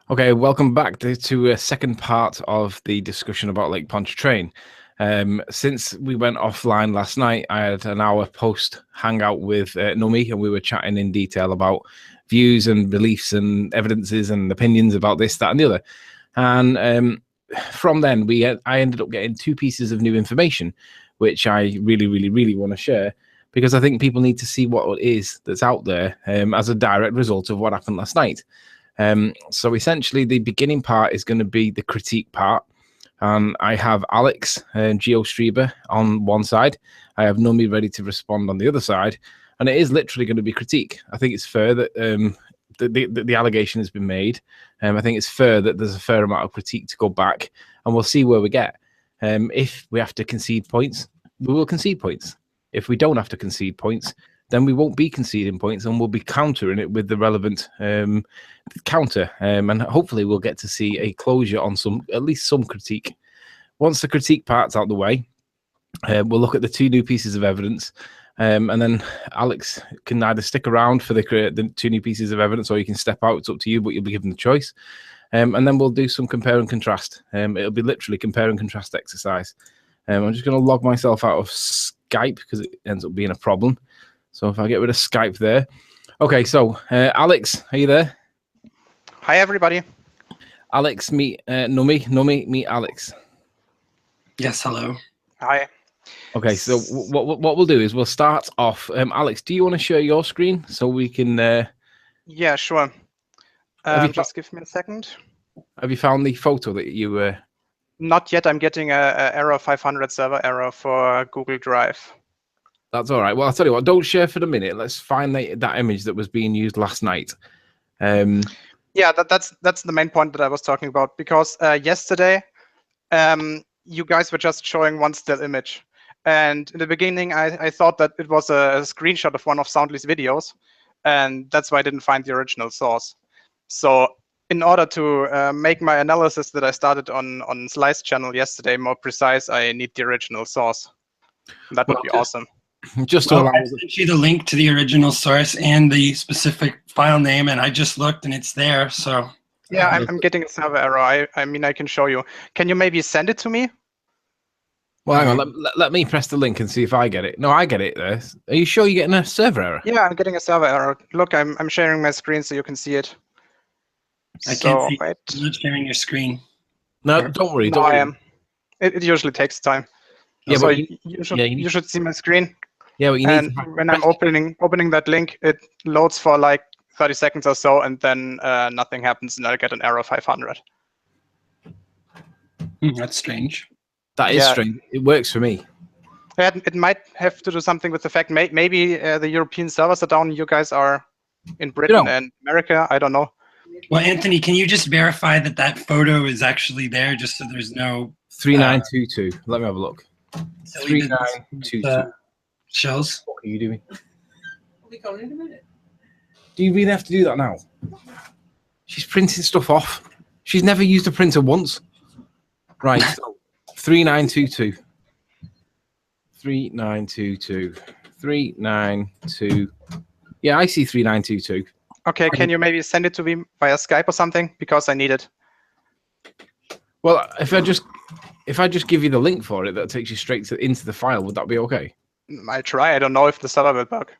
Okay, welcome back to a second part of the discussion about Lake Pontchartrain. Since we went offline last night, I had an hour post hangout with Nummy, and we were chatting in detail about views and beliefs and evidences and opinions about this, that, and the other. And from then, I ended up getting two pieces of new information, which I really want to share, because I think people need to see what it is that's out there as a direct result of what happened last night. So essentially, the beginning part is going to be the critique part. I have Alex and GeoStreamer on one side. I have Nummy ready to respond on the other side. And it is literally going to be critique. I think it's fair that the allegation has been made. I think it's fair that there's a fair amount of critique to go back, and we'll see where we get. If we have to concede points, we will concede points. If we don't have to concede points, then we won't be conceding points, and we'll be countering it with the relevant counter. And hopefully we'll get to see a closure on at least some critique. Once the critique part's out the way, we'll look at the two new pieces of evidence. And then Alex can either stick around for the two new pieces of evidence, or you can step out. It's up to you, but you'll be given the choice. And then we'll do some compare and contrast. It'll be literally compare and contrast exercise. I'm just going to log myself out of Skype because it ends up being a problem. So if I get rid of Skype there. Okay, so Alex, are you there? Hi, everybody. Alex, meet Nummy. Nummy, meet Alex. Yes, hello. Hi. Okay, so what we'll do is we'll start off. Alex, do you want to share your screen so we can... Yeah, sure. Just give me a second. Have you found the photo that you... Not yet. I'm getting a error 500 server error for Google Drive. That's all right. Well, I'll tell you what, don't share for the minute. Let's find that image that was being used last night. Yeah, that's the main point that I was talking about, because yesterday you guys were just showing one still image. And in the beginning, I thought that it was a screenshot of one of Soundly's videos, and that's why I didn't find the original source. So in order to make my analysis that I started on Slice channel yesterday more precise, I need the original source. That would be awesome. Just I sent you the link to the original source and the specific file name, and I just looked and it's there. So yeah, I'm getting a server error. I mean, I can show you. Can you maybe send it to me? Well, hang on. Let me press the link and see if I get it. No, I get it there. Are you sure you're getting a server error? Yeah, I'm getting a server error. Look, I'm sharing my screen so you can see it. I can't see. I'm not sharing your screen. No, don't worry. Don't worry. I am. It usually takes time. Yeah, so but you should see my screen. Yeah, but you need to when I'm opening that link, it loads for like 30 seconds or so, and then nothing happens, and I get an error 500. That's strange. That is strange. It works for me. It might have to do something with the fact maybe the European servers are down. You guys are in Britain and America. I don't know. Well, Anthony, can you just verify that that photo is actually there, just so there's no 3922? Let me have a look. 3922. Shells. What are you doing? We'll be going in a minute. Do you really have to do that now? She's printing stuff off. She's never used a printer once. Right. So 3922. 3922. 392. Yeah, I see 3922. Okay, can you maybe send it to me via Skype or something? Because I need it. Well, if I just give you the link for it, that takes you straight into the file. Would that be okay? I'll try. I don't know if the server will bug,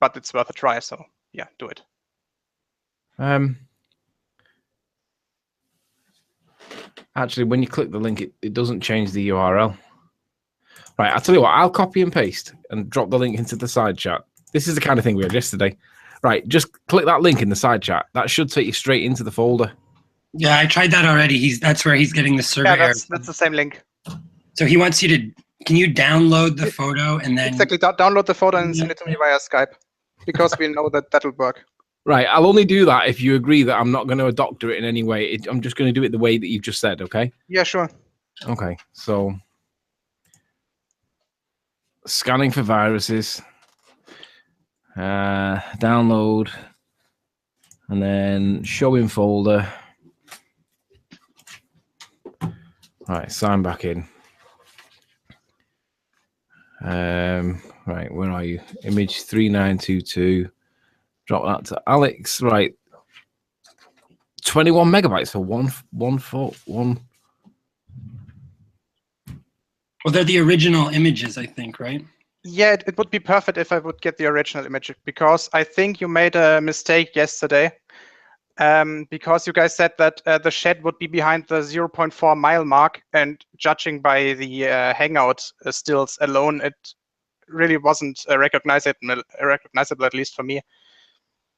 but it's worth a try. So yeah, do it. Actually, when you click the link, it doesn't change the URL. Right, I'll tell you what. I'll copy and paste and drop the link into the side chat. This is the kind of thing we had yesterday. Right, just click that link in the side chat. That should take you straight into the folder. Yeah, I tried that already. That's where he's getting the server error. That's the same link. So he wants you to. Can you download the photo and then exactly download the photo and send it to me via Skype, because we know that that'll work. Right, I'll only do that if you agree that I'm not going to doctor it in any way. I'm just going to do it the way that you've just said. Okay? Yeah, sure. Okay, so scanning for viruses, download, and then show in folder. Right, sign back in. Right, where are you? Image 3922. Drop that to Alex. Right. 21 megabytes for one foot. Well, they're the original images, I think, right? Yeah, it would be perfect if I would get the original image, because I think you made a mistake yesterday. Because you guys said that the shed would be behind the 0.4 mile mark, and judging by the hangout stills alone, it really wasn't recognizable, at least for me.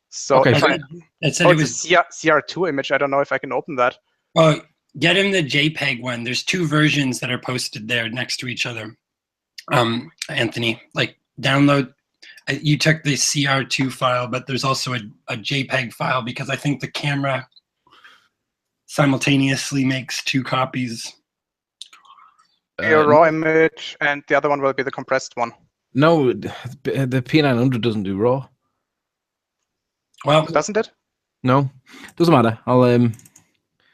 So Okay, if fine. It said it was CR2 image. I don't know if I can open that. Oh, get him the JPEG one. There's two versions that are posted there next to each other. Anthony, like download. You took the CR2 file, but there's also a JPEG file, because I think the camera simultaneously makes two copies. Your raw image, and the other one will be the compressed one. No, the P900 doesn't do raw. Well, doesn't it? No, doesn't matter. I'll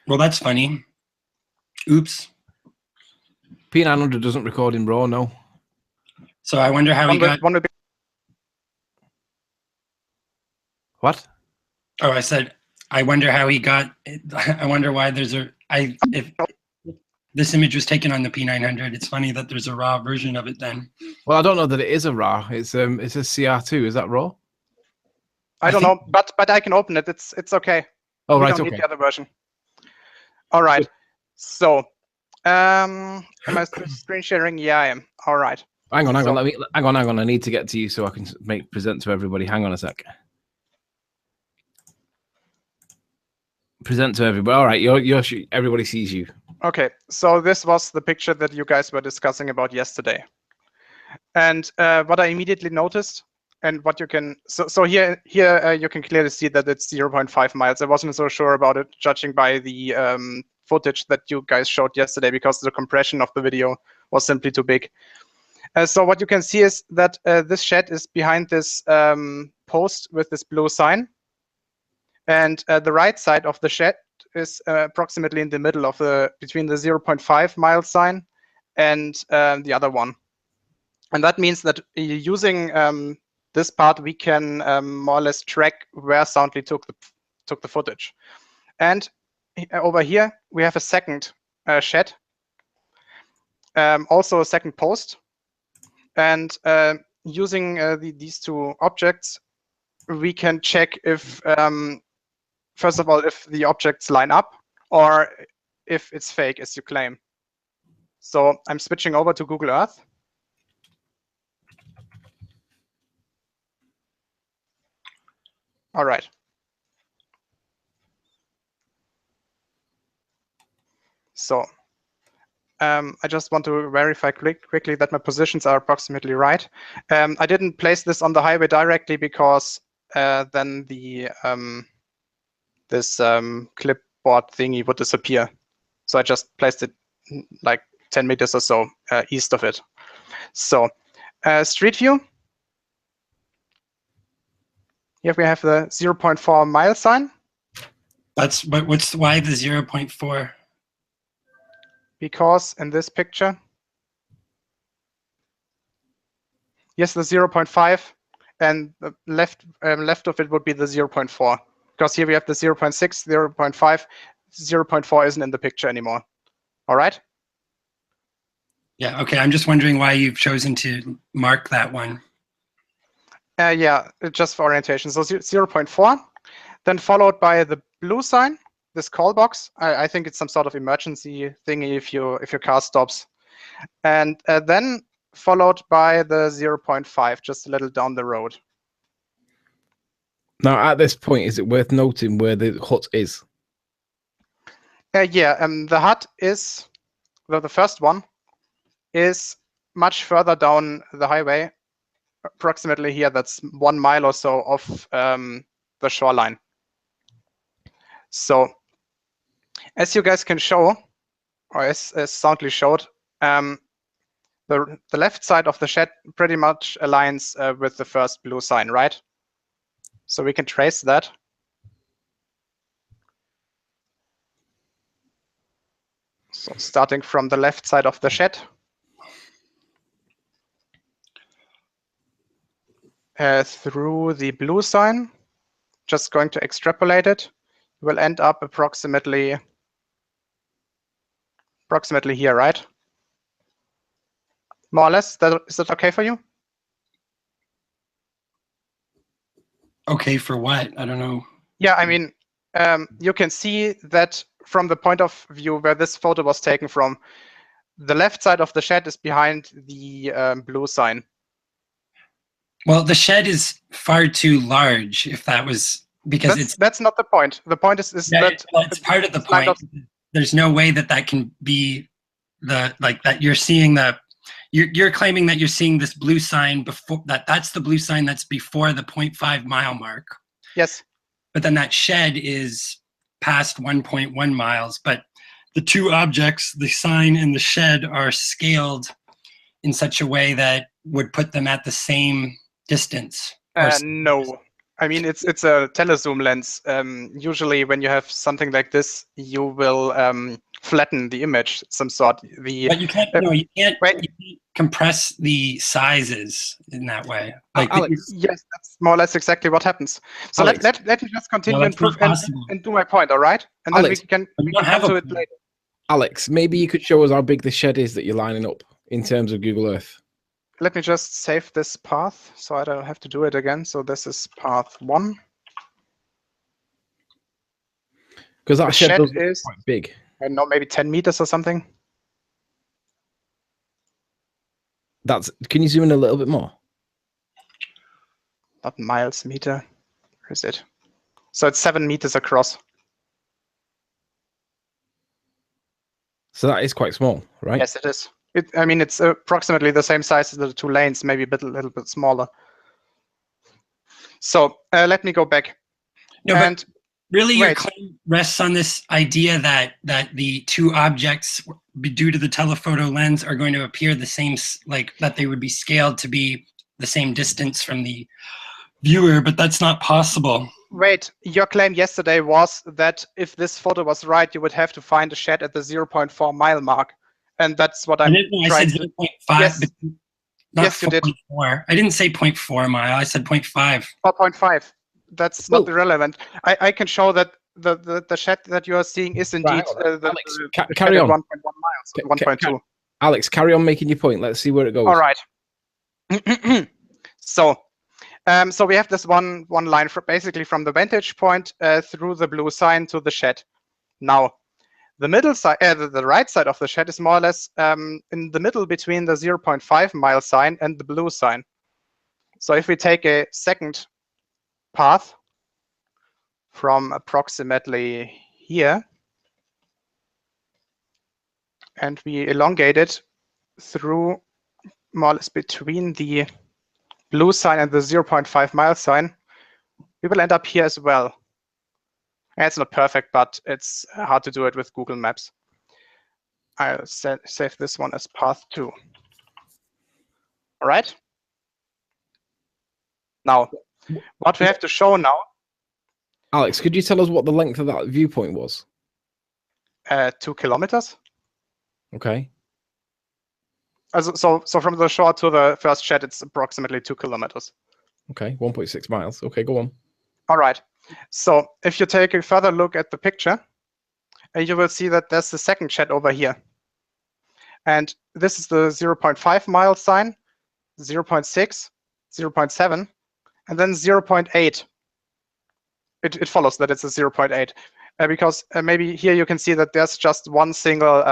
Well, that's funny. Oops. P900 doesn't record in raw. No. So I wonder how he got. One will be. What? Oh, I said, I wonder how he got. I wonder why there's a. If this image was taken on the P900, it's funny that there's a raw version of it then. Well, I don't know that it is a raw. It's a CR2. Is that raw? I don't know, but I can open it. It's okay. Oh, we right. don't Okay. need the other version. All right. So, am I screen sharing? Yeah, I am. All right. Hang on. Hang on. I need to get to you so I can present to everybody. Hang on a sec. Present to everybody. All right. Everybody sees you. Okay. So this was the picture that you guys were discussing about yesterday, and what I immediately noticed, and what you can so here you can clearly see that it's 0.5 miles. I wasn't so sure about it, judging by the footage that you guys showed yesterday, because the compression of the video was simply too big. So what you can see is that this shed is behind this post with this blue sign, and the right side of the shed is approximately in the middle of between the 0.5 mile sign and the other one. And that means that using this part, we can more or less track where Soundly took the footage. And over here we have a second shed, also a second post, and using these two objects, we can check if first of all, if the objects line up, or if it's fake, as you claim. So I'm switching over to Google Earth. All right. So I just want to verify quickly that my positions are approximately right. I didn't place this on the highway directly, because then the this clipboard thingy would disappear. So I just placed it like 10 meters or so east of it. So Street View. Here we have the 0.4 mile sign. But why the 0.4? Because in this picture, yes, the 0.5, and the left of it would be the 0.4. Because here we have the 0.6, 0.5, 0.4 isn't in the picture anymore. All right? Yeah, okay. I'm just wondering why you've chosen to mark that one. Yeah, just for orientation. So 0.4, then followed by the blue sign, this call box. I think it's some sort of emergency thingy if your car stops. And then followed by the 0.5, just a little down the road. Now, at this point, is it worth noting where the hut is? Yeah, the hut is, well, the first one is much further down the highway, approximately here. That's 1 mile or so of the shoreline. So as you guys can show, or as Soundly showed, the left side of the shed pretty much aligns with the first blue sign, right? So we can trace that. So starting from the left side of the shed, through the blue sign, just going to extrapolate it. will end up approximately here, right? More or less. Is that okay for you? Okay for what? I don't know. Yeah, I mean, you can see that from the point of view where this photo was taken from, the left side of the shed is behind the blue sign. Well, the shed is far too large. If that was because that's not the point. The point is that it's part of the point. There's no way that can be that you're seeing the. You're claiming that you're seeing this blue sign before that's the blue sign that's before the 0.5 mile mark. Yes. But then that shed is past 1.1 miles. But the two objects, the sign and the shed, are scaled in such a way that would put them at the same distance. No. I mean, it's a telezoom lens. Usually when you have something like this, you will flatten the image some sort. But you can't, you can't compress the sizes in that way. Yes, that's more or less exactly what happens. So let me just continue and prove and do my point, all right? And then we can come to it later. Alex, maybe you could show us how big the shed is that you're lining up in terms of Google Earth. Let me just save this path so I don't have to do it again. So this is path 1. Because that shed is quite big. I don't know, maybe 10 meters or something. Can you zoom in a little bit more? Not miles, meter. Where is it? So it's 7 meters across. So that is quite small, right? Yes, it is. I mean, it's approximately the same size as the 2 lanes, maybe a little bit smaller. So let me go back. No, but really your claim rests on this idea that the two objects, due to the telephoto lens, are going to appear the same, like that they would be scaled to be the same distance from the viewer, but that's not possible. Wait, your claim yesterday was that if this photo was right, you would have to find a shed at the 0.4 mile mark. And that's what I'm trying to... I said 0.5, but yes, you did. I didn't say 0.4 mile, I said 0.5. Or 0.5. That's not irrelevant. I can show that the shed that you are seeing is indeed Alex, carry on. 1.1 miles, 1.2. Alex, carry on making your point. Let's see where it goes. All right. So we have this one line basically from the vantage point through the blue sign to the shed. Now, the middle side, the right side of the shed is more or less in the middle between the 0.5 mile sign and the blue sign. So if we take a second path from approximately here and we elongate it through more or less between the blue sign and the 0.5 mile sign, we will end up here as well. And it's not perfect, but it's hard to do it with Google Maps. I'll save this one as path 2. All right. Now, what we have to show now. Alex, could you tell us what the length of that viewpoint was? 2 kilometers. Okay. So from the shore to the first shed, it's approximately 2 kilometers. Okay, 1.6 miles. Okay, go on. All right. So if you take a further look at the picture, you will see that there's the second shed over here. And this is the 0.5 mile sign, 0.6, 0.7, and then 0.8. It follows that it's a 0.8 because maybe here you can see that there's just one single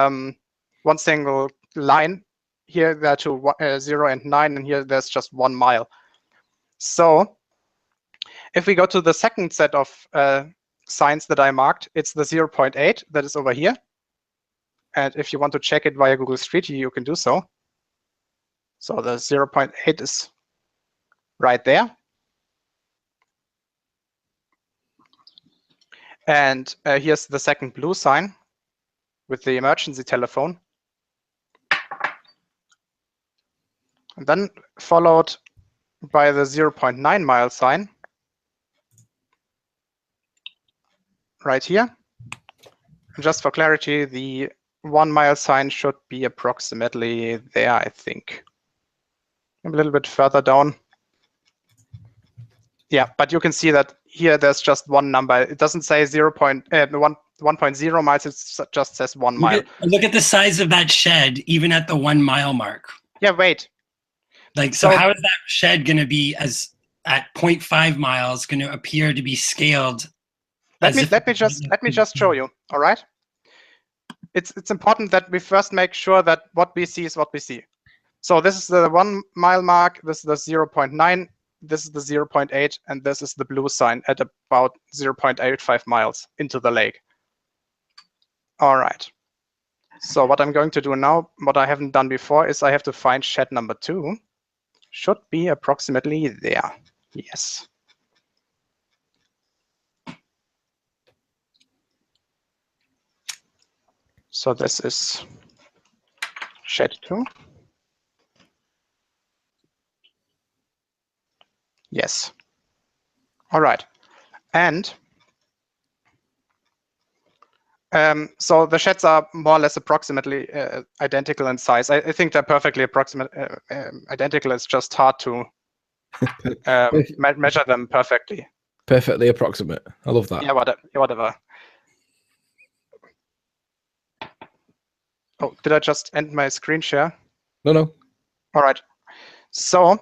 line. Here there are 2, 0 and 9, and here there's just 1 mile. So if we go to the second set of signs that I marked, it's the 0.8 that is over here. And if you want to check it via Google Street View, you can do so. So the 0.8 is right there. And here's the second blue sign with the emergency telephone. And then followed by the 0.9 mile sign right here. And just for clarity, the 1 mile sign should be approximately there, I think. A little bit further down. Yeah, but you can see that here there's just one number. It doesn't say 1.0 miles, it just says 1 mile. Look at the size of that shed, even at the 1 mile mark. Yeah, wait. Like, so how is that shed going to be at 0.5 miles going to appear to be scaled? Let me just show you. All right. It's important that we first make sure that what we see is what we see. So this is the 1 mile mark. This is the 0.9. This is the 0.8, and this is the blue sign at about 0.85 miles into the lake. All right. So what I'm going to do now, what I haven't done before, is I have to find shed number 2. Should be approximately there. Yes. So this is shed 2. Yes. All right. And so the sheds are more or less approximately identical in size. I think they're perfectly identical. It's just hard to measure them perfectly. Perfectly approximate. I love that. Yeah, whatever. Oh, did I just end my screen share? No. All right. So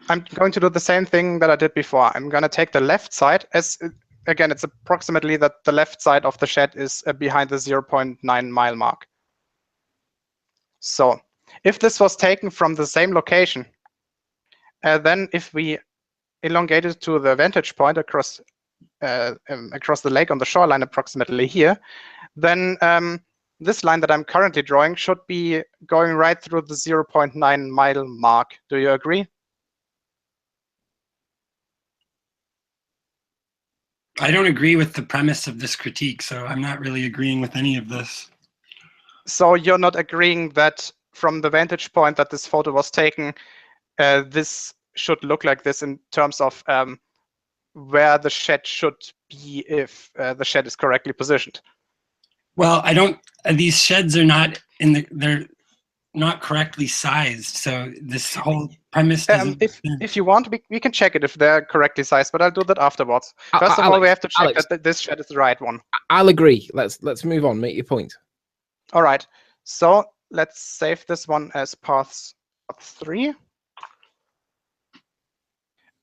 I'm going to do the same thing that I did before. I'm going to take the left side as, again, it's approximately that the left side of the shed is behind the 0.9 mile mark. So if this was taken from the same location, then if we elongate it to the vantage point across the lake on the shoreline approximately here, then this line that I'm currently drawing should be going right through the 0.9 mile mark. Do you agree? I don't agree with the premise of this critique, so I'm not really agreeing with any of this. So you're not agreeing that from the vantage point that this photo was taken, this should look like this in terms of where the shed should be if the shed is correctly positioned? Well, I don't. These sheds are not they're not correctly sized. So this whole premise doesn't. If you want, we can check it if they're correctly sized, but I'll do that afterwards. First of all, we have to check that this shed is the right one. I'll agree. Let's move on. Make your point. All right. So let's save this one as path 3.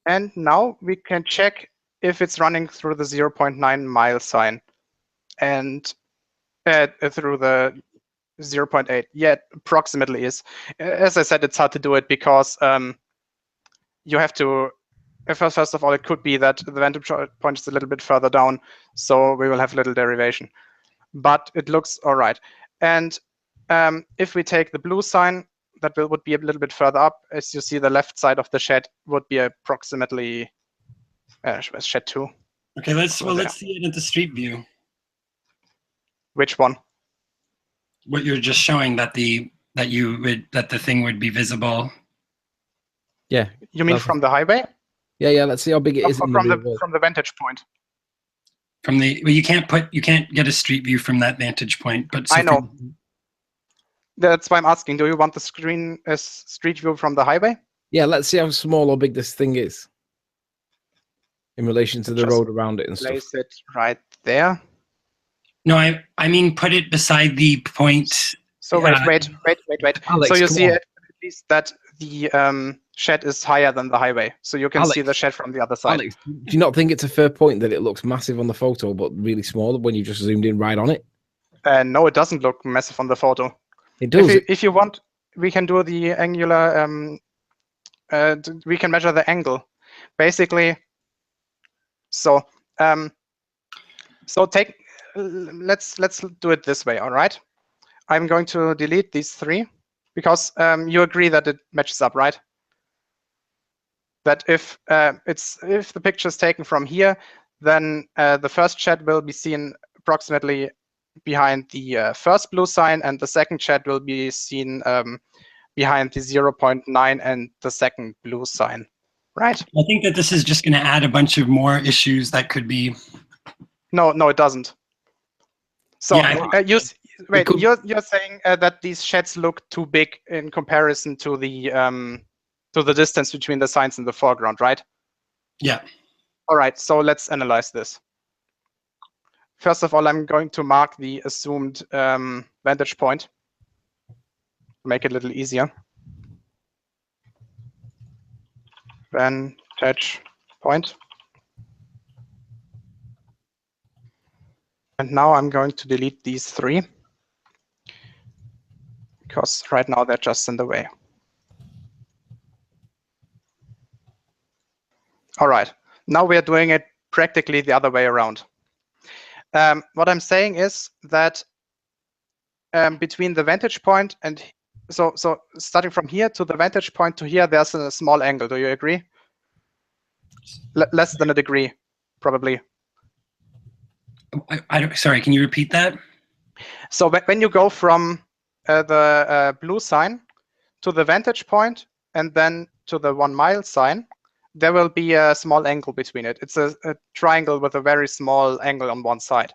And now we can check if it's running through the 0.9 mile sign and through the 0.8. Yeah, approximately is. As I said, it's hard to do it because you have to, first of all, it could be that the vantage point is a little bit further down, so we will have little derivation. But it looks all right. And if we take the blue sign, that would be a little bit further up. As you see, the left side of the shed would be approximately shed 2. Okay, let's see it at the street view. Which one? What you're just showing that the thing would be visible. Yeah. You mean from the highway? Yeah. Let's see how big it is. From the vantage point. Well, you can't get a street view from that vantage point. But I know. That's why I'm asking. Do you want the street view from the highway? Yeah. Let's see how small or big this thing is in relation to the road around it and stuff. Place it right there. No, I mean put it beside the point. So wait. Alex, so you see at least that the shed is higher than the highway, so you can see the shed from the other side. Alex, do you not think it's a fair point that it looks massive on the photo but really small when you just zoomed in right on it? No, it doesn't look massive on the photo. It does. If you want, we can do the angular. We can measure the angle, basically. So let's do it this way. All right. I'm going to delete these 3 because you agree that it matches up, right? That if the picture is taken from here, then the first shed will be seen approximately behind the first blue sign, and the second shed will be seen behind the 0.9 and the second blue sign, right? I think that this is just going to add a bunch of more issues that could be. No, it doesn't. So yeah, you're saying that these sheds look too big in comparison to the distance between the signs in the foreground, right? Yeah. All right, so let's analyze this. First of all, I'm going to mark the assumed vantage point to make it a little easier. Vantage point. And now I'm going to delete these 3 because right now they're just in the way. All right, now we are doing it practically the other way around. What I'm saying is that between the vantage point and so starting from here to the vantage point to here, there's a small angle. Do you agree? Less than a degree, probably. Sorry, can you repeat that? So when you go from the blue sign to the vantage point and then to the 1 mile sign, there will be a small angle between it. It's a triangle with a very small angle on one side,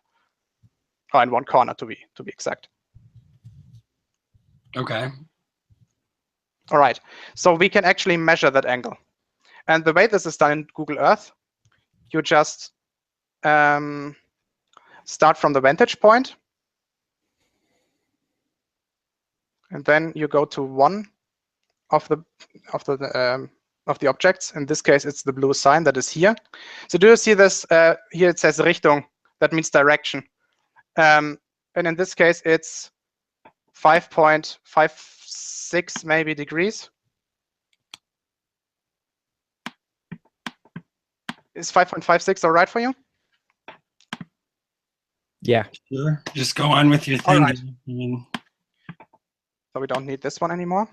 or in one corner to be exact. Okay. All right, so we can actually measure that angle. And the way this is done in Google Earth, you just start from the vantage point, and then you go to one of the objects. In this case, it's the blue sign that is here. So do you see this? Here it says Richtung. That means direction. And in this case, it's 5.56 maybe degrees. Is 5.56 all right for you? Yeah. Sure. Just go on with your thing. All right. I mean, So we don't need this one anymore.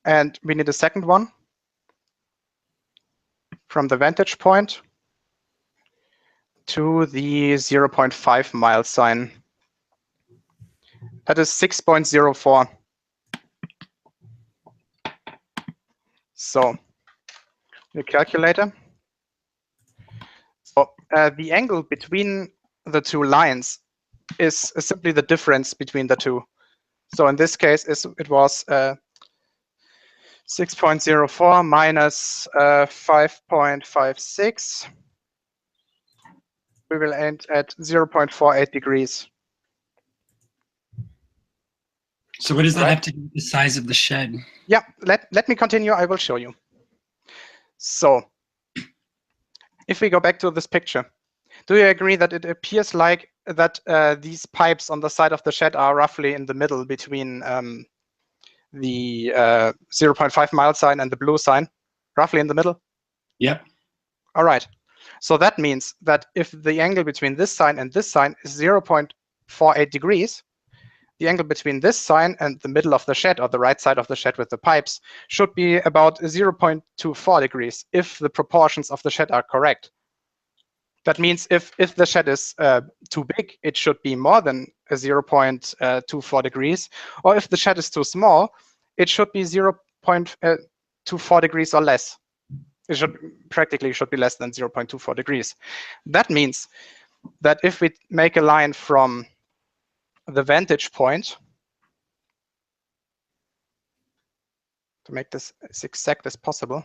And we need a second one from the vantage point to the 0.5 mile sign. That is 6.04. So your calculator. So the angle between the 2 lines is simply the difference between the 2. So in this case, it was 6.04 minus 5.56. We will end at 0.48 degrees. so what does that have to do with the size of the shed? Yeah, let me continue. I will show you. So if we go back to this picture, do you agree that it appears like that these pipes on the side of the shed are roughly in the middle between the 0.5 mile sign and the blue sign, roughly in the middle? Yep. All right. So that means that if the angle between this sign and this sign is 0.48 degrees, the angle between this sign and the middle of the shed, or the right side of the shed with the pipes, should be about 0.24 degrees if the proportions of the shed are correct. That means if the shed is too big, it should be more than 0.24 degrees. Or if the shed is too small, it should be 0.24 degrees or less. It should be less than 0.24 degrees. That means that if we make a line from the vantage point, to make this as exact as possible.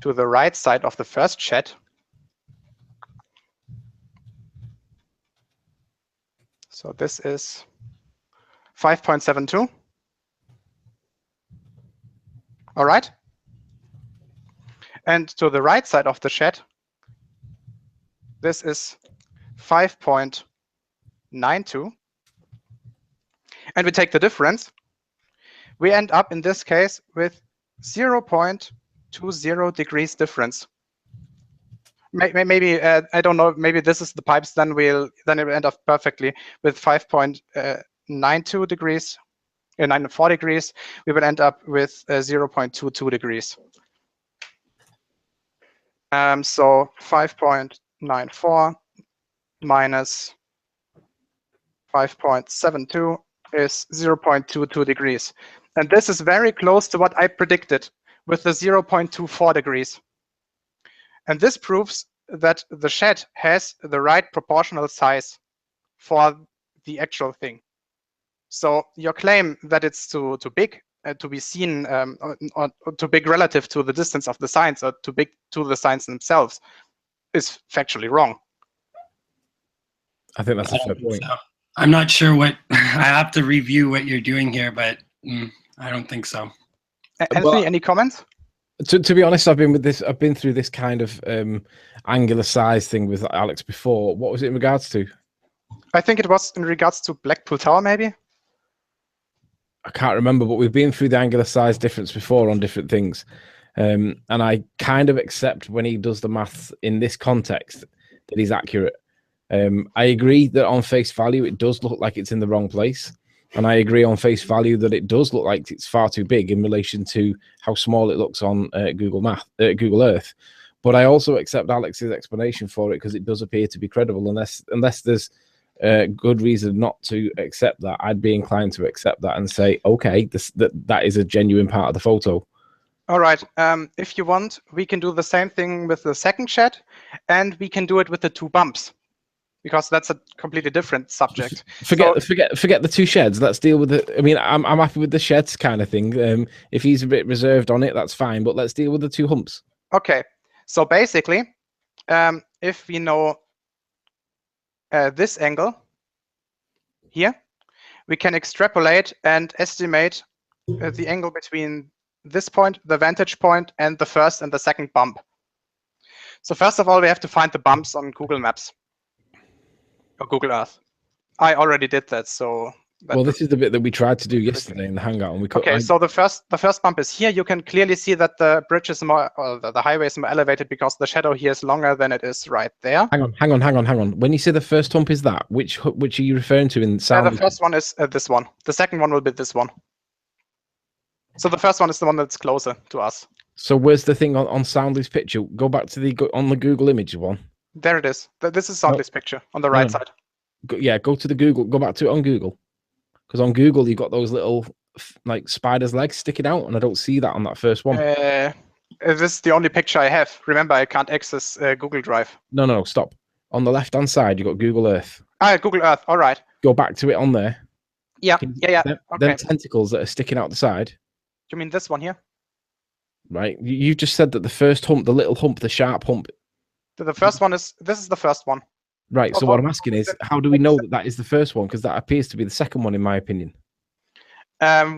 To the right side of the first shed. So this is 5.72. All right. And to the right side of the shed, this is 5.92. And we take the difference. We end up in this case with 0.20 degrees difference. Maybe I don't know. Maybe this is the pipes. Then it will end up perfectly with 5.92 degrees, 94 degrees. We will end up with 0.22 degrees. So 5.94 minus 5.72 is 0.22 degrees, and this is very close to what I predicted with the 0.24 degrees. And this proves that the shed has the right proportional size for the actual thing. So your claim that it's too big to be seen, or too big relative to the distance of the signs, or too big to the signs themselves, is factually wrong. I think that's a fair point. So. I'm not sure what I have to review what you're doing here, but I don't think so. Anthony, any comments? To be honest, I've been through this kind of angular size thing with Alex before. What was it in regards to? I think it was in regards to Blackpool Tower, maybe. I can't remember, but we've been through the angular size difference before on different things. And I kind of accept when he does the maths in this context that he's accurate. I agree that on face value, it does look like it's in the wrong place. And I agree on face value that it does look like it's far too big in relation to how small it looks on Google Earth. But I also accept Alex's explanation for it because it does appear to be credible. Unless there's good reason not to accept that, I'd be inclined to accept that and say, okay, that is a genuine part of the photo. All right. If you want, we can do the same thing with the second shed, and we can do it with the 2 bumps, because that's a completely different subject. Forget the 2 sheds. Let's deal with it. I mean, I'm happy with the sheds kind of thing. If he's a bit reserved on it, that's fine. But let's deal with the 2 humps. Okay. So basically, if we know this angle here, we can extrapolate and estimate the angle between this point, the vantage point, and the first and the second bump. So first of all, we have to find the bumps on Google Maps or Google Earth. I already did that, so. Well, this is the bit that we tried to do yesterday in the Hangout, and we couldn't. Okay, so the first bump is here. You can clearly see that the bridge is more, or the highway is more elevated because the shadow here is longer than it is right there. Hang on. When you say the first hump is that, which are you referring to in sound? The first one is this one. The second one will be this one. So the first one is the one that's closer to us. So where's the thing on Soundly's picture? Go back to the Google image one. There it is. This is Soundly's picture on the right side. Go to the Google. Go back to it on Google. Because on Google, you've got those little like spider's legs sticking out, and I don't see that on that first one. This is the only picture I have. Remember, I can't access Google Drive. No, stop. On the left-hand side, you've got Google Earth. Google Earth. All right. Go back to it on there. Yeah. Okay. Them tentacles that are sticking out the side. You mean this one here? Right. You just said that the first hump, the little hump, the sharp hump. The first one is. This is the first one. Right. So what I'm asking is, how do we know that is the first one? Because that appears to be the second one, in my opinion.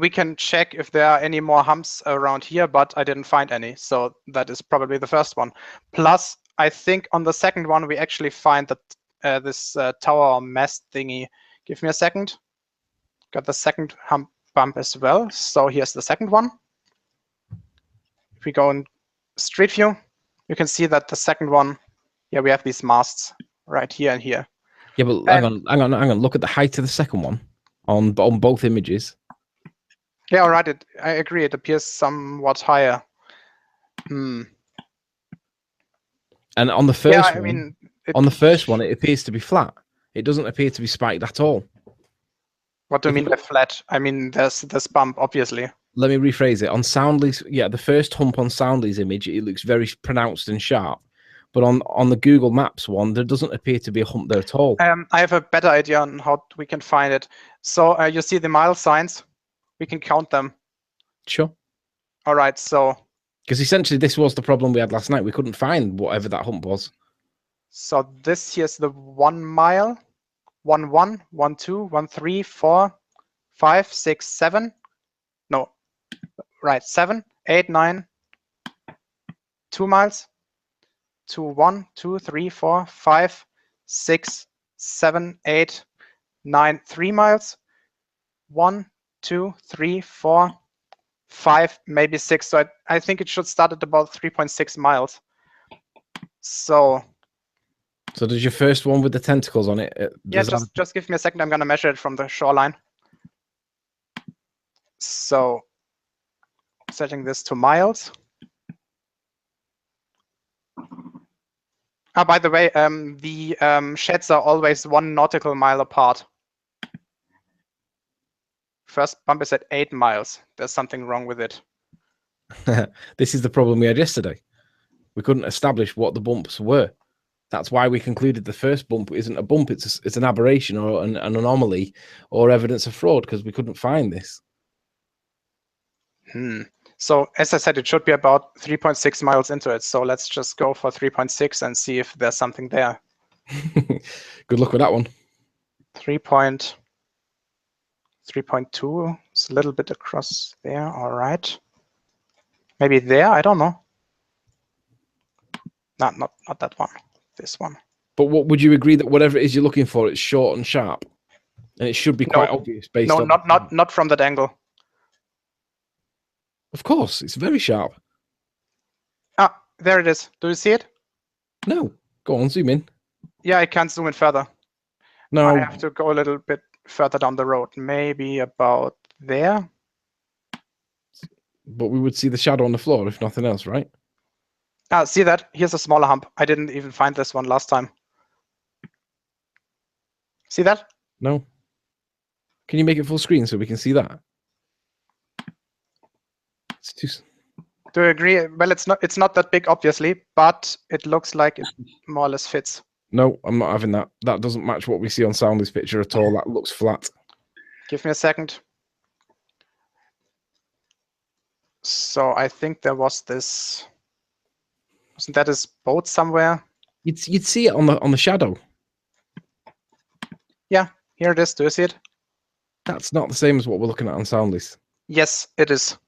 We can check if there are any more humps around here, but I didn't find any. So that is probably the first one. Plus, I think on the second one, we actually find that this tower or mast thingy. Give me a second. Got the second bump as well. So here's the second one. If we go in Street View, you can see that the second one, yeah, we have these masts right here and here. Yeah, but hang on. Look at the height of the second one on both images. Yeah, all right. I agree. It appears somewhat higher. And on the first on the first one, it appears to be flat. It doesn't appear to be spiked at all. What do you mean by flat? I mean, there's this bump, obviously. Let me rephrase it. On Soundly's, the first hump on Soundly's image, it looks very pronounced and sharp. But on the Google Maps one, there doesn't appear to be a hump there at all. I have a better idea on how we can find it. So you see the mile signs. We can count them. Sure. All right, so. Because essentially this was the problem we had last night. We couldn't find whatever that hump was. So this here's the 1 mile. 1, 1, 1, 2, 1, 3, 4, 5, 6, 7. No, right, 7, 8, 9. 2 miles. 2, 1, 2, 3, 4, 5, 6, 7, 8, 9, 3 miles. 1, 2, 3, 4, 5, maybe 6. So I think it should start at about 3.6 miles. So does your first one with the tentacles on it? Yeah, just give me a second. I'm going to measure it from the shoreline. So setting this to miles. By the way, the sheds are always 1 nautical mile apart. First bump is at 8 miles. There's something wrong with it. This is the problem we had yesterday. We couldn't establish what the bumps were. That's why we concluded the first bump isn't a bump; it's an aberration or an anomaly or evidence of fraud because we couldn't find this. So as I said, it should be about 3.6 miles into it. So let's just go for 3.6 and see if there's something there. Good luck with that one. 3.2 is a little bit across there. All right. Maybe there. I don't know. Not that one. This one. But what would you agree that whatever it is you're looking for, it's short and sharp, and it should be quite obvious based on. No, not from that angle. Of course, it's very sharp. Ah, there it is. Do you see it? No, go on, zoom in. Yeah, I can't zoom in further. No, I have to go a little bit further down the road, maybe about there. but we would see the shadow on the floor if nothing else, right? Ah, see that? Here's a smaller hump. I didn't even find this one last time. See that? No. Can you make it full screen so we can see that? It's too... Do you agree? Well, it's not that big, obviously, but it looks like it more or less fits. No, I'm not having that. That doesn't match what we see on Soundly's picture at all. That looks flat. Give me a second. So I think there was this. Wasn't that his boat somewhere? You'd see it on the shadow. Yeah, here it is. Do you see it? That's not the same as what we're looking at on Soundly's. Yes, it is.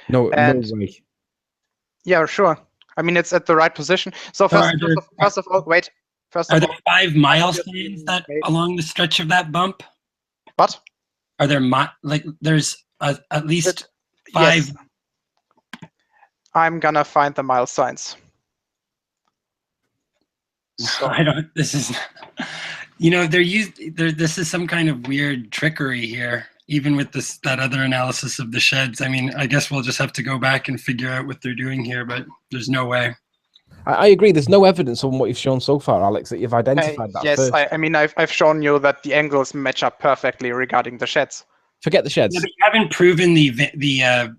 No, no way. Yeah, sure. I mean, it's at the right position. So first of all, wait. Are there 5 mile signs that along the stretch of that bump? What? Are there there's at least 5? Yes. I'm gonna find the mile signs. So. I don't. This is, this is some kind of weird trickery here. Even with that other analysis of the sheds, I mean, I guess we'll just have to go back and figure out what they're doing here. But there's no way. I agree. There's no evidence on what you've shown so far, Alex, that you've identified that. Yes, first. I mean, I've shown you that the angles match up perfectly regarding the sheds. Forget the sheds. Yeah, but you haven't proven the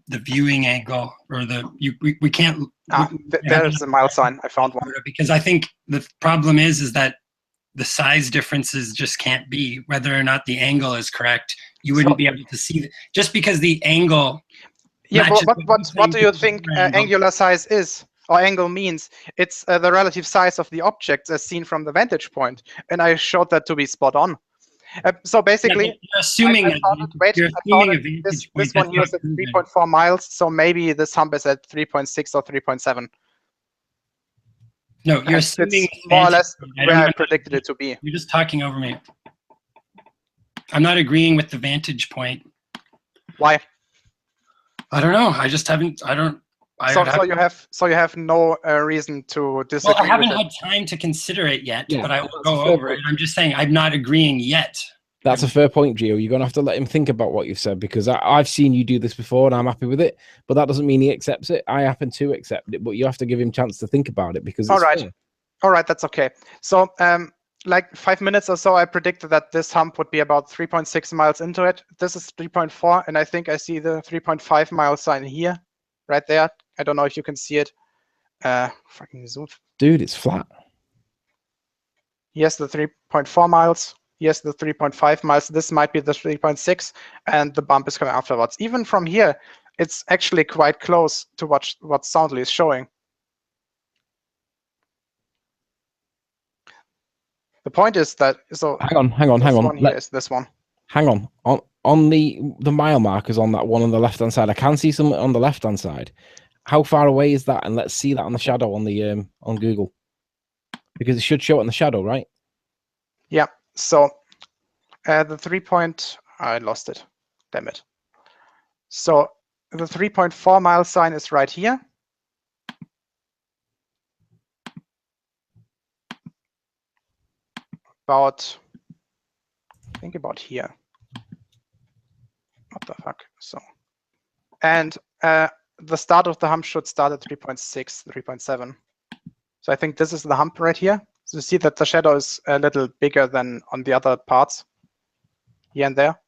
viewing angle or we can't. There's a mile sign. I found one. Because I think the problem is that the size differences just can't be, whether or not the angle is correct. You wouldn't be able to see just because the angle. Yeah, but what do you think angular size is? Or angle means? It's the relative size of the objects as seen from the vantage point, and I showed that to be spot on. So basically, you're assuming this one here is at 3.4 miles, so maybe this hump is at 3.6 or 3.7. No, you're assuming it's more or less where I predicted it to be. You're just talking over me. I'm not agreeing with the vantage point. Why? I don't know. I just haven't. I don't. So you have no reason to disagree. Well, I haven't had time to consider it yet, but I will go over it. I'm just saying I'm not agreeing yet. That's a fair point, Gio. You're going to have to let him think about what you've said, because I've seen you do this before and I'm happy with it, but that doesn't mean he accepts it. I happen to accept it, but you have to give him a chance to think about it, because it's fair. All right, that's okay. So like 5 minutes or so, I predicted that this hump would be about 3.6 miles into it. This is 3.4, and I think I see the 3.5 mile sign here, right there. I don't know if you can see it. Fucking zoom. Dude, it's flat. Here's the 3.4 miles. Here's the 3.5 miles. This might be the 3.6, and the bump is coming afterwards. Even from here, it's actually quite close to what Soundly is showing. The point is that hang on. Here's this one. Hang on the mile markers on that one on the left hand side. I can see some on the left hand side. How far away is that? And let's see that on the shadow on the on Google, because it should show it in the shadow, right? Yeah. So I lost it. Damn it. So the 3.4 mile sign is right here. Think about here. What the fuck? So, and the start of the hump should start at 3.6, 3.7. So I think this is the hump right here. So you see that the shadow is a little bigger than on the other parts, here and there.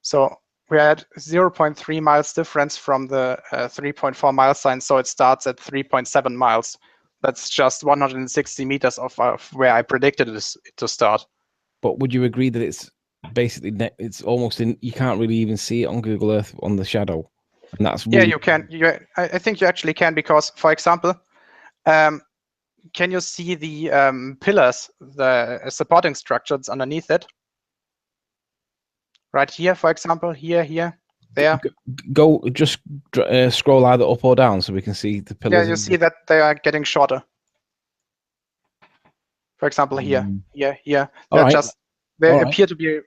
So we're at 0.3 miles difference from the 3.4 mile sign. So it starts at 3.7 miles. That's just 160 meters of where I predicted it to start. But would you agree that it's basically it's almost in? You can't really even see it on Google Earth on the shadow, and that's really... Yeah, you can. I think you actually can, because, for example, can you see the pillars, the supporting structures underneath it? Right here, for example, here, there. Go, just scroll either up or down so we can see the pillars. Yeah, you see that they are getting shorter. For example, here. They appear to be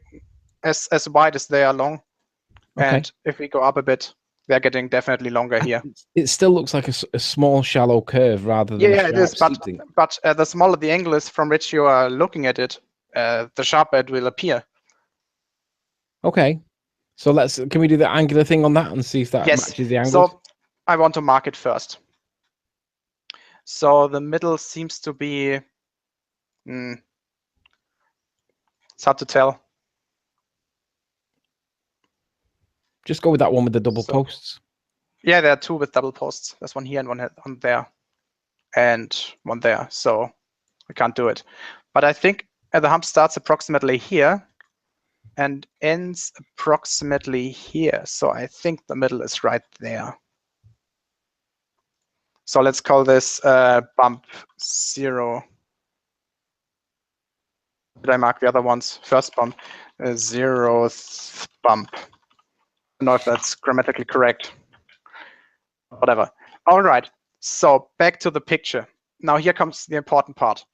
as wide as they are long. Okay. And if we go up a bit, they're getting definitely longer here. It still looks like a small, shallow curve rather than it is. But the smaller the angle is from which you are looking at it, the sharper it will appear. Okay. So can we do the angular thing on that and see if that matches the angle? So I want to mark it first. So the middle seems to be, it's hard to tell. Just go with that one with the double posts. Yeah, there are two with double posts. There's one here and one there, and one there. So I can't do it. But I think the hump starts approximately here and ends approximately here. So I think the middle is right there. So let's call this bump 0. Did I mark the other ones? First bump, 0th bump. I don't know if that's grammatically correct. Whatever. All right. So back to the picture. Now here comes the important part.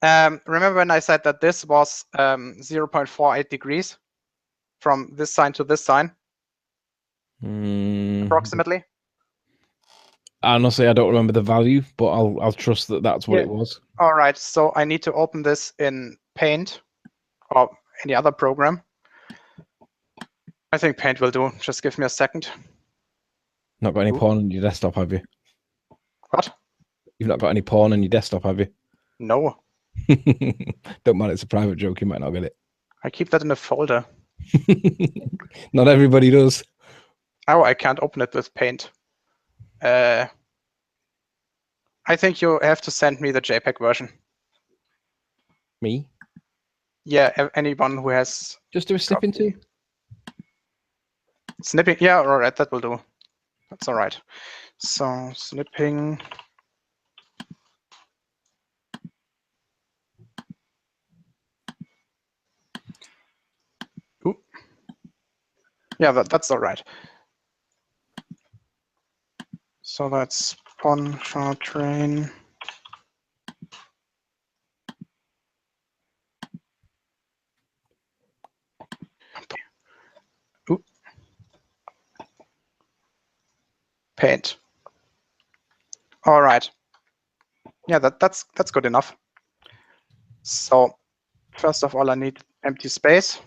Remember when I said that this was 0.48 degrees from this sign to this sign? Approximately. Honestly, I don't remember the value, but I'll trust that that's what it was. All right. So I need to open this in Paint or any other program. I think Paint will do. Just give me a second. Not got any porn on your desktop, have you? What? You've not got any porn on your desktop, have you? No. Don't mind, it's a private joke. You might not get it. I keep that in a folder. Not everybody does. Oh, I can't open it with Paint. I think you have to send me the JPEG version. Me? Yeah, anyone who has... Just do a snipping too. Snipping, yeah, all right, that will do. That's all right. So snipping. Ooh. Yeah, that's all right. So that's Pontchartrain. Ooh. Paint. All right. Yeah, that's good enough. So first of all, I need empty space.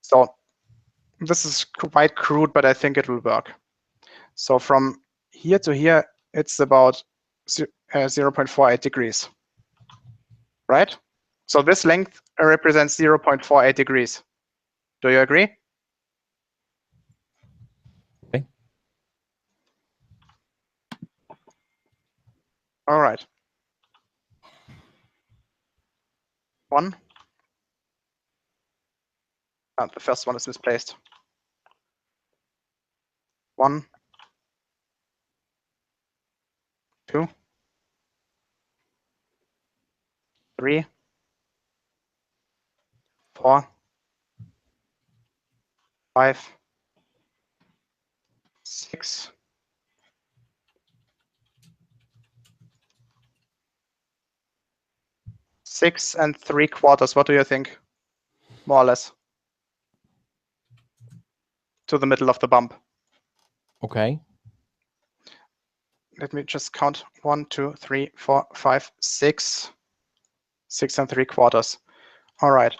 So this is quite crude, but I think it will work. So from here to here, it's about 0.48 degrees, right? So this length represents 0.48 degrees. Do you agree? Okay. All right. 1. The first one is misplaced. 1, 2, 3, 4, 5, 6, 6 3/4. What do you think? More or less. To the middle of the bump. Okay. Let me just count. 1, 2, 3, 4, 5, 6. 6 3/4. All right.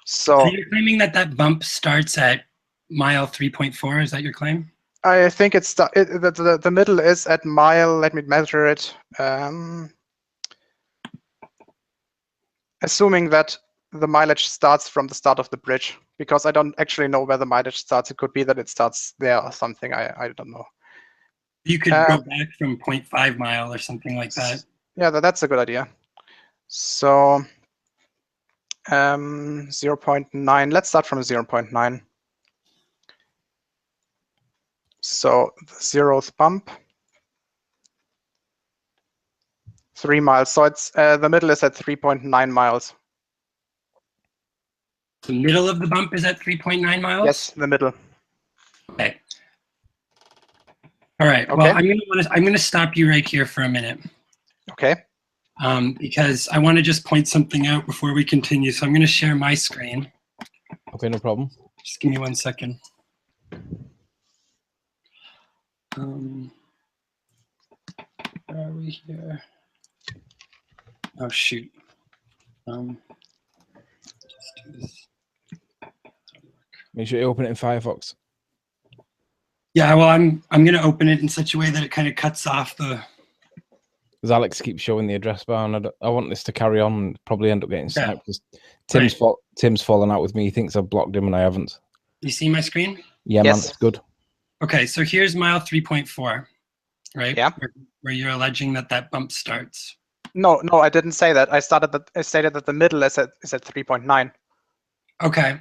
So you're claiming that bump starts at mile 3.4. Is that your claim? I think it's the middle is at mile. Let me measure it. Assuming that the mileage starts from the start of the bridge, because I don't actually know where the mileage starts. It could be that it starts there or something. I don't know. You could go back from 0.5 mile or something like that. Yeah, that's a good idea. So 0.9. Let's start from 0.9. So the 0th bump, 3 miles. So it's the middle is at 3.9 miles. The middle of the bump is at 3.9 miles? Yes, the middle. Okay. All right. Okay. Well, I'm gonna stop you right here for a minute. Okay. Because I want to just point something out before we continue. So I'm going to share my screen. Okay, no problem. Just give me 1 second. Where are we here? Oh shoot. Just do this. Make sure you open it in Firefox. Yeah, well, I'm going to open it in such a way that it kind of cuts off the. Because Alex keeps showing the address bar, and I want this to carry on and probably end up getting sniped. Because Tim's fallen out with me. He thinks I've blocked him and I haven't. You see my screen? Yeah, yes. Man, it's good. Okay, so here's mile 3.4, right? Yeah. Where you're alleging that bump starts. No, I didn't say that. I stated that the middle is at 3.9. Okay.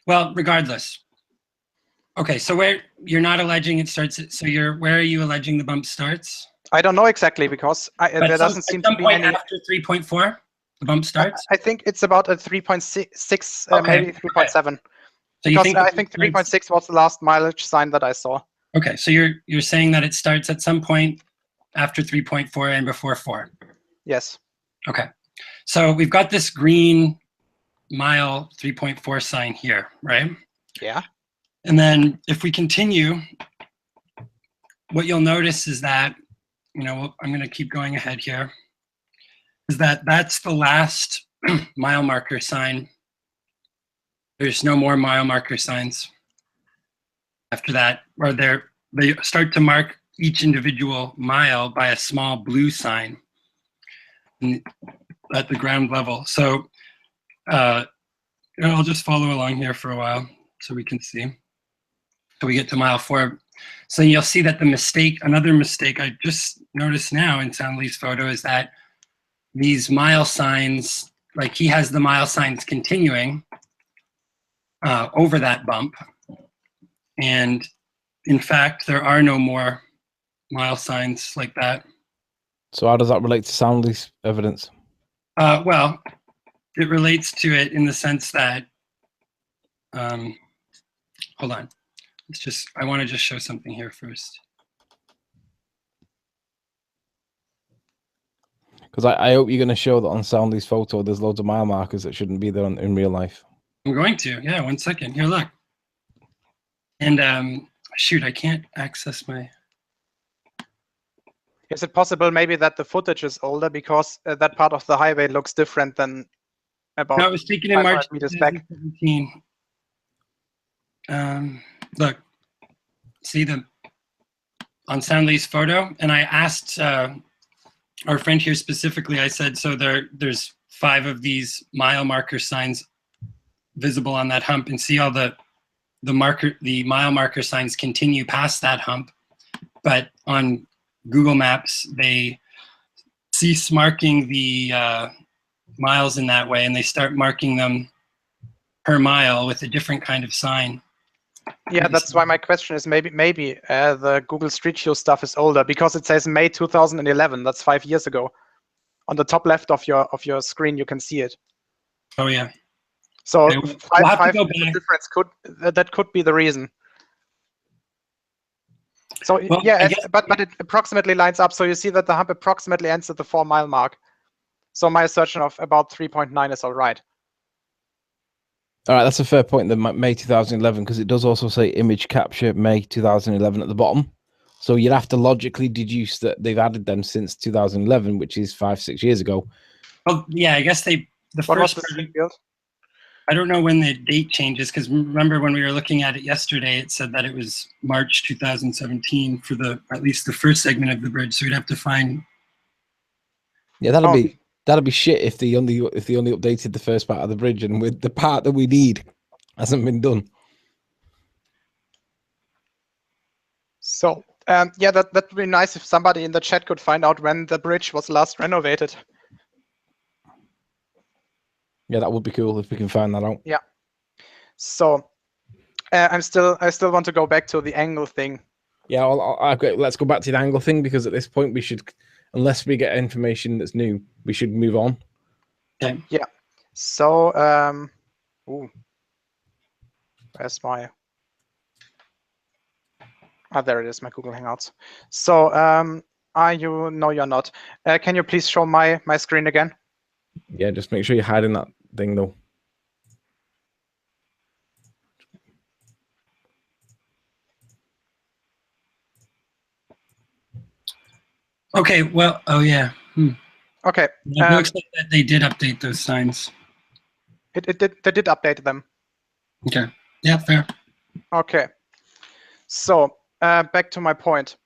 Well, regardless. Okay, so where you're not alleging it starts. So where are you alleging the bump starts? I don't know exactly because there doesn't seem to be any. After 3.4, the bump starts. I think it's about a 3.6, okay. maybe 3.7. So you think I think 3.6 was the last mileage sign that I saw. Okay, so you're saying that it starts at some point after 3.4 and before 4. Yes. Okay, so we've got this green mile 3.4 sign here, right? Yeah. And then if we continue, what you'll notice is that, I'm going to keep going ahead here, is that's the last mile marker sign. There's no more mile marker signs after that, or they start to mark each individual mile by a small blue sign at the ground level. So I'll just follow along here for a while so we can see. So we get to mile 4. So you'll see that another mistake I just noticed now in Soundly's photo is that these mile signs, like he has the mile signs continuing over that bump. And in fact, there are no more mile signs like that. So how does that relate to Soundly's evidence? Well, it relates to it in the sense that, hold on. I want to just show something here first. Because I hope you're going to show that on Soundly's photo, there's loads of mile markers that shouldn't be there in real life. I'm going to. Yeah, 1 second. Here, look. And shoot, I can't access my. Is it possible maybe that the footage is older because that part of the highway looks different than about? No, it was taken in March 2017. Look, see on Soundly's photo, and I asked our friend here specifically. I said, so there's 5 of these mile marker signs visible on that hump, and see all the mile marker signs continue past that hump, but on Google Maps they cease marking the miles in that way, and they start marking them per mile with a different kind of sign. Yeah, that's why my question is maybe the Google Street View stuff is older because it says May 2011. That's 5 years ago. On the top left of your screen, you can see it. Oh yeah. So okay, five difference could be the reason. So well, yeah, but it approximately lines up. So you see that the hump approximately ends at the 4 mile mark. So my assertion of about 3.9 is all right. All right, that's a fair point. The May 2011, because it does also say image capture May 2011 at the bottom. So you'd have to logically deduce that they've added them since 2011, which is 5-6 years ago. Well, yeah, I guess the first. I don't know when the date changes, because remember when we were looking at it yesterday, it said that it was March 2017 for at least the first segment of the bridge. So we'd have to find. Yeah, that'll be shit if they only updated the first part of the bridge, and with the part that we need hasn't been done. So yeah, that would be nice if somebody in the chat could find out when the bridge was last renovated. Yeah, that would be cool if we can find that out. Yeah. So I still want to go back to the angle thing. Yeah, let's go back to the angle thing, because at this point we should, unless we get information that's new, we should move on. Okay. Yeah. So where's my? Ah, there it is, my Google Hangouts. So are you? No, you're not. Can you please show my screen again? Yeah, just make sure you're hiding that thing though. Okay. Well. Oh yeah. Okay. It looks like that they did update those signs. They did update them. Okay. Yeah. Fair. Okay. So back to my point.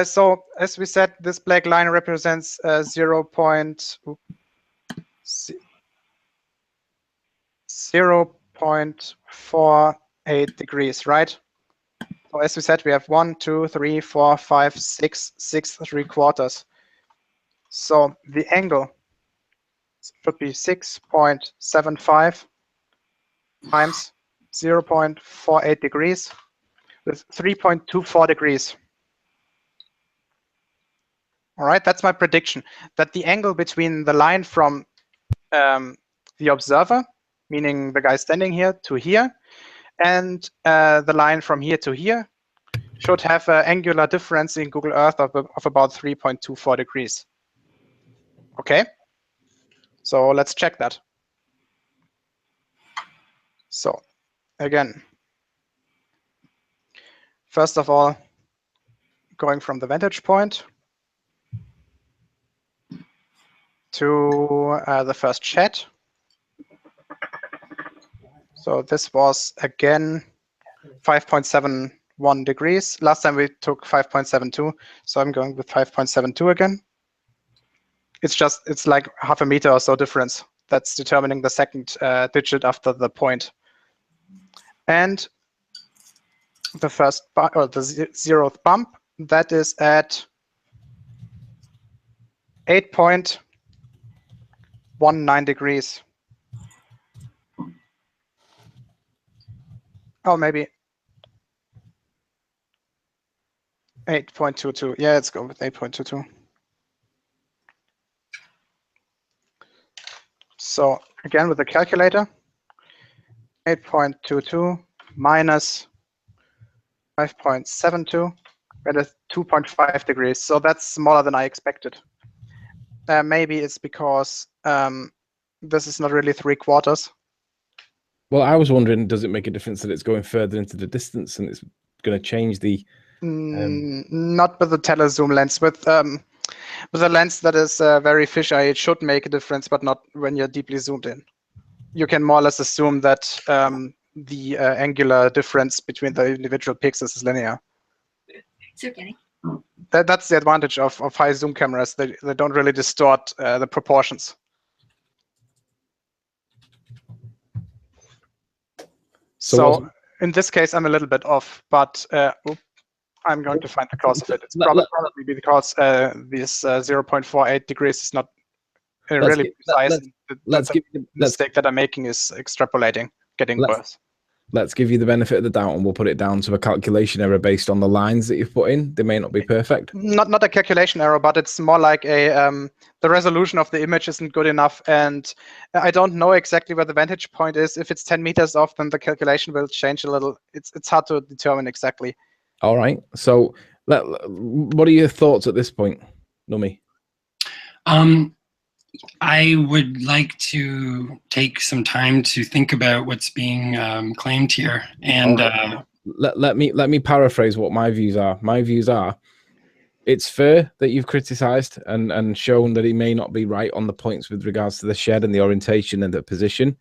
So as we said, this black line represents 0.48 degrees, right? So as we said, we have 1, 2, 3, 4, 5, 6, 6¾ So the angle should be 6.75 times 0.48 degrees with 3.24 degrees. All right, that's my prediction, that the angle between the line from the observer, meaning the guy standing here, to here, and the line from here to here should have an angular difference in Google Earth of about 3.24 degrees. Okay, so let's check that. So again, first of all, going from the vantage point to the first chat. So this was again 5.71 degrees. Last time we took 5.72, so I'm going with 5.72 again. It's like half a meter or so difference. That's determining the second digit after the point. And the first or the 0th bump, that is at 8.19 degrees. Oh, maybe 8.22. Yeah, let's go with 8.22. So again, with the calculator, 8.22 minus 5.72, that is 2.5 degrees. So that's smaller than I expected. Maybe it's because this is not really 3/4. Well, I was wondering, does it make a difference that it's going further into the distance and it's going to change the... Not with the telezoom lens. With a lens that is very fisheye, it should make a difference, but not when you're deeply zoomed in. You can more or less assume that the angular difference between the individual pixels is linear. That's the advantage of high zoom cameras. They don't really distort the proportions. So in this case, I'm a little bit off, but I'm going to find the cause of it. It's probably because this 0.48 degrees is not really precise. The mistake that I'm making is extrapolating, getting worse. Let's give you the benefit of the doubt, and we'll put it down to a calculation error based on the lines that you've put in. They may not be perfect. Not a calculation error, but it's more like the resolution of the image isn't good enough, and I don't know exactly where the vantage point is. If it's 10 meters off, then the calculation will change a little. It's hard to determine exactly. All right. So, what are your thoughts at this point, Nummy? I would like to take some time to think about what's being claimed here, and let me paraphrase what my views are. My views are: it's fair that you've criticised and shown that it may not be right on the points with regards to the shed and the orientation and the position.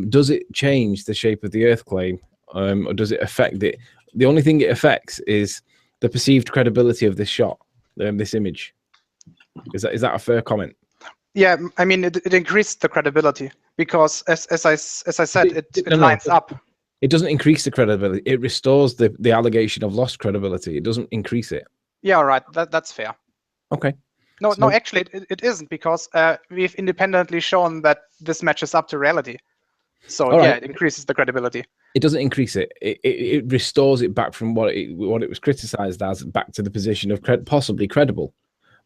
Does it change the shape of the Earth claim, or does it affect it? The only thing it affects is the perceived credibility of this shot, this image. Is that a fair comment? Yeah, I mean, it increased the credibility because, as I said, it lines up. It doesn't increase the credibility. It restores the allegation of lost credibility. It doesn't increase it. Yeah, all right. That's fair. Okay. No, So- actually, it isn't, because we've independently shown that this matches up to reality. So All yeah, right. it increases the credibility. It doesn't increase it. It restores it back from what it was criticized as, back to the position of possibly credible.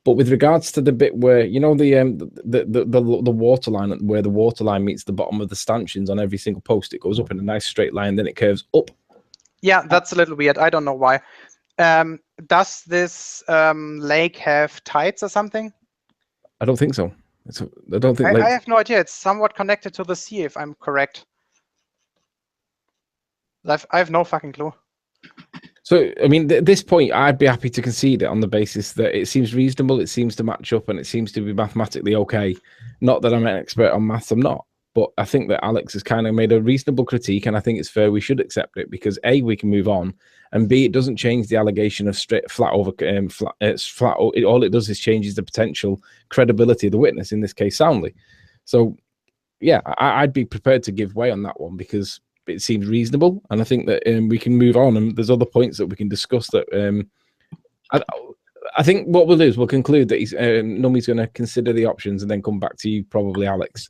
But with regards to the bit where, you know, the water line, where the water line meets the bottom of the stanchions on every single post, it goes up in a nice straight line, then it curves up. Yeah, that's a little weird. I don't know why. Does this lake have tides or something? I don't think so. I don't think. I have no idea. It's somewhat connected to the sea, if I'm correct. I have no fucking clue. So, I mean, at this point, I'd be happy to concede it on the basis that it seems reasonable, it seems to match up, and it seems to be mathematically okay. Not that I'm an expert on maths, I'm not. But I think that Alex has kind of made a reasonable critique, and I think it's fair we should accept it, because A, we can move on, and B, it doesn't change the allegation of flat over. All it does is changes the potential credibility of the witness, in this case, soundly. So, yeah, I'd be prepared to give way on that one, because it seems reasonable, and I think that we can move on, and there's other points that we can discuss that I think what we'll do is we'll conclude that Nummy's going to consider the options and then come back to you, probably Alex.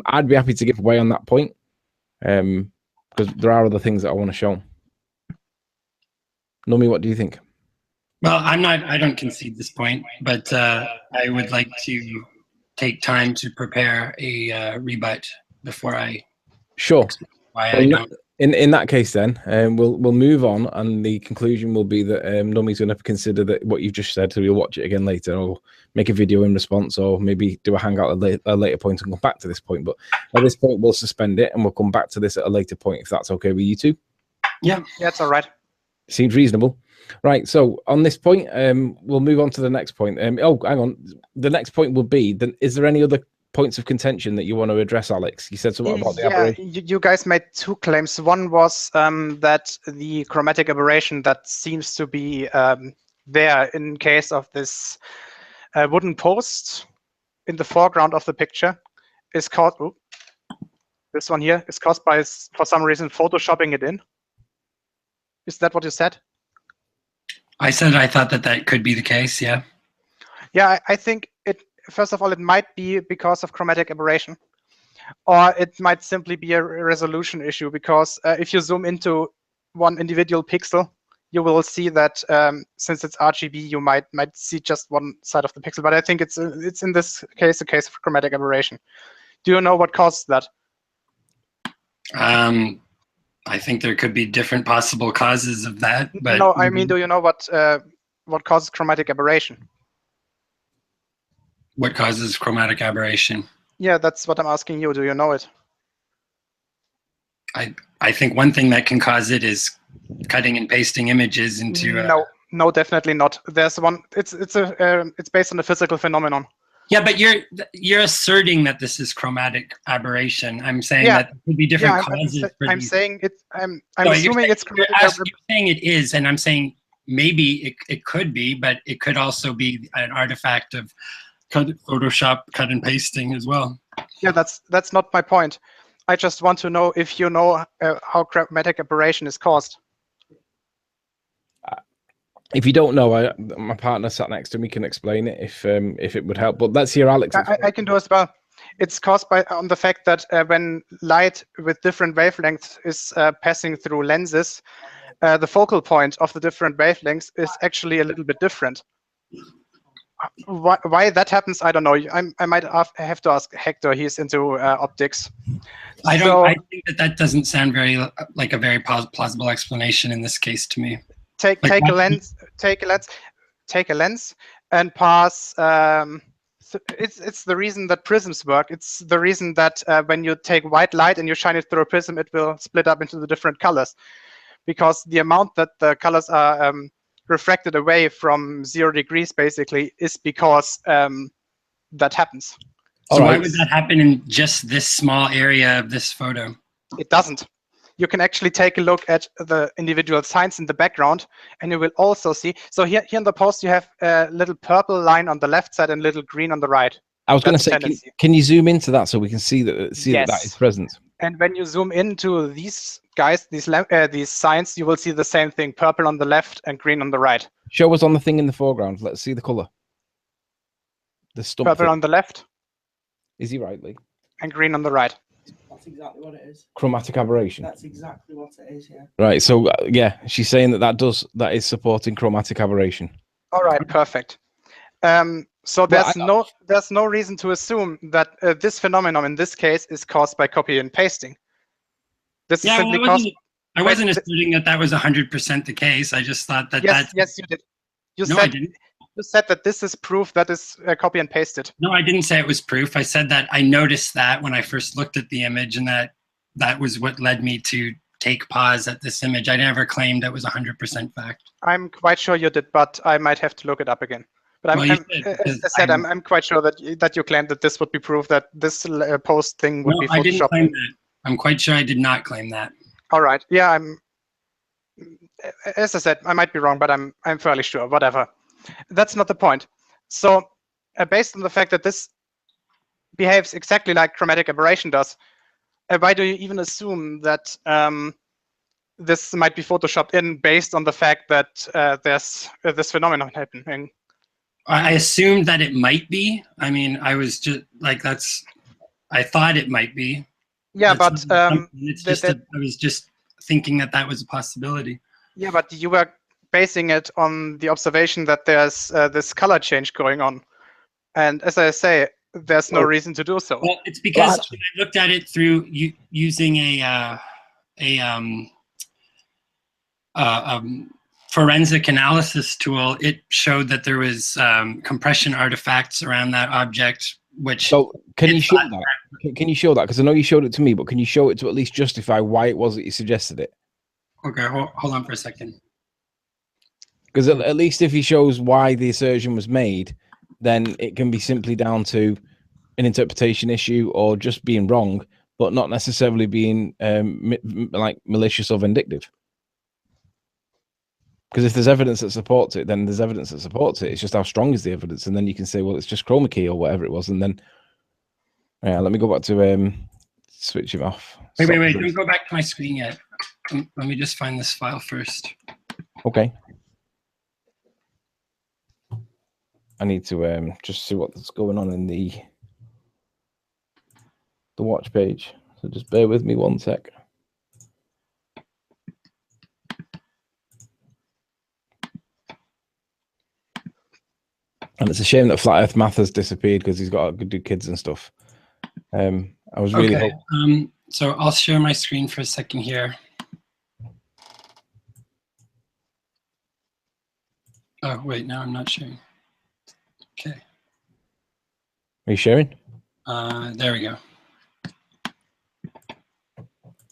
I'd be happy to give way on that point, because there are other things that I want to show. Nummy, what do you think? Well, I don't concede this point, but I would like to take time to prepare a rebut before I. Sure. Why I don't. In that case, then we'll move on, and the conclusion will be that Nummy's going to consider that what you've just said, so we'll watch it again later, or make a video in response, or maybe do a hangout at a later point and come back to this point. But at this point, we'll suspend it, and we'll come back to this at a later point, if that's okay with you two. Yeah, it's all right. Seems reasonable. Right, so on this point, we'll move on to the next point. Oh, hang on. The next point will be, then, is there any other points of contention that you want to address, Alex? You said something about the aberration. You guys made two claims. One was that the chromatic aberration that seems to be there in case of this wooden post in the foreground of the picture is caused. Oh, this one here is caused by, for some reason, photoshopping it in. Is that what you said? I said I thought that could be the case. Yeah. Yeah, I think it. First of all, it might be because of chromatic aberration, or it might simply be a resolution issue, because if you zoom into one individual pixel, you will see that since it's RGB, you might see just one side of the pixel. But I think it's in this case a case of chromatic aberration. Do you know what causes that? I think there could be different possible causes of that. But no, I mean, do you know what causes chromatic aberration? What causes chromatic aberration? Yeah, that's what I'm asking you. Do you know it? I think one thing that can cause it is cutting and pasting images into. No, definitely not. There's one. It's based on a physical phenomenon. Yeah, but you're asserting that this is chromatic aberration. I'm saying that there could be different causes. I'm saying it. I'm assuming it's chromatic aberration. You're saying it is, and I'm saying maybe it could be, but it could also be an artifact of Photoshop cut and pasting as well. Yeah, that's not my point. I just want to know if you know how chromatic aberration is caused. If you don't know, my partner sat next to me can explain it if it would help. But let's hear Alex. I can do as well. It's caused on the fact that when light with different wavelengths is passing through lenses, the focal point of the different wavelengths is actually a little bit different. Why that happens, I don't know. I might have to ask Hector. He's into optics. I think that doesn't sound like a very plausible explanation in this case to me. Take a lens, and pass. It's the reason that prisms work. It's the reason that when you take white light and you shine it through a prism, it will split up into the different colors, because the amount that the colors are refracted away from 0 degrees basically is because that happens. So why would that happen in just this small area of this photo? It doesn't. You can actually take a look at the individual signs in the background, and you will also see. So here in the post, you have a little purple line on the left side and a little green on the right. I was going to say, can you zoom into that so we can see that yes. that is present? And when you zoom into these guys, these signs, you will see the same thing: purple on the left and green on the right. Show us on the thing in the foreground. Let's see the color. The stump. Purple on the left. Is he right, Lee? And green on the right. That's exactly what it is. Chromatic aberration. That's exactly what it is. Yeah. Right. So yeah, she's saying that is supporting chromatic aberration. All right. Perfect. So there's no reason to assume that this phenomenon in this case is caused by copy and pasting. This is simply caused. I wasn't asserting that was 100% the case. I just thought that. Yes, you did. I didn't. You said that this is proof that is copy and pasted. No, I didn't say it was proof. I said that I noticed that when I first looked at the image, and that was what led me to take pause at this image. I never claimed it was 100% fact. I'm quite sure you did, but I might have to look it up again. But as I said, I'm quite sure that you claimed that this would be proof that this post thing would be Photoshopped. I didn't claim that. I'm quite sure I did not claim that. All right. Yeah, as I said, I might be wrong, but I'm fairly sure. Whatever. That's not the point. So based on the fact that this behaves exactly like chromatic aberration does, why do you even assume that this might be photoshopped in based on the fact that there's this phenomenon happening? I assumed that it might be. I mean, I was just like, I thought it might be. Yeah, but it's just I was just thinking that was a possibility. Yeah, but you were basing it on the observation that there's this color change going on, and as I say, there's no reason to do so. Well, it's because I looked at it through using a forensic analysis tool. It showed that there was compression artifacts around that object. Which can you show that? Can you show that? Because I know you showed it to me, but can you show it to at least justify why it was that you suggested it? Okay, hold on for a second. Because at least if he shows why the assertion was made, then it can be simply down to an interpretation issue or just being wrong, but not necessarily being like malicious or vindictive. Because if there's evidence that supports it, then there's evidence that supports it. It's just how strong is the evidence, and then you can say, well, it's just chroma key or whatever it was, and then yeah, let me go back to switch him off. Wait, don't go back to my screen yet. Let me just find this file first. Okay. I need to just see what's going on in the watch page. So just bear with me one sec. And it's a shame that Flat Earth Math has disappeared because he's got to do kids and stuff. I was really hoping. So I'll share my screen for a second here. Oh, wait, no, I'm not sharing. Okay. Are you sharing? There we go.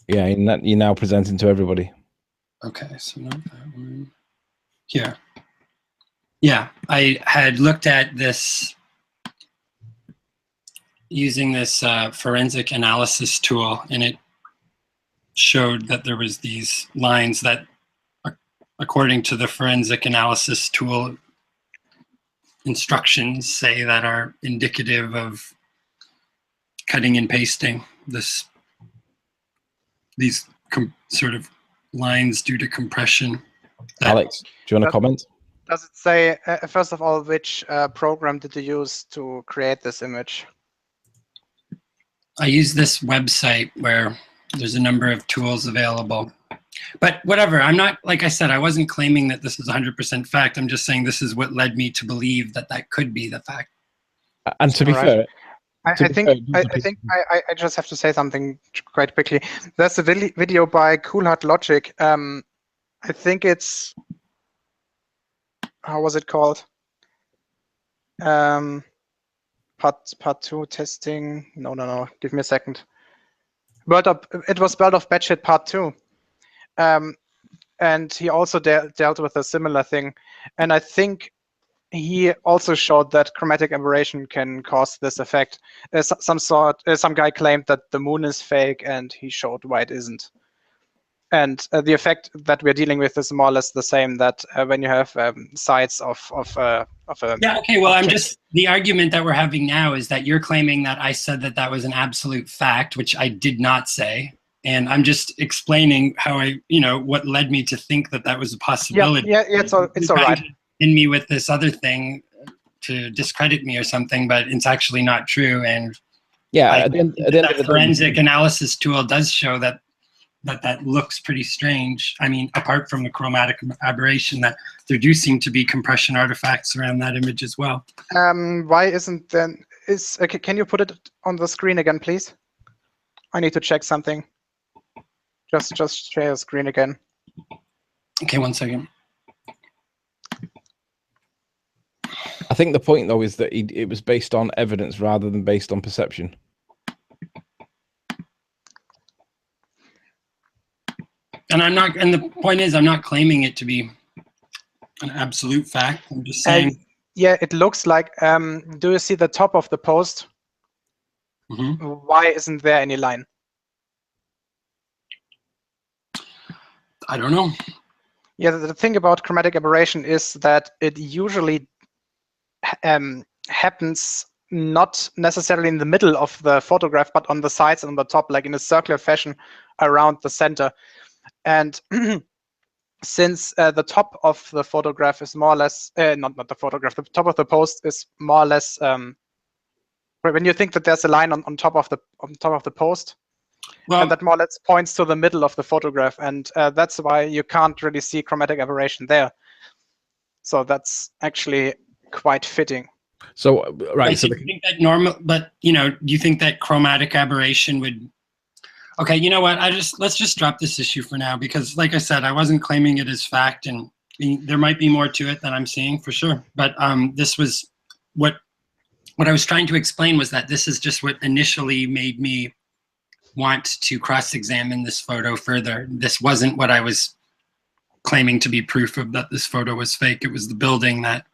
Yeah, you're now presenting to everybody. Okay, so not that one. Here. Yeah, I had looked at this using this forensic analysis tool, and it showed that there was these lines that, according to the forensic analysis tool instructions, say that are indicative of cutting and pasting. These sort of lines due to compression. Alex, do you want to comment? Does it say, first of all, which program did you use to create this image? I use this website where there's a number of tools available. But whatever, I'm not, like I said, I wasn't claiming that this is 100% fact. I'm just saying this is what led me to believe that could be the fact. And to be fair, I think I just have to say something quite quickly. There's a video by Cool Hard Logic. I think it's, how was it called? Part 2 testing. No. Give me a second. It was World of Batshit Part 2. And he also dealt with a similar thing. And I think he also showed that chromatic aberration can cause this effect. Some guy claimed that the moon is fake, and he showed why it isn't. And the effect that we're dealing with is more or less the same, that when you have sites of Yeah, okay, well, the argument that we're having now is that you're claiming that I said that that was an absolute fact, which I did not say. And I'm just explaining how what led me to think that that was a possibility. Yeah, it's all right. In me with this other thing to discredit me or something, but it's actually not true. And yeah, that forensic analysis tool does show that looks pretty strange. I mean, apart from the chromatic aberration, that there do seem to be compression artifacts around that image as well. Why isn't then can you put it on the screen again, please? I need to check something. Just share the screen again. Okay, 1 second. I think the point though is that it was based on evidence rather than based on perception. And the point is, I'm not claiming it to be an absolute fact. I'm just saying. Yeah, it looks like. Do you see the top of the post? Mm-hmm. Why isn't there any line? I don't know. Yeah, the thing about chromatic aberration is that it usually happens not necessarily in the middle of the photograph, but on the sides and on the top, like in a circular fashion around the center. And since the top of the photograph is more or less, not the photograph, the top of the post is more or less, when you think that there's a line on top of the post, well, and that more or less points to the middle of the photograph, and that's why you can't really see chromatic aberration there. So that's actually quite fitting. So right, so you think that normal, but do you think that chromatic aberration would? Okay, you know what? Let's just drop this issue for now, because, like I said, I wasn't claiming it as fact, and there might be more to it than I'm seeing for sure. But this was what I was trying to explain, was that this is just what initially made me want to cross-examine this photo further. This wasn't what I was claiming to be proof of, that this photo was fake. It was the building that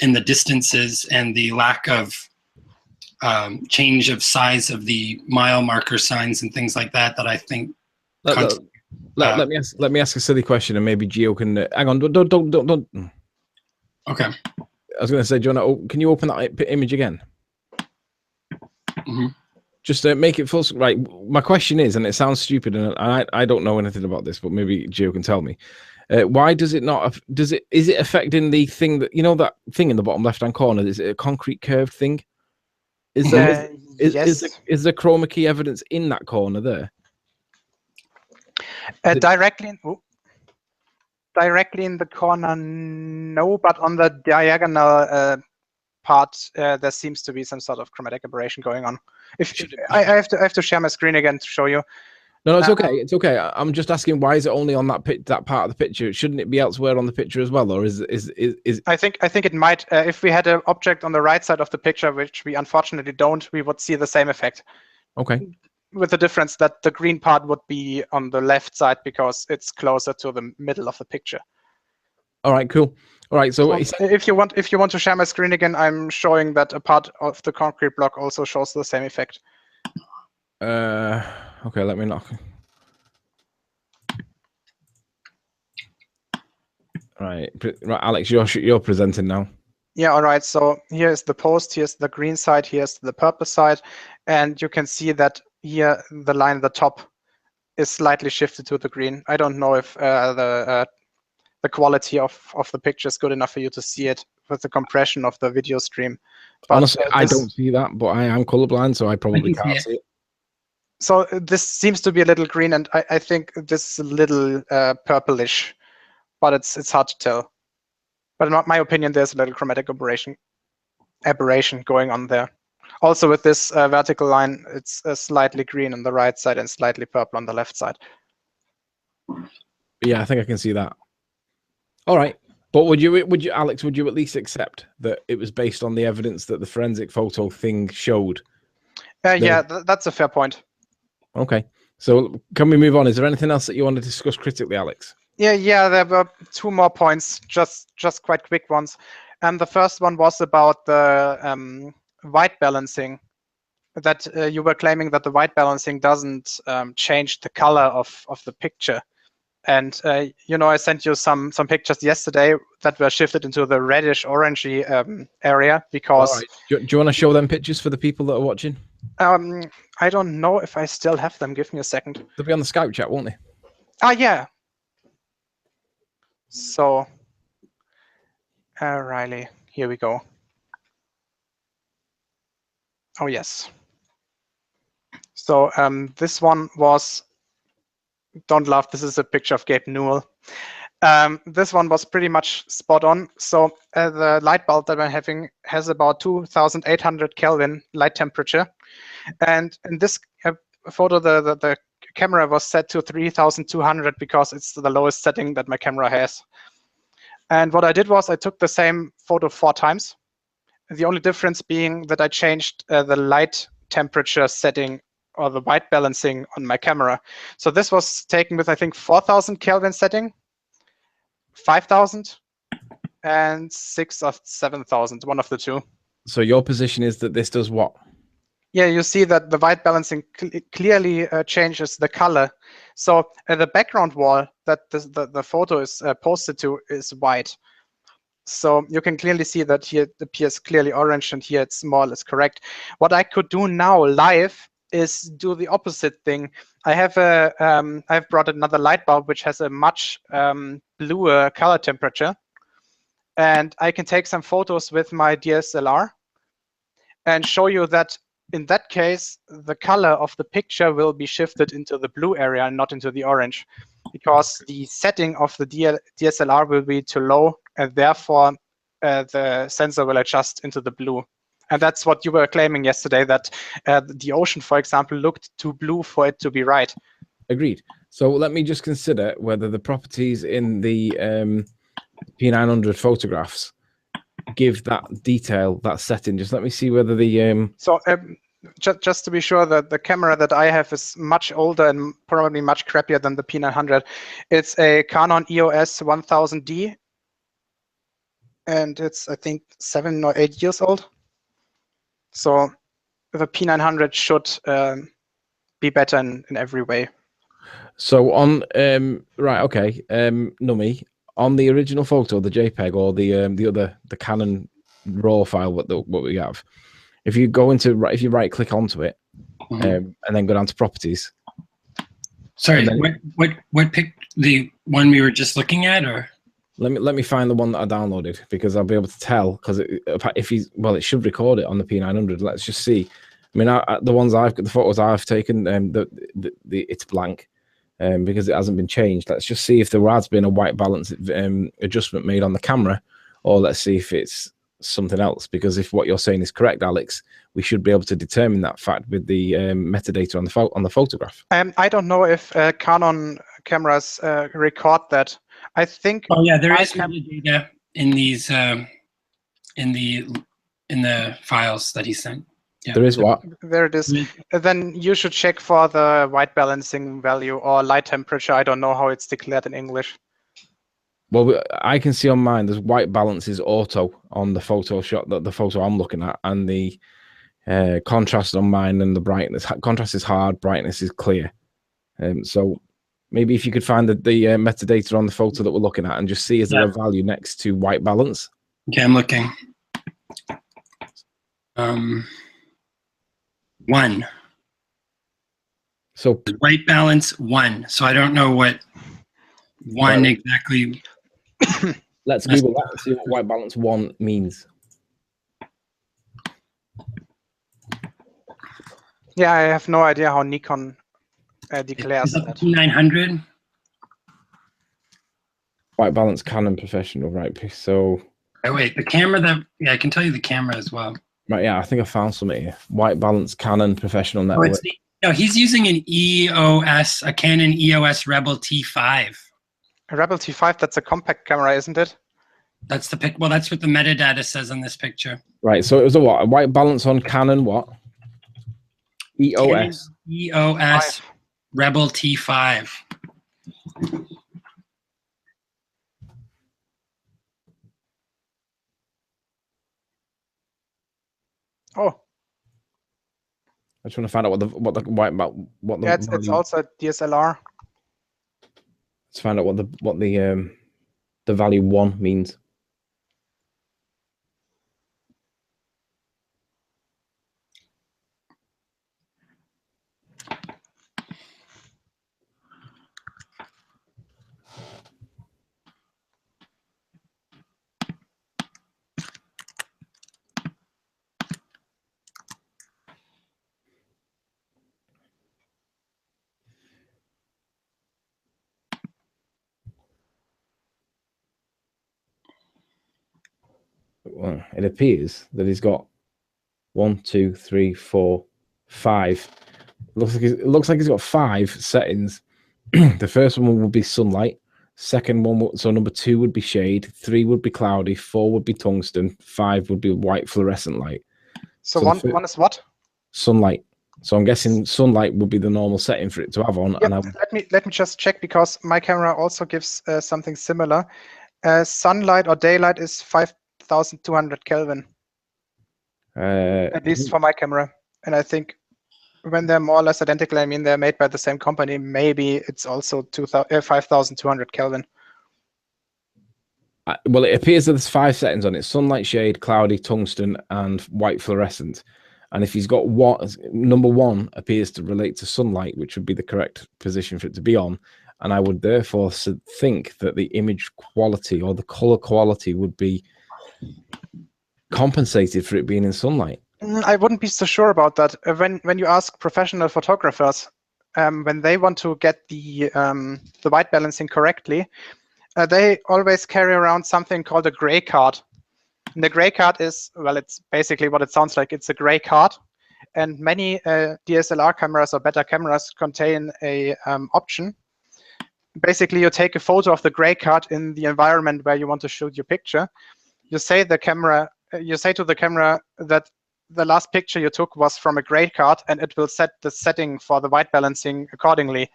in the distances and the lack of change of size of the mile marker signs and things like that I think. Let me ask a silly question, and maybe Gio can hang on. Don't. Okay. I was going to say, John, can you open that image again? Mm-hmm. Just make it full. Right. My question is, and it sounds stupid, and I don't know anything about this, but maybe Gio can tell me. Why does it not? Is it affecting the thing that that thing in the bottom left hand corner? Is it a concrete curved thing? Is there yes. is there chroma key evidence in that corner there? Directly in the corner, no, but on the diagonal part, there seems to be some sort of chromatic aberration going on. I have to share my screen again to show you. No, it's okay. It's okay. I'm just asking, why is it only on that part of the picture? Shouldn't it be elsewhere on the picture as well, or is? I think it might. If we had an object on the right side of the picture, which we unfortunately don't, we would see the same effect. Okay. With the difference that the green part would be on the left side because it's closer to the middle of the picture. All right. Cool. All right. So if you want to share my screen again, I'm showing that a part of the concrete block also shows the same effect. Okay, let me knock. Right, Alex, you're presenting now. Yeah, all right. So here's the post, here's the green side, here's the purple side, and you can see that here the line at the top is slightly shifted to the green. I don't know if the quality of the picture is good enough for you to see it with the compression of the video stream. But honestly, I don't see that, but I am colorblind, so I probably can't see it. So this seems to be a little green, and I think this is a little purplish, but it's hard to tell. But in my opinion, there's a little chromatic aberration going on there. Also with this vertical line, it's slightly green on the right side and slightly purple on the left side. Yeah, I think I can see that. All right. But would you, Alex, would you at least accept that it was based on the evidence that the forensic photo thing showed? Yeah, that's a fair point. Okay. So can we move on? Is there anything else that you want to discuss critically, Alex? Yeah, there were two more points, just quite quick ones. The first one was about the white balancing, that you were claiming that the white balancing doesn't change the color of the picture. And you know, I sent you some pictures yesterday that were shifted into the reddish orangey area because. All right. Do you want to show them pictures for the people that are watching? I don't know if I still have them. Give me a second. They'll be on the Skype chat, won't they? Ah, yeah. So, Riley, here we go. Oh, yes. So this one was, don't laugh, this is a picture of Gabe Newell. This one was pretty much spot on. So the light bulb that I'm having has about 2,800 Kelvin light temperature. And in this photo, the camera was set to 3,200 because it's the lowest setting that my camera has. And what I did was I took the same photo 4 times. The only difference being that I changed the light temperature setting or the white balancing on my camera. So this was taken with, I think, 4,000 Kelvin setting, 5,000, and 6,000 or 7,000, one of the two. So your position is that this does what? Yeah, you see that the white balancing clearly changes the color. So the background wall that the photo is posted to is white. So you can clearly see that here it appears clearly orange and here it's more or less correct. What I could do now live is do the opposite thing. I have I've brought another light bulb which has a much bluer color temperature, and I can take some photos with my DSLR and show you that in that case the color of the picture will be shifted into the blue area and not into the orange, because the setting of the DSLR will be too low, and therefore the sensor will adjust into the blue. And that's what you were claiming yesterday, that the ocean, for example, looked too blue for it to be right. Agreed. So let me just consider whether the properties in the P900 photographs give that detail, that setting. Just let me see whether the... So just to be sure, that the camera that I have is much older and probably much crappier than the P900. It's a Canon EOS 1000D, and it's, I think, 7 or 8 years old. So the P900 should be better in every way. So on right, okay, Nummy, on the original photo, the JPEG, or the Canon RAW file, what we have, if you go into, if you right click onto it, and then go down to properties. Sorry, what pick, the one we were just looking at, or? Let me find the one that I downloaded, because I'll be able to tell, because if he's, well, it should record it on the P900. Let's just see. I mean, the ones I've got, the photos I've taken, it's blank, because it hasn't been changed. Let's just see if there has been a white balance adjustment made on the camera, or let's see if it's something else. Because if what you're saying is correct, Alex, we should be able to determine that fact with the metadata on the photograph. I don't know if Canon cameras record that. I think. Oh yeah, there is metadata in these in the files that he sent. Yeah. There is what? There it is. Then you should check for the white balancing value or light temperature. I don't know how it's declared in English. Well, I can see on mine there's white balance is auto on the photo shot, the photo I'm looking at, and the contrast on mine and the brightness. Contrast is hard, brightness is clear. So maybe if you could find the metadata on the photo that we're looking at and just see is there a value next to white balance. Okay, I'm looking. 1. So white balance 1. So I don't know what 1 exactly. Let's Google that and see what white balance 1 means. Yeah, I have no idea how Nikon declares that. 900. White balance Canon professional, right? So. Oh wait, the camera that I can tell you the camera as well. Right, yeah, I think I found something here. White balance Canon professional network. No, he's using an EOS, a Canon EOS Rebel T5. A Rebel T5, that's a compact camera, isn't it? That's the pic. Well, that's what the metadata says on this picture. Right, so it was a what? A white balance on Canon what? EOS. Canon EOS Rebel T5. Oh. I just want to find out what the white yeah, it's also DSLR. Let's find out what the value 1 means. Well, it appears that he's got 1, 2, 3, 4, 5. It looks like he's got 5 settings. The first one would be sunlight. Second one, so number 2 would be shade. 3 would be cloudy. 4 would be tungsten. 5 would be white fluorescent light. So one is what? Sunlight. So I'm guessing sunlight would be the normal setting for it to have on. Yep, and let me just check, because my camera also gives something similar. Sunlight or daylight is 5,200 Kelvin. At least for my camera. And I think when they're more or less identical, I mean they're made by the same company, maybe it's also 5,200 Kelvin. Well, it appears that there's 5 settings on it: sunlight, shade, cloudy, tungsten, and white fluorescent. And if he's got number 1 appears to relate to sunlight, which would be the correct position for it to be on. And I would therefore think that the image quality or the color quality would be compensated for it being in sunlight. I wouldn't be so sure about that. When you ask professional photographers, when they want to get the white balancing correctly, they always carry around something called a gray card. And the gray card is, well, it's basically what it sounds like. It's a gray card, and many DSLR cameras or better cameras contain a option. Basically, you take a photo of the gray card in the environment where you want to shoot your picture. You say to the camera that the last picture you took was from a gray card, and it will set the setting for the white balancing accordingly.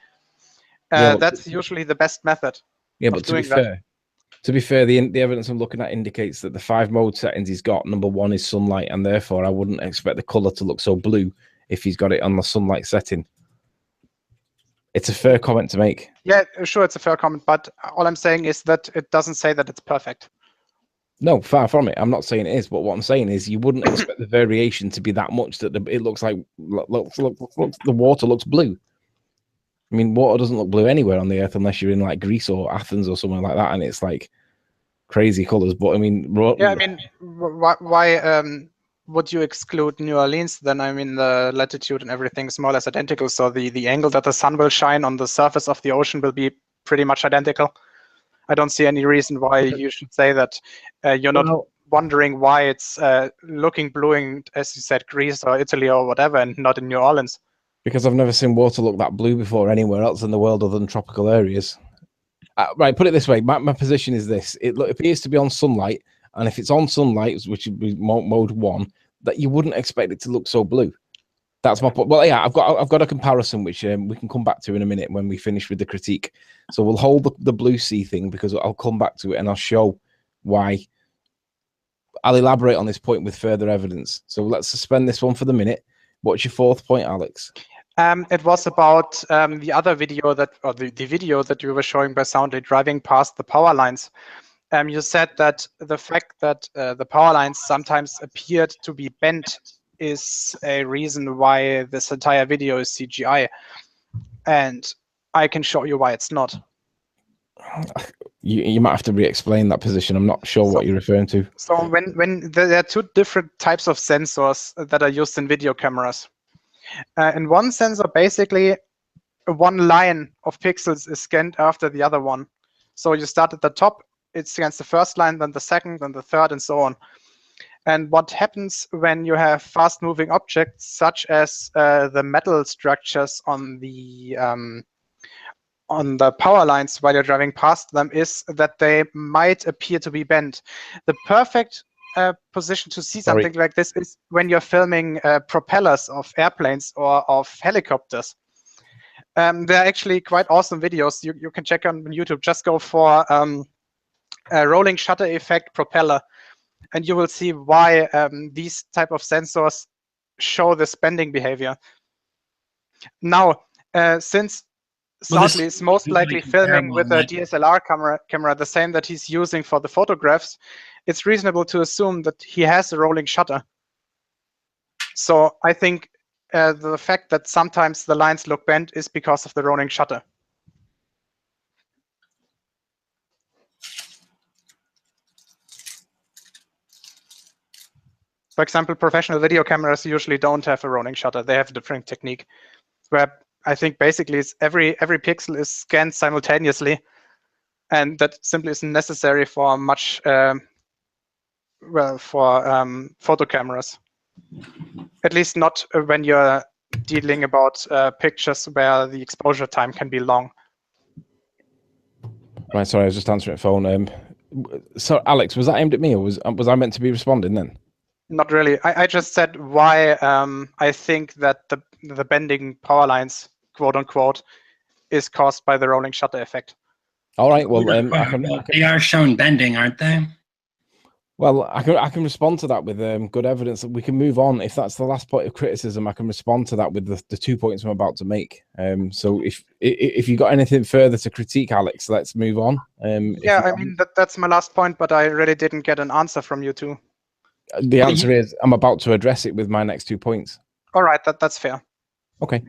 That's usually the best method. Yeah, but to be fair, the evidence I'm looking at indicates that the 5 mode settings he's got, number 1 is sunlight, and therefore I wouldn't expect the color to look so blue if he's got it on the sunlight setting. It's a fair comment to make. Yeah, sure, it's a fair comment, but all I'm saying is that it doesn't say that it's perfect. No, far from it. I'm not saying it is, but what I'm saying is you wouldn't expect the variation to be that much that it looks like the water looks blue. I mean, water doesn't look blue anywhere on the earth unless you're in like Greece or Athens or somewhere like that, and it's like crazy colors. But I mean, yeah, I mean, why would you exclude New Orleans? Then I mean, the latitude and everything is more or less identical. So the angle that the sun will shine on the surface of the ocean will be pretty much identical. I don't see any reason why you should say that you're not wondering why it's looking blue in, as you said, Greece or Italy or whatever, and not in New Orleans. Because I've never seen water look that blue before anywhere else in the world other than tropical areas. Right, put it this way. My position is this. It appears to be on sunlight, and if it's on sunlight, which would be mode 1, that you wouldn't expect it to look so blue. That's my point. Well, yeah, I've got a comparison which we can come back to in a minute when we finish with the critique. So we'll hold the blue sea thing because I'll come back to it and I'll show why. I'll elaborate on this point with further evidence. So let's suspend this one for the minute. What's your 4th point, Alex? It was about the other video the video that you were showing by Soundly driving past the power lines. You said that the fact that the power lines sometimes appeared to be bent is a reason why this entire video is CGI, and I can show you why it's not. You might have to re-explain that position. I'm not sure what you're referring to. So when there are 2 different types of sensors that are used in video cameras. In one sensor, basically, 1 line of pixels is scanned after the other one. So you start at the top, it scans the first line, then the second, then the third, and so on. And what happens when you have fast-moving objects, such as the metal structures on the power lines while you're driving past them, is that they might appear to be bent. The perfect position to see something like this is when you're filming propellers of airplanes or of helicopters. They're actually quite awesome videos. You can check on YouTube. Just go for a rolling shutter effect propeller, and you will see why these type of sensors show this bending behavior. Now, since Sadly, is most really likely filming comparable, with a right? DSLR camera, the same that he's using for the photographs. It's reasonable to assume that he has a rolling shutter. So I think the fact that sometimes the lines look bent is because of the rolling shutter. For example, professional video cameras usually don't have a rolling shutter. They have a different technique, where I think basically it's every pixel is scanned simultaneously, and that simply isn't necessary for much photo cameras. At least not when you're dealing about pictures where the exposure time can be long. Right, sorry, I was just answering the phone. So, Alex, was that aimed at me, or was I meant to be responding then? Not really. I just said why I think that the bending power lines, quote unquote, is caused by the rolling shutter effect. All right, well, They are shown bending, aren't they? Well, I can respond to that with good evidence. We can move on. If that's the last point of criticism, I can respond to that with the 2 points I'm about to make. So if you got anything further to critique, Alex, let's move on. Yeah, I mean that's my last point, but I really didn't get an answer from you two. The answer is I'm about to address it with my next 2 points. All right, that's fair. Okay.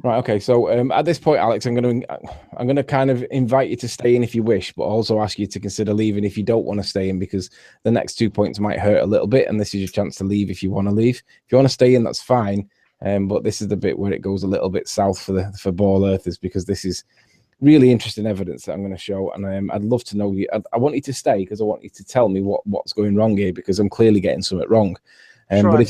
Right. Okay. So at this point, Alex, I'm going to kind of invite you to stay in if you wish, but also ask you to consider leaving if you don't want to stay in, because the next 2 points might hurt a little bit, and this is your chance to leave if you want to leave. If you want to stay in, that's fine. But this is the bit where it goes a little bit south for ball earthers, because this is really interesting evidence that I'm going to show, and I'd love to know you. I want you to stay because I want you to tell me what's going wrong here, because I'm clearly getting something wrong. Sure, but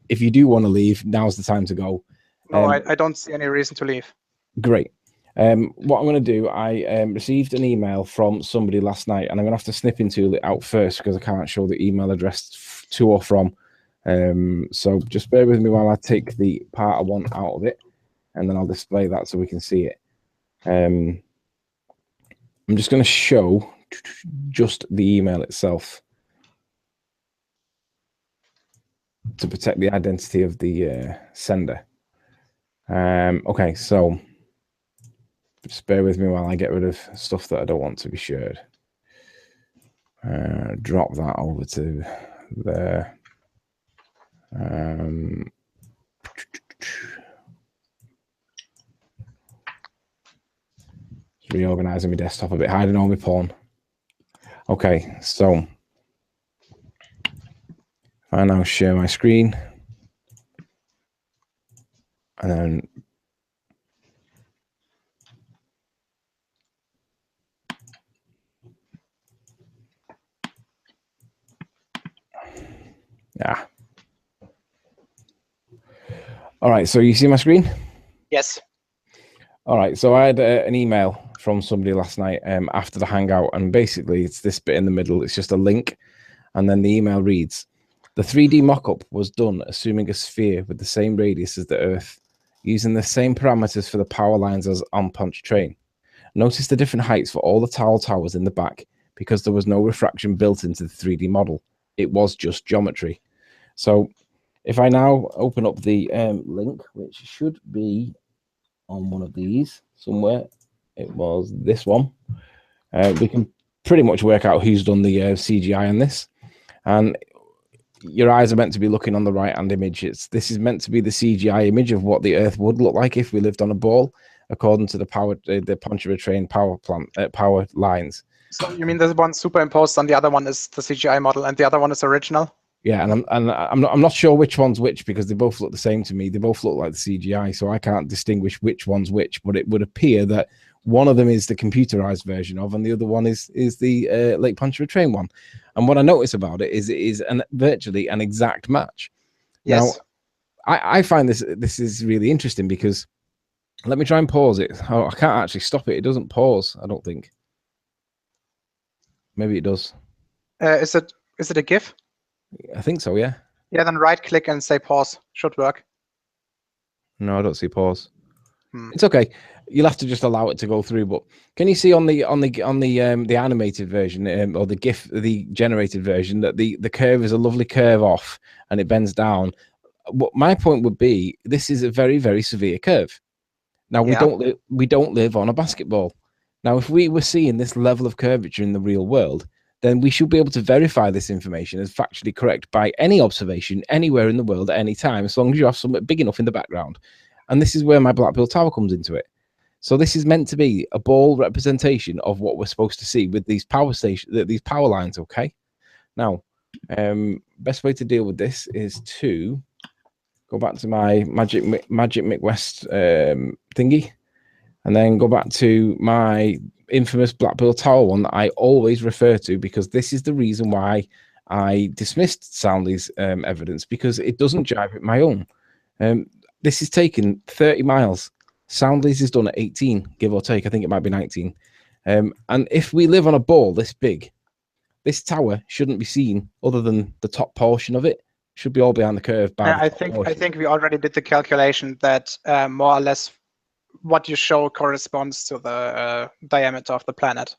if you do want to leave, now's the time to go. No, I don't see any reason to leave. Great. What I'm going to do, I received an email from somebody last night, and I'm going to have to snip into it out first because I can't show the email address to or from. So just bear with me while I take the part I want out of it, and then I'll display that so we can see it. I'm just going to show just the email itself to protect the identity of the sender. Okay, so just bear with me while I get rid of stuff that I don't want to be shared. Drop that over to there. Just reorganizing my desktop a bit, hiding all my porn. Okay, so if I now share my screen, and then yeah. All right, so you see my screen? Yes. All right, so I had an email from somebody last night after the hangout, and basically it's this bit in the middle. It's just a link, and then the email reads, the 3D mockup was done assuming a sphere with the same radius as the Earth, using the same parameters for the power lines as on Pontchartrain. Notice the different heights for all the tall towers in the back because there was no refraction built into the 3D model. It was just geometry. So if I now open up the link, which should be on one of these somewhere, it was this one. We can pretty much work out who's done the CGI on this. And your eyes are meant to be looking on the right-hand image. This is meant to be the CGI image of what the Earth would look like if we lived on a ball, according to the Poncharatrain power plant power lines. So you mean this one superimposed on the other one is the CGI model, and the other one is original? Yeah, and I'm not sure which one's which because they both look the same to me. They both look like the CGI, so I can't distinguish which one's which. But it would appear that one of them is the computerized version of, and the other one is the Lake Poncharatrain one. And what I notice about it is virtually an exact match. Yes. Now, I find this is really interesting because let me try and pause it. Oh, I can't actually stop it. It doesn't pause, I don't think. Maybe it does. Is it a GIF? I think so, yeah. Yeah, then right click and say pause. Should work. No, I don't see pause. It's okay. You'll have to just allow it to go through. But can you see on the animated version or the GIF, the generated version, that the curve is a lovely curve off and it bends down? What my point would be, this is a very, very severe curve. Now we don't live on a basketball. Now, if we were seeing this level of curvature in the real world, then we should be able to verify this information as factually correct by any observation anywhere in the world at any time, as long as you have something big enough in the background. And this is where my Blackpool Tower comes into it. So this is meant to be a ball representation of what we're supposed to see with these power lines. Okay. Now, best way to deal with this is to go back to my Magic McWest thingy, and then go back to my infamous Blackpool Tower one that I always refer to, because this is the reason why I dismissed Soundly's evidence, because it doesn't jive with my own. This is taken 30 miles. Soundly's is done at 18, give or take. I think it might be 19. And if we live on a ball this big, this tower shouldn't be seen other than the top portion of it. Should be all behind the curve. I think we already did the calculation that more or less what you show corresponds to the diameter of the planet.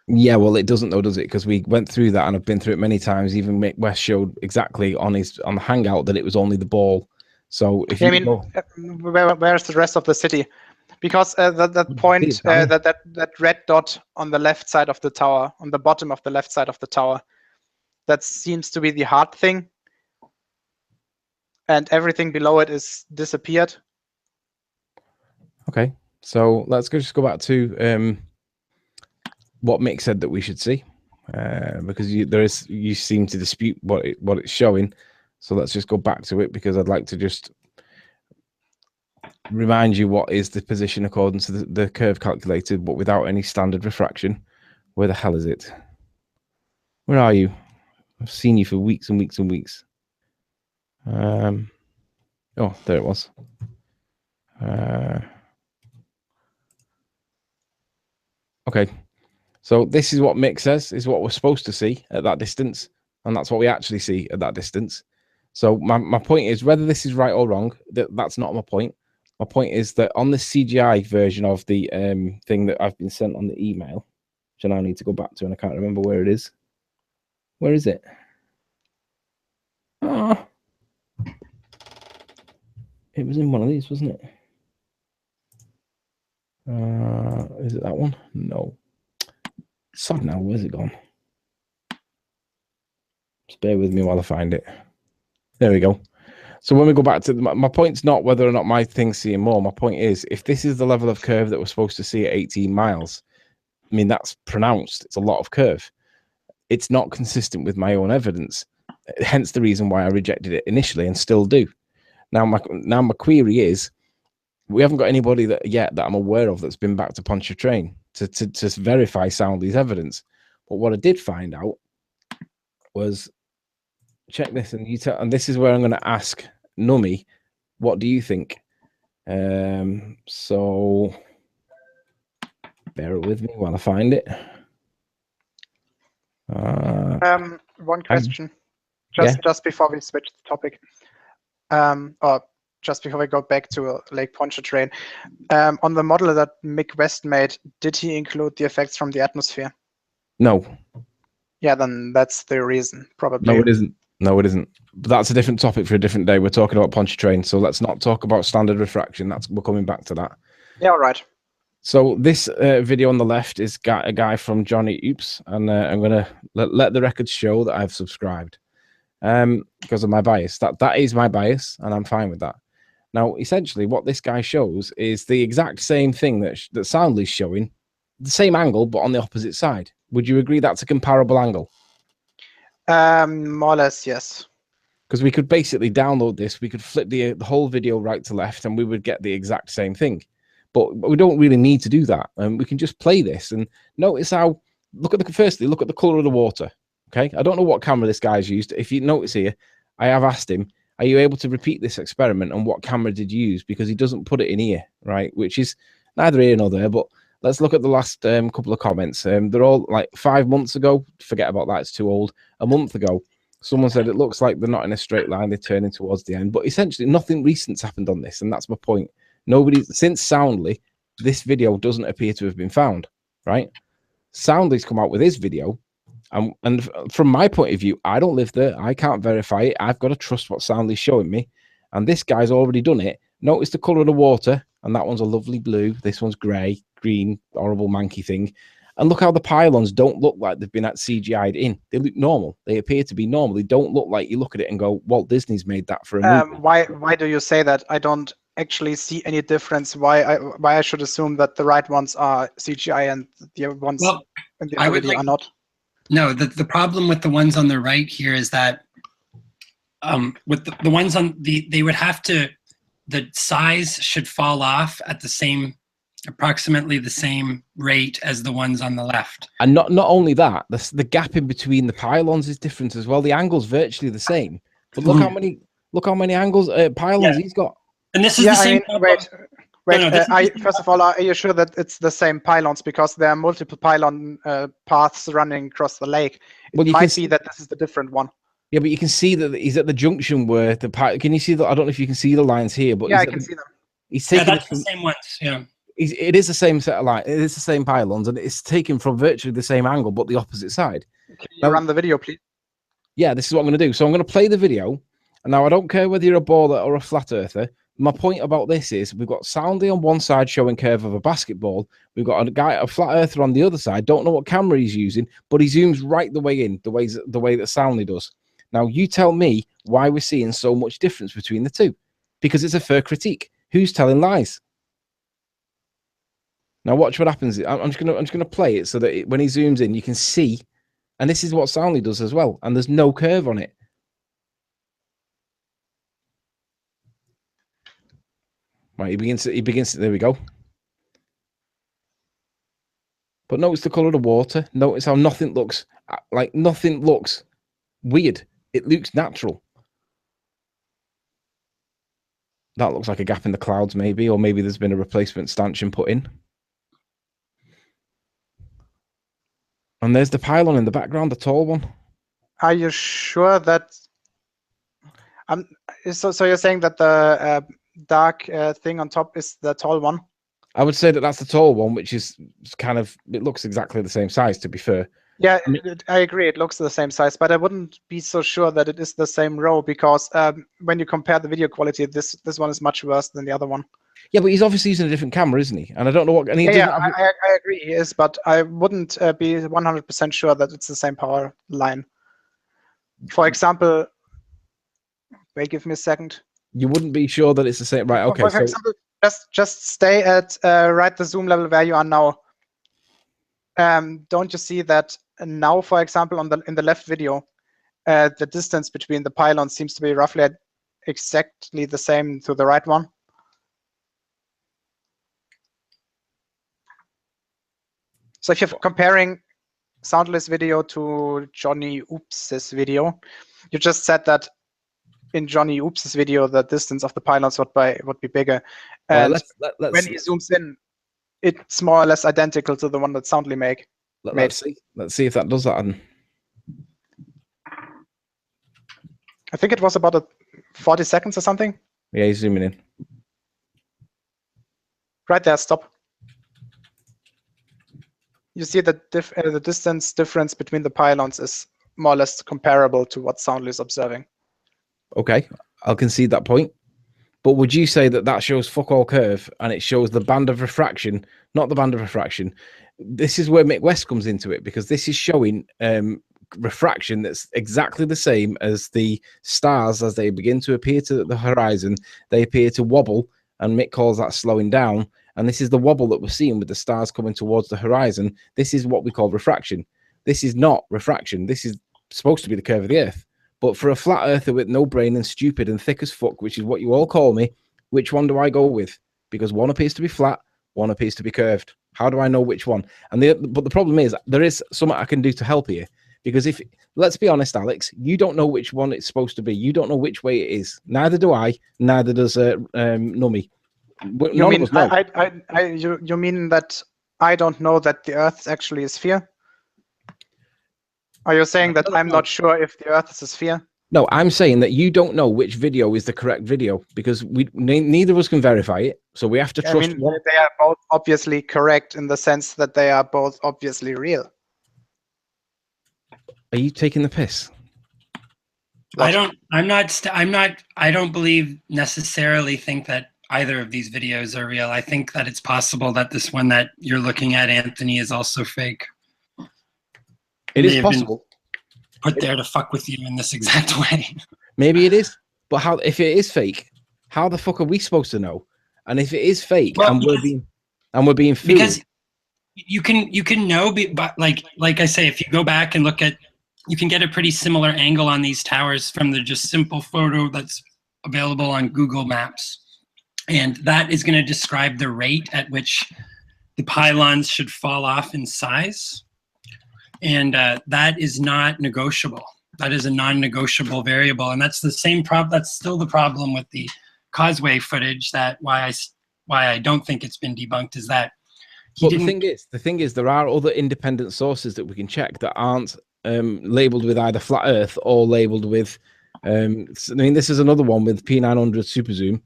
Yeah, well, it doesn't though, does it? Because we went through that, and I've been through it many times. Even Mick West showed exactly on the hangout that it was only the ball. So if where's the rest of the city? Because that point, that red dot on the left side of the tower, on the bottom of the left side of the tower, that seems to be the hard thing, and everything below it is disappeared. Okay, so let's just go back to what Mick said that we should see, because you seem to dispute what it's showing. So let's just go back to it, because I'd like to just remind you what is the position according to the curve calculated, but without any standard refraction. Where the hell is it? Where are you? I've seen you for weeks and weeks and weeks. Oh, there it was. Okay, so this is what Mick says is what we're supposed to see at that distance, and that's what we actually see at that distance. So my point is, whether this is right or wrong, that's not my point. My point is that on the CGI version of the thing that I've been sent on the email, which I now need to go back to, and I can't remember where it is. Where is it? Oh, it was in one of these, wasn't it? Is it that one? No. Sad now, where's it gone? Just bear with me while I find it. There we go. So when we go back to my point's not whether or not my thing's seeing more. My point is, if this is the level of curve that we're supposed to see at 18 miles, I mean, that's pronounced. It's a lot of curve. It's not consistent with my own evidence. Hence the reason why I rejected it initially and still do. Now my query is, we haven't got anybody that I'm aware of that's been back to Pontchartrain to verify Soundly's evidence. But what I did find out was, check this, and this is where I'm going to ask Nummy, what do you think? So bear with me while I find it. One question, just before we switch the topic, or just before we go back to Lake Pontchartrain, on the model that Mick West made, did he include the effects from the atmosphere? No. Yeah, then that's the reason, probably. No, it isn't. No, it isn't. But that's a different topic for a different day. We're talking about Pontchartrain, so let's not talk about standard refraction. We're coming back to that. Yeah, all right. So this video on the left is a guy from Johnny Oops, and I'm going to let the record show that I've subscribed because of my bias. That is my bias, and I'm fine with that. Now, essentially, what this guy shows is the exact same thing that Soundly's showing, the same angle, but on the opposite side. Would you agree that's a comparable angle? More or less, yes. Because we could basically download this, we could flip the whole video right to left, and we would get the exact same thing. But we don't really need to do that. We can just play this and notice how. Firstly, look at the color of the water. Okay, I don't know what camera this guy's used. If you notice here, I have asked him, "Are you able to repeat this experiment? And what camera did you use?" Because he doesn't put it in here, right? Which is neither here nor there. But let's look at the last couple of comments. They're all like 5 months ago. Forget about that; it's too old. A month ago, someone said it looks like they're not in a straight line; they're turning towards the end. But essentially, nothing recent's happened on this, and that's my point. Since Soundly, this video doesn't appear to have been found, right? Soundly's come out with his video, and from my point of view, I don't live there. I can't verify it. I've got to trust what Soundly's showing me, and this guy's already done it. Notice the color of the water and that one's a lovely blue. This one's grey, green, horrible manky thing. And look how the pylons don't look like they've been CGI'd in. They look normal. They appear to be normal. They don't look like you look at it and go, Walt Disney's made that for a movie. Why do you say that? I don't actually see any difference. Why I should assume that the right ones are CGI and the ones in the other video are not? No, the problem with the ones on the right here is that with the ones on they would have to, the size should fall off at approximately the same rate as the ones on the left. And not only that, the gap in between the pylons is different as well. The angle's virtually the same. But look how many angles pylons he's got. And this is the same. Wait. First of all, are you sure that it's the same pylons? Because there are multiple pylon paths running across the lake. It might be that this is the different one. Yeah, but you can see that he's at the junction where the can you see that? I don't know if you can see the lines here, but yeah, I can see them. He's taking that's the same ones. Yeah. It is the same set of lines. It is the same pylons, and it's taken from virtually the same angle, but the opposite side. Can you run the video, please? Yeah, this is what I'm going to do. So I'm going to play the video. And now I don't care whether you're a baller or a flat earther. My point about this is we've got Soundy on one side showing curve of a basketball. We've got a flat earther on the other side. Don't know what camera he's using, but he zooms right the way in, the way that Soundy does. Now you tell me why we're seeing so much difference between the two, because it's a fair critique. Who's telling lies? Now watch what happens. I'm just gonna play it so that when he zooms in, you can see, and this is what Soundly does as well. And there's no curve on it. Right, he begins. There we go. But notice the color of the water. Notice how nothing looks weird. It looks natural. That looks like a gap in the clouds, maybe, or maybe there's been a replacement stanchion put in. And there's the pylon in the background, the tall one. Are you sure that? So you're saying that the dark thing on top is the tall one? I would say that that's the tall one, which is kind of, it looks exactly the same size, to be fair. Yeah, I agree. It looks the same size, but I wouldn't be so sure that it is the same row because when you compare the video quality, this one is much worse than the other one. Yeah, but he's obviously using a different camera, isn't he? And I don't know what. And I agree he is, but I wouldn't be 100% sure that it's the same power line. For example, wait, give me a second. You wouldn't be sure that it's the same, right? Okay. For example, just stay at right the zoom level where you are now. Don't you see that now, for example, in the left video, the distance between the pylons seems to be roughly exactly the same to the right one? So if you're comparing Soundless video to Johnny Oops's video, you just said that in Johnny Oops's video, the distance of the pylons would be bigger. And when he zooms in, it's more or less identical to the one that Soundly made. Let's see if that does that. I think it was about 40 seconds or something. Yeah, he's zooming in. Right there, stop. You see that the distance difference between the pylons is more or less comparable to what Soundly is observing. Okay, I'll concede that point. But would you say that that shows fuck all curve and it shows the band of refraction, not the band of refraction? This is where Mick West comes into it, because this is showing refraction that's exactly the same as the stars as they begin to appear to the horizon. They appear to wobble, and Mick calls that slowing down. And this is the wobble that we're seeing with the stars coming towards the horizon. This is what we call refraction. This is not refraction. This is supposed to be the curve of the Earth. But for a flat earther with no brain and stupid and thick as fuck, which is what you all call me, which one do I go with? Because one appears to be flat, one appears to be curved. How do I know which one? But the problem is there is something I can do to help here. Because let's be honest, Alex, you don't know which one it's supposed to be. You don't know which way it is. Neither do I. Neither does Nummy. You mean that I don't know that the Earth is actually a sphere? Are you saying that I'm not sure if the Earth is a sphere? No, I'm saying that you don't know which video is the correct video because neither of us can verify it. So we have to trust one. They are both obviously correct in the sense that they are both obviously real. Are you taking the piss? I don't necessarily think that either of these videos are real. I think that it's possible that this one that you're looking at, Anthony, is also fake. It is possible. Put there to fuck with you in this exact way. Maybe it is. But how, if it is fake, how the fuck are we supposed to know? And if it is fake, Well, and we're being fooled, because you can know, but like I say, if you go back and look at, you can get a pretty similar angle on these towers from the just simple photo that's available on Google Maps, and that is going to describe the rate at which the pylons should fall off in size, and that is not negotiable. That is a non-negotiable variable, and that's the same problem. That's still the problem with the Causeway footage. That why I don't think it's been debunked is that. But the thing is, there are other independent sources that we can check that aren't labeled with either flat Earth or labeled with. I mean, this is another one with P900 super zoom.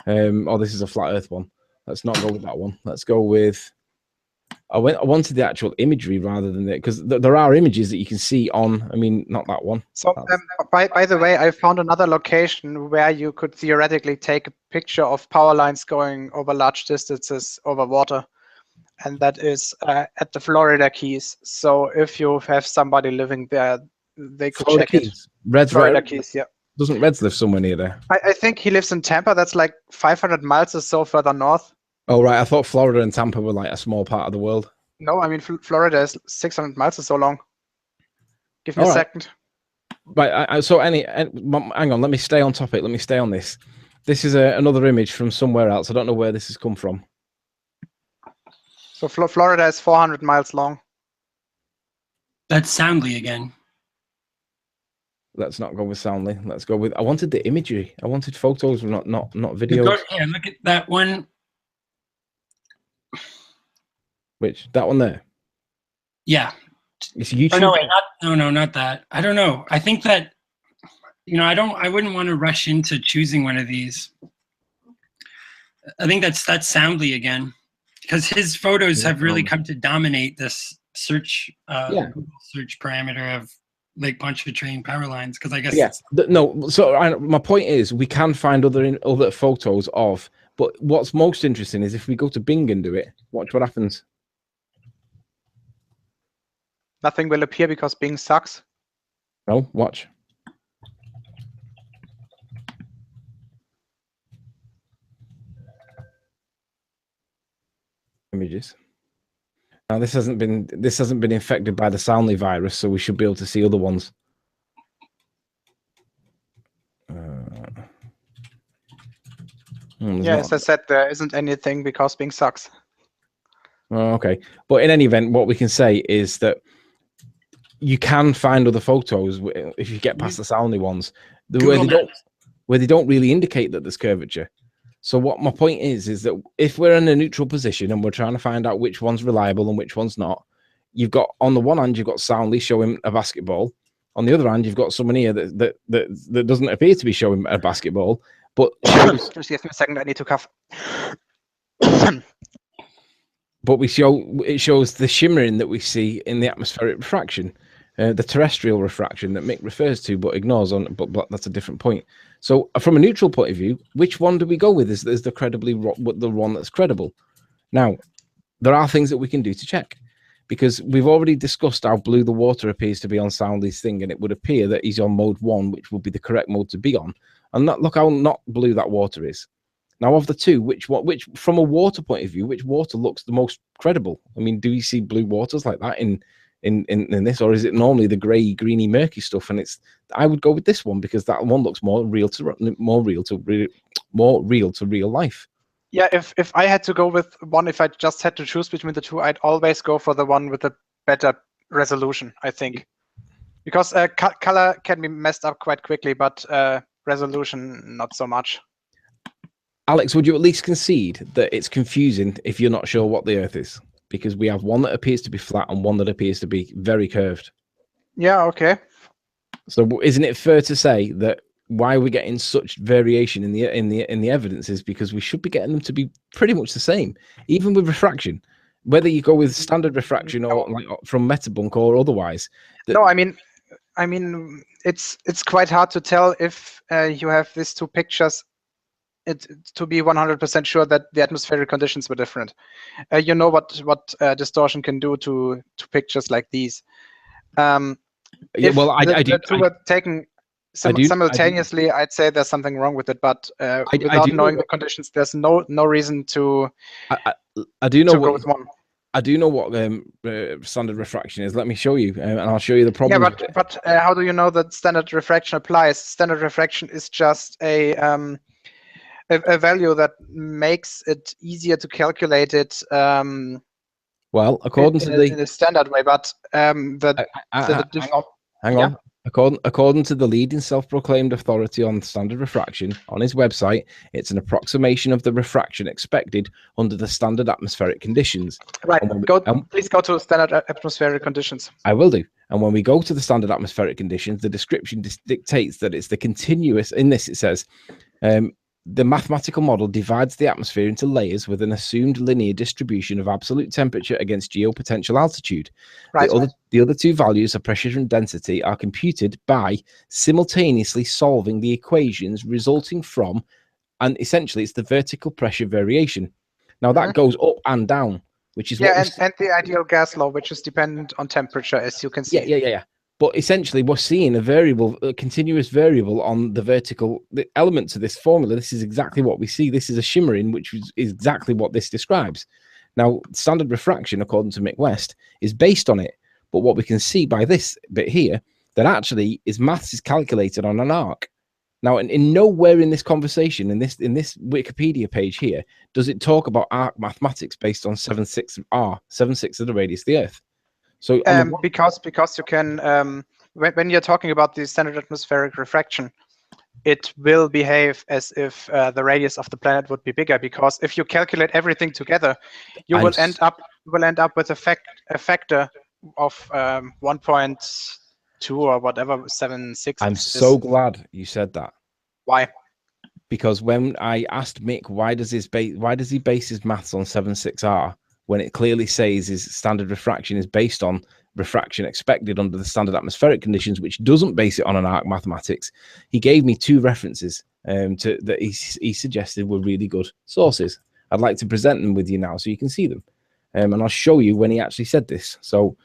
Oh, this is a flat Earth one. Let's not go with that one. Let's go with. I wanted the actual imagery rather than it, because there are images that you can see on. I mean, not that one. So by the way, I found another location where you could theoretically take a picture of power lines going over large distances over water, and that is at the Florida Keys. So if you have somebody living there, they could Florida check Keys. it. Florida Keys, yeah. Doesn't Reds live somewhere near there? I think he lives in Tampa. That's like 500 miles or so further north. Oh, right. I thought Florida and Tampa were like a small part of the world. No, I mean, Florida is 600 miles or so long. Give me a second. Right. So hang on. Let me stay on topic. Let me stay on this. This is another image from somewhere else. I don't know where this has come from. So Florida is 400 miles long. That's Soundly again. Let's not go with Soundly. Let's go with. I wanted the imagery. I wanted photos, not videos. Here, look at that one. Which, that one there? Yeah. It's YouTube. Oh, no, not that. I don't know. I think that, I wouldn't want to rush into choosing one of these. I think that's Soundly again, because his photos have really come to dominate this search Google search parameter of Lake Pontchartrain power lines. Because I guess no. So my point is, we can find other photos of. But what's most interesting is if we go to Bing and do it. Watch what happens. Nothing will appear because Bing sucks. No, watch. Images. Now this hasn't been infected by the Soundly virus, so we should be able to see other ones. As I said, there isn't anything because Bing sucks. Oh, okay, but in any event, what we can say is that you can find other photos if you get past the Soundly ones where they don't really indicate that there's curvature. So what my point is that if we're in a neutral position and we're trying to find out which one's reliable and which one's not, you've got on the one hand you've got Soundly showing a basketball. On the other hand, you've got someone here that doesn't appear to be showing a basketball, but shows. Just give me a second. I need to cough. But it shows the shimmering that we see in the atmospheric refraction, the terrestrial refraction that Mick refers to but ignores on. But that's a different point. So from a neutral point of view, which one do we go with? Is the the one that's credible? Now, there are things that we can do to check, because we've already discussed how blue the water appears to be on Soundly's thing, and it would appear that he's on mode 1, which would be the correct mode to be on. And look how not blue that water is. Now, of the two, which from a water point of view, which water looks the most credible? I mean, do you see blue waters like that in this, or is it normally the grey, greeny, murky stuff? And I would go with this one because that one looks more real to real life. Yeah, if I had to go with one, if I just had to choose between the two, I'd always go for the one with the better resolution, I think, because color can be messed up quite quickly, but resolution not so much. Alex, would you at least concede that it's confusing if you're not sure what the Earth is? Because we have one that appears to be flat and one that appears to be very curved. Yeah, okay. So isn't it fair to say that why we're getting such variation in the evidence is because we should be getting them to be pretty much the same, even with refraction, whether you go with standard refraction or like from Metabunk or otherwise. No, I mean, it's quite hard to tell if you have these two pictures to be 100% sure that the atmospheric conditions were different. You know what distortion can do to pictures like these. Yeah, well, the two were taken simultaneously, I'd say there's something wrong with it. But without knowing the conditions, there's no reason to. I do know to what, go with one. I do know what standard refraction is. Let me show you, and I'll show you the problem. Yeah, but how do you know that standard refraction applies? Standard refraction is just a value that makes it easier to calculate it. Well, according to in a standard way, but hang on. According to the leading self-proclaimed authority on standard refraction on his website, it's an approximation of the refraction expected under the standard atmospheric conditions. Right. Please go to standard atmospheric conditions. I will do. And when we go to the standard atmospheric conditions, the description dictates that it's the continuous. In this, it says. The mathematical model divides the atmosphere into layers with an assumed linear distribution of absolute temperature against geopotential altitude. Right. The other two values of pressure and density are computed by simultaneously solving the equations resulting from, and essentially it's the vertical pressure variation. Now that goes up and down, which is and the ideal gas law, which is dependent on temperature, as you can see. Yeah. But essentially, we're seeing a continuous variable on the element to this formula. This is exactly what we see. This is a shimmering, which is exactly what this describes. Now, standard refraction, according to Mick West, is based on it. But what we can see by this bit here, that actually maths is calculated on an arc. Now, in nowhere in this conversation, in this Wikipedia page here, does it talk about arc mathematics based on 7/6 R, 7/6 of the radius of the Earth. So because you can when you're talking about the standard atmospheric refraction, it will behave as if the radius of the planet would be bigger, because if you calculate everything together, you will end up with a factor of 1.2 or whatever 7/6. I'm so glad you said that. Why? Because when I asked Mick why does he base his maths on 7/6 R, when it clearly says his standard refraction is based on refraction expected under the standard atmospheric conditions, which doesn't base it on an arc mathematics, he gave me two references that he suggested were really good sources. I'd like to present them with you now so you can see them. And I'll show you when he actually said this. So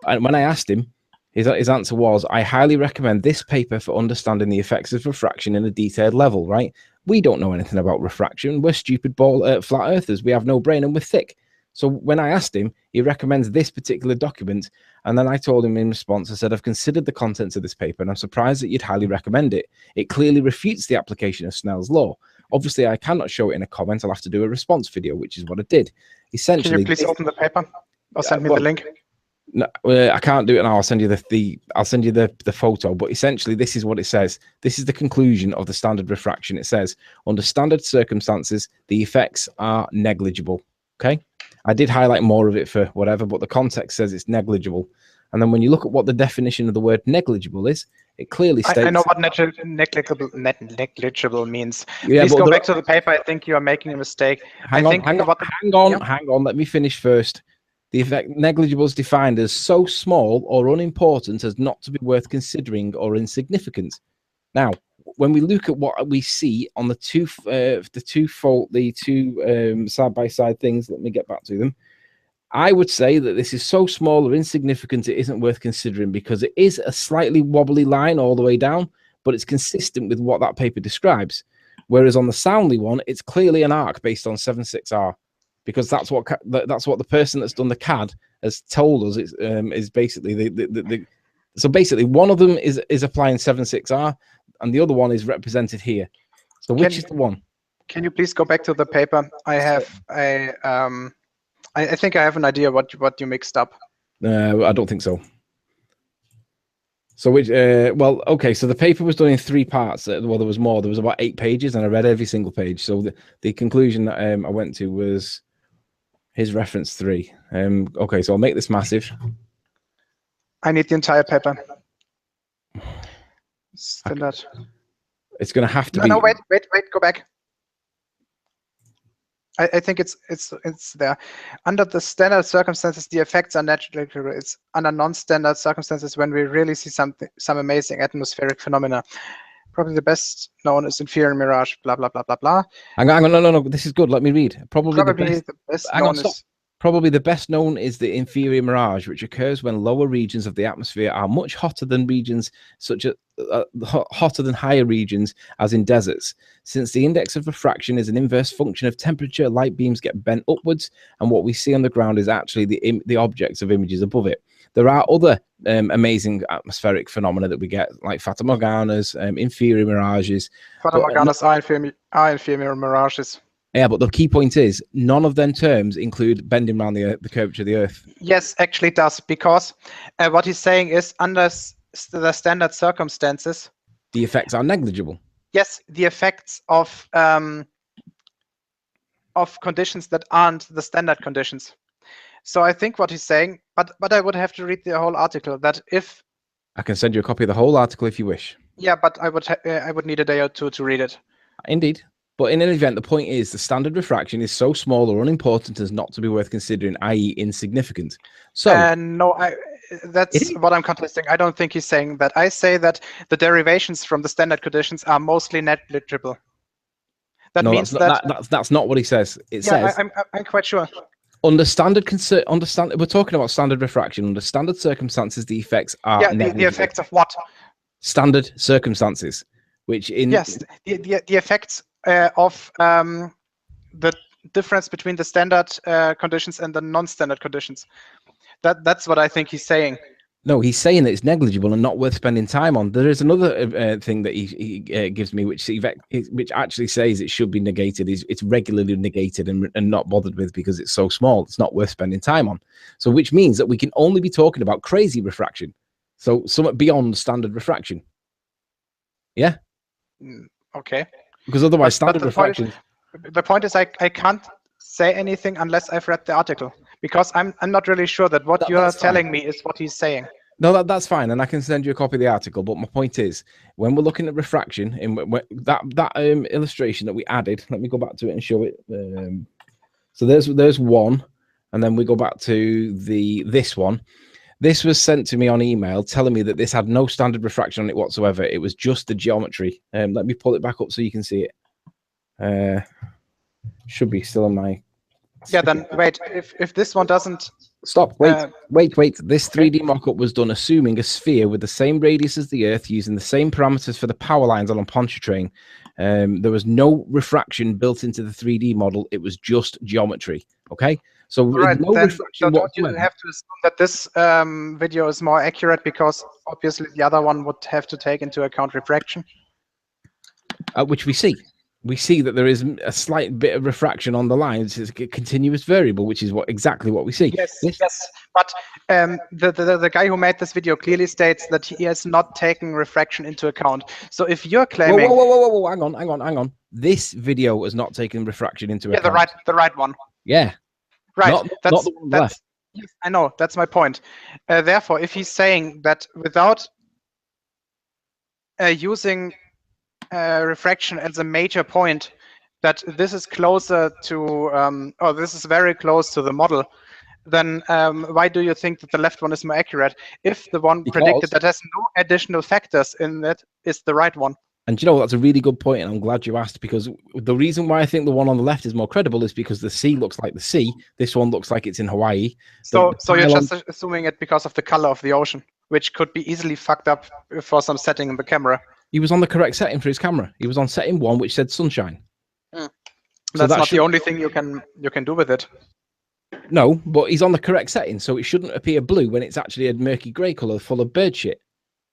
when I asked him, his answer was, I highly recommend this paper for understanding the effects of refraction in a detailed level, right? We don't know anything about refraction. We're stupid flat earthers. We have no brain and we're thick. So when I asked him, he recommends this particular document. And then I told him in response, I said, I've considered the contents of this paper and I'm surprised that you'd highly recommend it. It clearly refutes the application of Snell's law. Obviously, I cannot show it in a comment. I'll have to do a response video, which is what I did. Essentially, can you please open the paper or send me the link? No, I can't do it now. I'll send you the photo. But essentially, this is what it says. This is the conclusion of the standard refraction. It says, under standard circumstances, the effects are negligible. Okay. I did highlight more of it for whatever, but the context says it's negligible. And then when you look at what the definition of the word negligible is, it clearly states... I know what negligible means. Yeah, please go back to the paper. I think you are making a mistake. Hang on. Let me finish first. The effect negligible is defined as so small or unimportant as not to be worth considering or insignificant. Now, when we look at what we see on the two side-by-side things, let me get back to them. I would say that this is so small or insignificant it isn't worth considering, because it is a slightly wobbly line all the way down, but it's consistent with what that paper describes. Whereas on the Soundly one, it's clearly an arc based on 7/6 R, because that's what the person that's done the CAD has told us. Is basically so basically one of them is applying 7/6 R. And the other one is represented here. So which is the one? Can you please go back to the paper? I think I have an idea what you mixed up. I don't think so. So which? Well, okay. So the paper was done in 3 parts. Well, there was more. There was about 8 pages, and I read every single page. So the conclusion that I went to was his reference 3. Okay. So I'll make this massive. I need the entire paper. Standard. It's going to have to be. No, wait, go back. I think it's there. Under the standard circumstances, the effects are negligible. It's under non-standard circumstances when we really see some amazing atmospheric phenomena. Probably the best known is inferior mirage, blah, blah, blah, blah, blah. Hang on, no. This is good. Let me read. Probably the best hang on, known stop. is... Probably the best known is the inferior mirage, which occurs when lower regions of the atmosphere are much hotter than regions such as hotter than higher regions, as in deserts. Since the index of refraction is an inverse function of temperature, light beams get bent upwards, and what we see on the ground is actually the objects of images above it. There are other amazing atmospheric phenomena that we get, like Fata Morganas, inferior mirages. Fata Morganas are inferior mirages. Yeah, but the key point is none of them terms include bending around the curvature of the Earth. Yes, actually it does, because what he's saying is under the standard circumstances, the effects are negligible. Yes, the effects of conditions that aren't the standard conditions. So I think what he's saying, but I would have to read the whole article. That if I can send you a copy of the whole article if you wish. Yeah, but I would need a day or two to read it. Indeed. But in any event, the point is the standard refraction is so small or unimportant as not to be worth considering, i.e. insignificant. So no, that's what I'm contesting. I don't think he's saying that. I say that the derivations from the standard conditions are mostly negligible. That means that's not what he says. It says I'm quite sure. Under standard we're talking about standard refraction. Under standard circumstances, the effects are the effects of what? Standard circumstances, which in the effects of the difference between the standard conditions and the non-standard conditions. That's what I think he's saying. No, he's saying that it's negligible and not worth spending time on. There is another thing that he gives me, which actually says it should be negated. It's regularly negated and not bothered with because it's so small. It's not worth spending time on. So, which means that we can only be talking about crazy refraction. So, somewhat beyond standard refraction. Yeah. Okay. Because otherwise, standard refraction. The point is, I can't say anything unless I've read the article, because I'm not really sure that what you're telling me is what he's saying. No, that's fine, and I can send you a copy of the article. But my point is, when we're looking at refraction, in that illustration that we added, let me go back to it and show it. So there's one, and then we go back to this one. This was sent to me on email, telling me that this had no standard refraction on it whatsoever. It was just the geometry. Let me pull it back up so you can see it. Should be still on my. Yeah, then wait. If this one doesn't stop, wait. This 3D mock-up was done assuming a sphere with the same radius as the Earth, using the same parameters for the power lines on Pontchartrain. There was no refraction built into the 3D model. It was just geometry. Okay, so right, no then, refraction. Don't you have to assume that this video is more accurate, because obviously the other one would have to take into account refraction, which we see. We see that there is a slight bit of refraction on the lines. It's a continuous variable, which is exactly what we see. Yes. But the guy who made this video clearly states that he has not taken refraction into account. So if you're claiming, whoa, hang on. This video has not taken refraction into account. Yeah, the right one. Yeah. Right. Not the one left. Yes, I know. That's my point. Therefore, if he's saying that without using refraction as a major point, that this is closer to or this is very close to the model, then why do you think that the left one is more accurate if the one predicted that has no additional factors in it is the right one? And you know, that's a really good point, and I'm glad you asked, because the reason why I think the one on the left is more credible is because the sea looks like the sea. This one looks like it's in Hawaii. So you're just assuming it because of the color of the ocean, which could be easily fucked up for some setting in the camera. He was on the correct setting for his camera. He was on setting 1, which said sunshine. So that's not the only thing you can do with it. No, but he's on the correct setting, so it shouldn't appear blue when it's actually a murky grey color full of bird shit,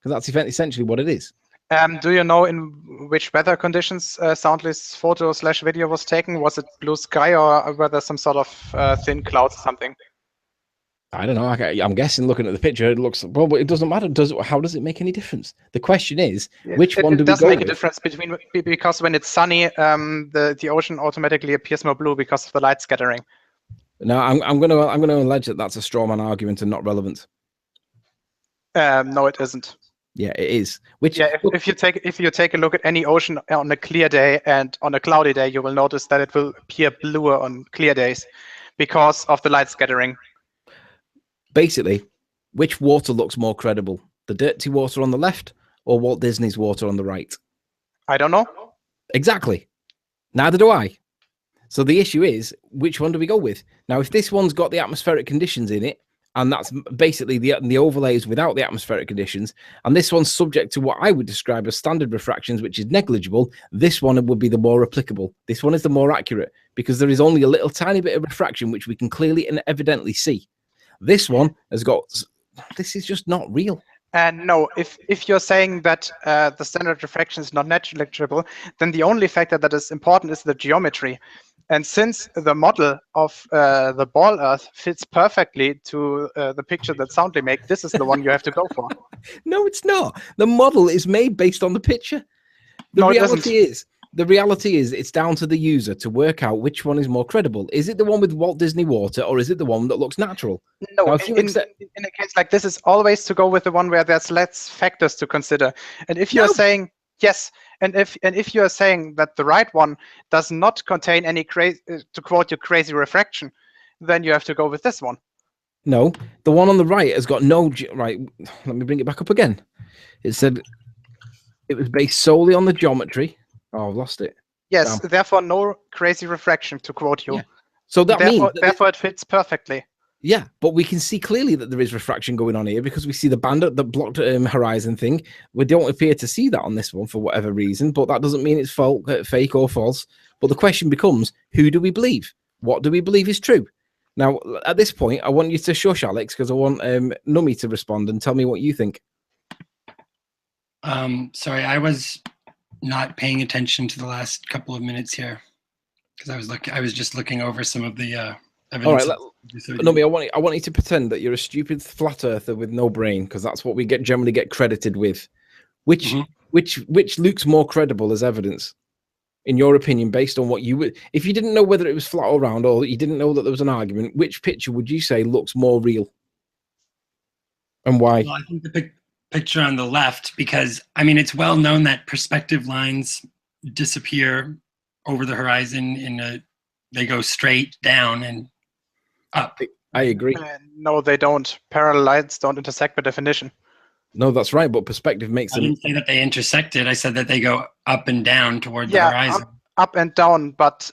because that's essentially what it is. Do you know in which weather conditions Soundly's photo/video was taken? Was it blue sky, or were there some sort of thin clouds or something? I don't know. I'm guessing, looking at the picture, it looks well, but it doesn't matter. How does it make any difference? The question is, which one do we go with? It does make a difference because when it's sunny, the ocean automatically appears more blue because of the light scattering. No, I'm going to allege that that's a straw man argument and not relevant. No, it isn't. Yeah, it is. If you take a look at any ocean on a clear day and on a cloudy day, you will notice that it will appear bluer on clear days because of the light scattering. Basically, which water looks more credible? The dirty water on the left or Walt Disney's water on the right? I don't know. Exactly. Neither do I. So the issue is, which one do we go with? Now, if this one's got the atmospheric conditions in it, and that's basically the overlays without the atmospheric conditions, and this one's subject to what I would describe as standard refractions, which is negligible, this one would be the more applicable. This one is the more accurate because there is only a little tiny bit of refraction, which we can clearly and evidently see. This one has got, this is just not real. And no, if you're saying that the standard refraction is not negligible, then the only factor that is important is the geometry. And since the model of the ball Earth fits perfectly to the picture that Soundly make, this is the one you have to go for. No, it's not. The model is made based on the picture. The reality is it's down to the user to work out which one is more credible. Is it the one with Walt Disney water, or is it the one that looks natural? No, now, in a case like this, it's always to go with the one where there's less factors to consider. And if you're saying yes, and if you're saying that the right one does not contain any crazy, to quote you, crazy refraction, then you have to go with this one. No, the one on the right has got no right. Let me bring it back up again. It said it was based solely on the geometry. Oh, I've lost it. Yes, therefore no crazy refraction, to quote you. Yeah. So that means therefore it fits perfectly. Yeah, but we can see clearly that there is refraction going on here because we see the band that blocked horizon thing. We don't appear to see that on this one for whatever reason, but that doesn't mean it's fake or false. But the question becomes, who do we believe? What do we believe is true? Now, at this point, I want you to shush, Alex, because I want Nummy to respond and tell me what you think. Sorry, I was not paying attention to the last couple of minutes here because I was just looking over some of the evidence. All right, Nummy, I want you to pretend that you're a stupid flat earther with no brain, because that's what we generally get credited with. Which looks more credible as evidence, in your opinion, based on what you would? If you didn't know whether it was flat or round, or you didn't know that there was an argument, which picture would you say looks more real, and why? Well, I think the picture on the left, because I mean it's well known that perspective lines disappear over the horizon they go straight down and up. I agree. No, they don't. Parallel lines don't intersect by definition. No, that's right. But perspective makes them. I didn't say that they intersected. I said that they go up and down toward the horizon. Up and down, but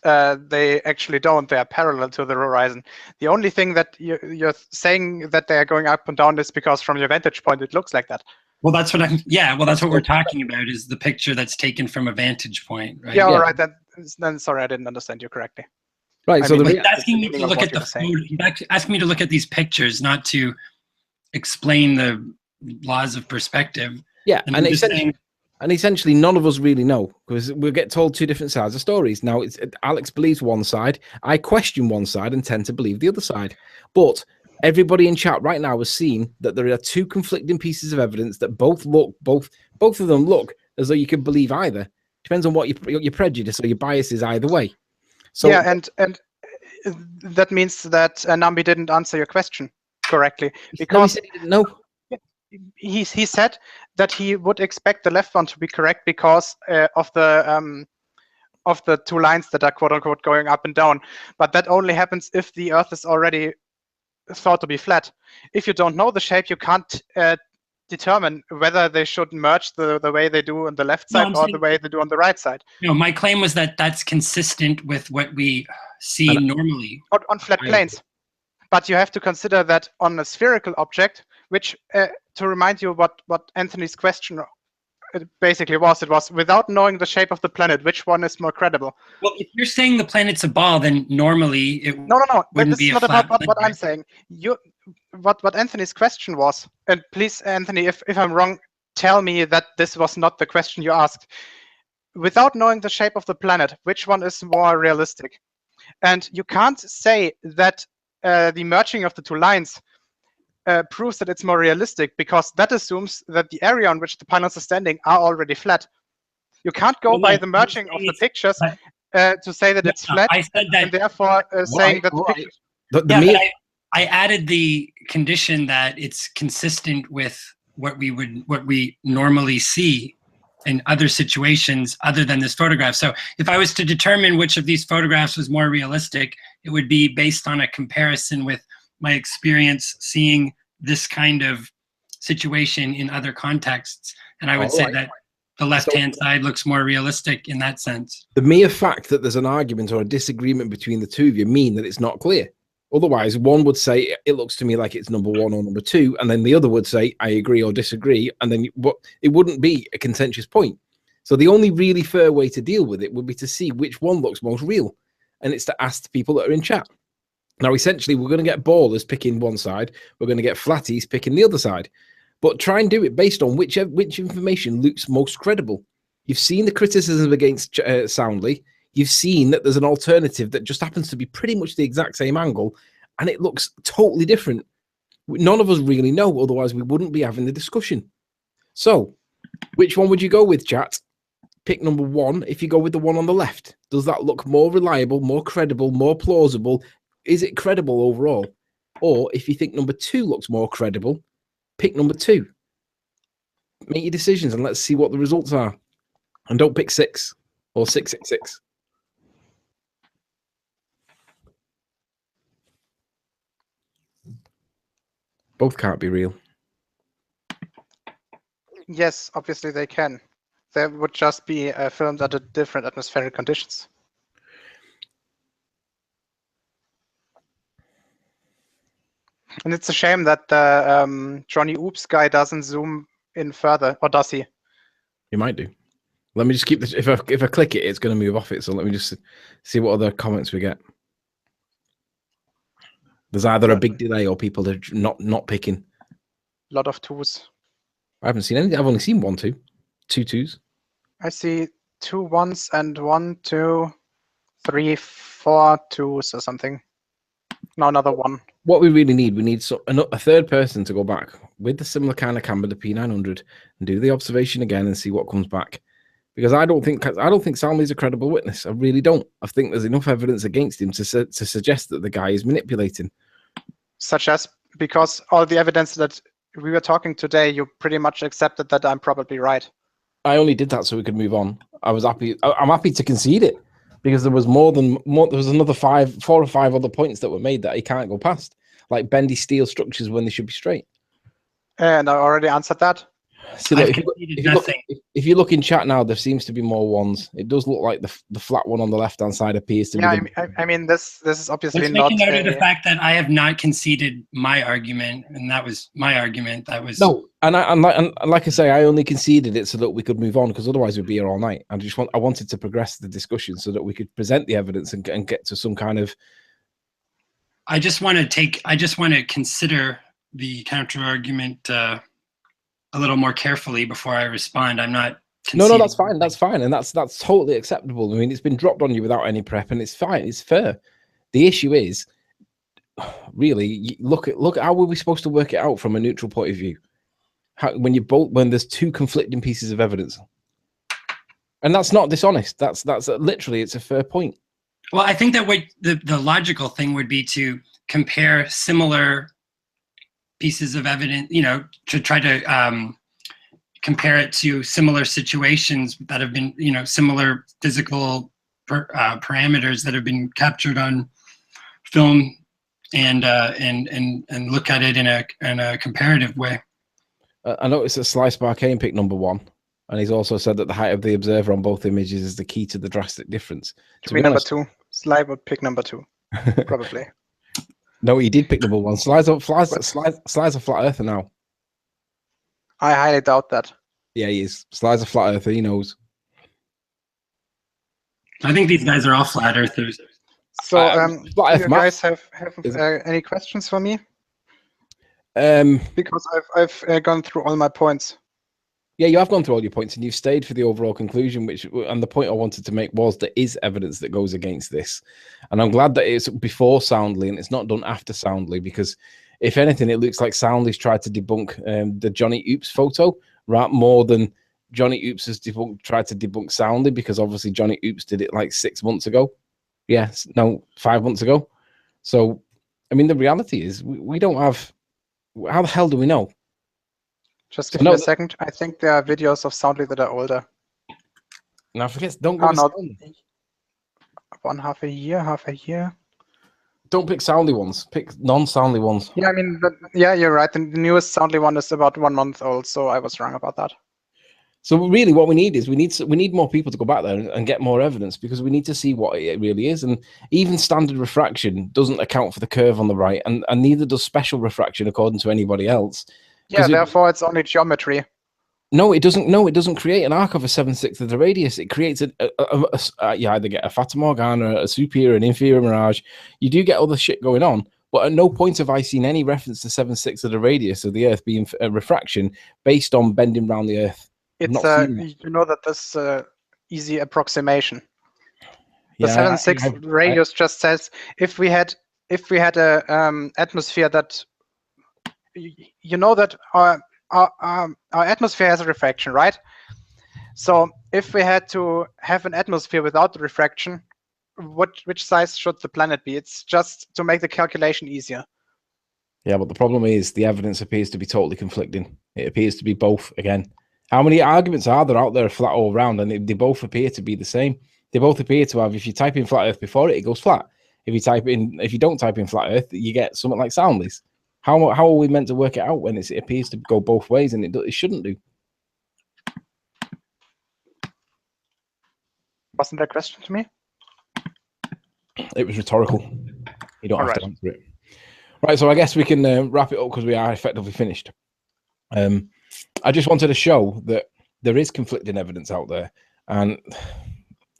they actually don't. They are parallel to the horizon. The only thing that you're saying that they are going up and down is because from your vantage point it looks like that. Well, that's what that's what we're talking about, is the picture that's taken from a vantage point, right? Yeah, all right. Then sorry, I didn't understand you correctly. Right. So he's asking me to look at the photo. He's asking me to look at these pictures, not to explain the laws of perspective. Yeah, and essentially none of us really know, because we'll get told two different sides of stories. Now, Alex believes one side, I question one side and tend to believe the other side. But everybody in chat right now has seen that there are two conflicting pieces of evidence that both of them look as though you could believe either. Depends on what your prejudice or your bias is either way. So yeah, and that means that Numby didn't answer your question correctly, because he didn't know. He said that he would expect the left one to be correct because of the two lines that are quote unquote going up and down. But that only happens if the Earth is already thought to be flat. If you don't know the shape, you can't determine whether they should merge the way they do on the left side or the way they do on the right side. No, my claim was that that's consistent with what we see normally on flat planes. But you have to consider that on a spherical object, which to remind you what Anthony's question basically was, it was without knowing the shape of the planet, which one is more credible? Well, if you're saying the planet's a ball, then normally it wouldn't be a flat not about planet. what I'm saying. What Anthony's question was, and please, Anthony, if I'm wrong, tell me that this was not the question you asked. Without knowing the shape of the planet, which one is more realistic? And you can't say that the merging of the two lines proves that it's more realistic, because that assumes that the area on which the panels are standing are already flat. You can't go by the merging of the pictures to say that it's flat, I said that, and therefore saying that the pictures. I added the condition that it's consistent with what we normally see in other situations other than this photograph. So if I was to determine which of these photographs was more realistic, it would be based on a comparison with my experience seeing this kind of situation in other contexts. And I would say that the left-hand side looks more realistic in that sense. The mere fact that there's an argument or a disagreement between the two of you mean that it's not clear. Otherwise, one would say, it looks to me like it's number one or number two, and then the other would say, I agree or disagree, and then it wouldn't be a contentious point. So the only really fair way to deal with it would be to see which one looks most real, and it's to ask the people that are in chat. Now, essentially, we're going to get ballers picking one side, we're going to get flatties picking the other side, but try and do it based on which information looks most credible. You've seen the criticism against Soundly. You've seen that there's an alternative that just happens to be pretty much the exact same angle, and it looks totally different. None of us really know, otherwise we wouldn't be having the discussion. So, which one would you go with, chat? Pick number one if you go with the one on the left. Does that look more reliable, more credible, more plausible? Is it credible overall? Or if you think number two looks more credible, pick number two. Make your decisions and let's see what the results are. And don't pick 6 or 666. Both can't be real. Yes, obviously they can. They would just be filmed under different atmospheric conditions. And it's a shame that the Johnny Oops guy doesn't zoom in further, or does he? He might do. Let me just keep this. If I click it, it's going to move off it. So let me just see what other comments we get. There's either a big delay or people are not picking. A lot of twos. I haven't seen anything. I've only seen 1, 2, 2 twos. I see 2 ones and 1, 2, 3, 4 twos or something. No, another one. What we really need, a third person to go back with the similar kind of camera, the P900, and do the observation again and see what comes back. Because I don't think Soundly's a credible witness. I really don't. I think there's enough evidence against him to suggest that the guy is manipulating. Such as, because all the evidence that we were talking today, you pretty much accepted that I'm probably right. I only did that so we could move on. I was happy. I'm happy to concede it because there was there was another 4 or 5 other points that were made that he can't go past, like bendy steel structures when they should be straight. And I already answered that. See, look, if you look in chat now, there seems to be more ones. It does look like the flat one on the left-hand side appears to be. I mean, this is obviously not. Let's make note of the fact that I have not conceded my argument, and that was my argument. That was no, and like I say, I only conceded it so that we could move on, because otherwise we'd be here all night. I wanted to progress the discussion so that we could present the evidence and get to some kind of. I just want to consider the counter argument a little more carefully before I respond. I'm not. No, that's fine. That's fine, and that's totally acceptable. I mean, it's been dropped on you without any prep, and it's fine. It's fair. The issue is, really, look at how were we supposed to work it out from a neutral point of view? When there's 2 conflicting pieces of evidence, and that's not dishonest. That's literally, it's a fair point. Well, I think that what the logical thing would be to compare similar pieces of evidence, to try to compare it to similar situations that have been, similar physical parameters that have been captured on film, and look at it in a comparative way. I noticed that Slice Barcane picked number 1, and he's also said that the height of the observer on both images is the key to the drastic difference. To be number 2. Sly would pick number 2, probably. No, he did pick number 1. Sly's a flat earther now. I highly doubt that. Yeah, he is. Sly's a flat earther. He knows. I think these guys are all flat earthers. So, do you guys have any questions for me? Because I've gone through all my points. Yeah, you have gone through all your points, and you've stayed for the overall conclusion, and the point I wanted to make was there is evidence that goes against this. And I'm glad that it's before Soundly and it's not done after Soundly, because if anything, it looks like Soundly's tried to debunk the Johnny Oops photo more than Johnny Oops has tried to debunk Soundly, because obviously Johnny Oops did it like 6 months ago. Yes, no, 5 months ago. So, I mean, the reality is we don't have. How the hell do we know? Just give me a second. I think there are videos of Soundly that are older. Now, forget. Don't go. Not 1/2 a year. Don't pick Soundly ones. Pick non-Soundly ones. Yeah, I mean, yeah, you're right. The newest Soundly one is about 1 month old, so I was wrong about that. So really, what we need is we need more people to go back there and get more evidence, because we need to see what it really is. And even standard refraction doesn't account for the curve on the right, and neither does special refraction according to anybody else. Yeah, therefore it's only geometry. No, it doesn't. No, it doesn't create an arc of a 7/6 of the radius. It creates you either get a Fata Morgana, a superior, an inferior mirage. You do get other shit going on, but at no point have I seen any reference to 7/6 of the radius of the Earth being a refraction based on bending around the Earth. It's you know that this easy approximation. The Yeah, 7/6 radius just says if we had a atmosphere that you know that our atmosphere has a refraction, right? So if we had to have an atmosphere without the refraction, which size should the planet be? It's just to make the calculation easier. Yeah, but the problem is the evidence appears to be totally conflicting. It appears to be both again. How many arguments are there out there flat all around? And they both appear to be the same. They both appear to have, if you type in flat Earth before it, it goes flat. If you don't type in flat Earth, you get something like soundless. How are we meant to work it out when it appears to go both ways, and it shouldn't do? Wasn't that a question to me? It was rhetorical. You don't have to answer it. Right, so I guess we can wrap it up because we are effectively finished. I just wanted to show that there is conflicting evidence out there, and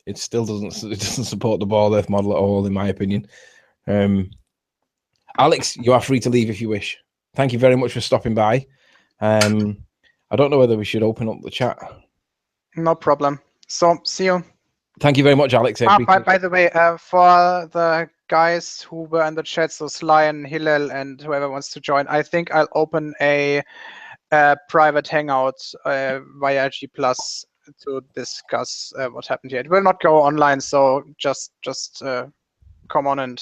it still doesn't support the ball Earth model at all, in my opinion. Alex, you are free to leave if you wish. Thank you very much for stopping by. I don't know whether we should open up the chat. No problem. So see you. Thank you very much, Alex. By the way, for the guys who were in the chat, so Sly and Hillel and whoever wants to join, I think I'll open a private hangout via G Plus to discuss what happened here. It will not go online, so just come on and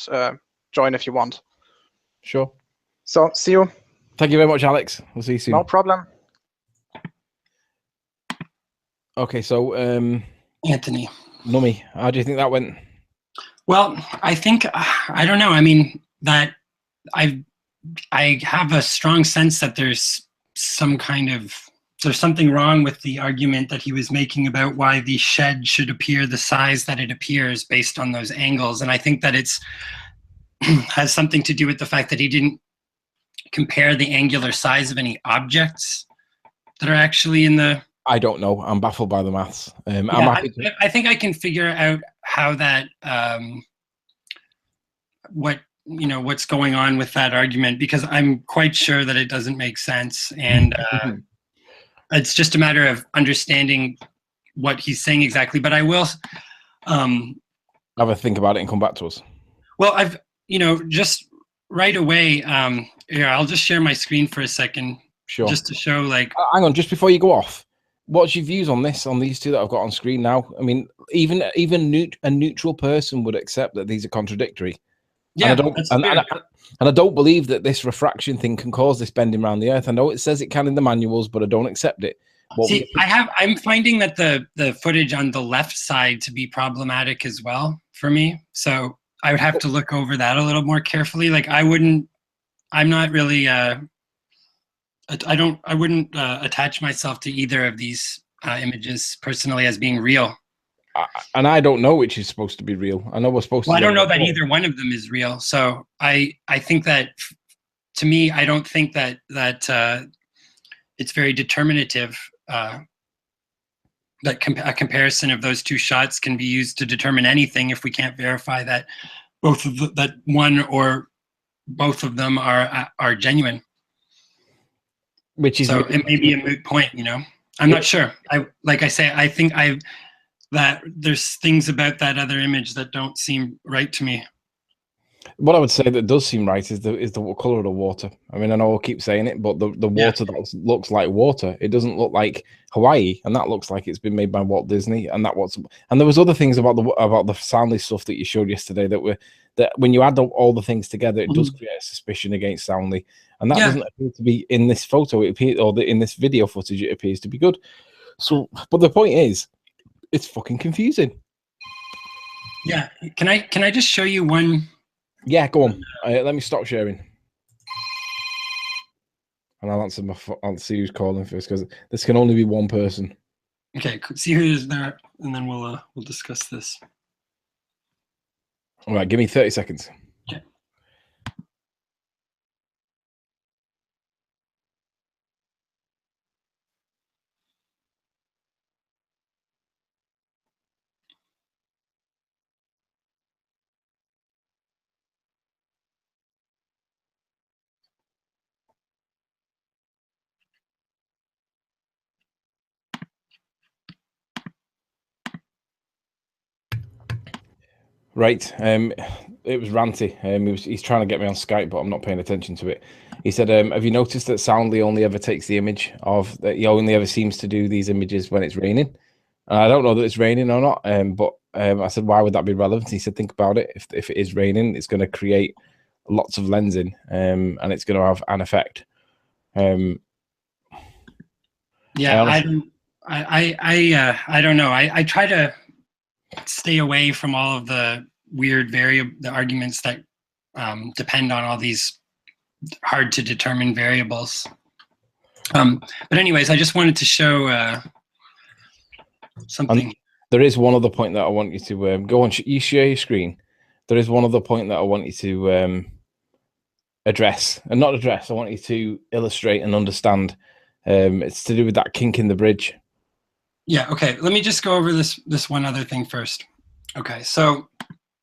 join if you want. Sure. So see you. Thank you very much, Alex. We'll see you soon. No problem. Okay, so Anthony. Nummy, how do you think that went? Well, I think I don't know. I mean, that I have a strong sense that there's something wrong with the argument that he was making about why the shed should appear the size that it appears based on those angles. And I think that it's has something to do with the fact that he didn't compare the angular size of any objects that are actually in the... I don't know. I'm baffled by the maths. I think I can figure out how that, what's going on with that argument, because I'm quite sure that it doesn't make sense. And it's just a matter of understanding what he's saying exactly. But I will have a think about it and come back to us. Well, just right away, here, I'll just share my screen for a second. Sure. Just to show, like... Hang on, just before you go off, what's your views on these two that I've got on screen now? I mean, even a neutral person would accept that these are contradictory. Yeah, and I don't believe that this refraction thing can cause this bending around the Earth. I know it says it can in the manuals, but I don't accept it. I'm finding that the footage on the left side to be problematic as well for me. So I would have to look over that a little more carefully. Like I'm not really I wouldn't attach myself to either of these images personally as being real. And I don't know which is supposed to be real. I know we're supposed to. Well, I don't know that either one of them is real. So I think that, to me, I don't think that it's very determinative. That a comparison of those two shots can be used to determine anything if we can't verify that that one or both of them are genuine. Which is, so it may be a moot point, I'm not sure. I think that there's things about that other image that don't seem right to me. What I would say that does seem right is the color of the water. I mean, I know I'll keep saying it, but the water that looks like water, it doesn't look like Hawaii, and that looks like it's been made by Walt Disney. And there was other things about the soundless stuff that you showed yesterday that when you add all the things together, it does create a suspicion against Soundly, and that doesn't appear to be in this photo. It appears, in this video footage, it appears to be good. So, but the point is, it's fucking confusing. Yeah, can I just show you one? Yeah, go on. Let me stop sharing. And I'll answer I'll see who's calling first, because this can only be one person. Okay, see who's there, and then we'll discuss this. All right, give me 30 seconds. Okay. Right. It was ranty. He's trying to get me on Skype, but I'm not paying attention to it. He said, have you noticed that Soundly only ever takes the image of that? He only ever seems to do these images when it's raining. I don't know that it's raining or not. But I said, why would that be relevant? He said, think about it. If it is raining, it's going to create lots of lensing, and it's going to have an effect. Yeah, I don't know. I try to stay away from all of the weird the arguments that depend on all these hard to determine variables. But anyways, I just wanted to show something. And there is one other point that I want you to go on. You share your screen. There is one other point that I want you to address, and not address. I want you to illustrate and understand. It's to do with that kink in the bridge. Yeah, okay. Let me just go over this one other thing first. Okay, so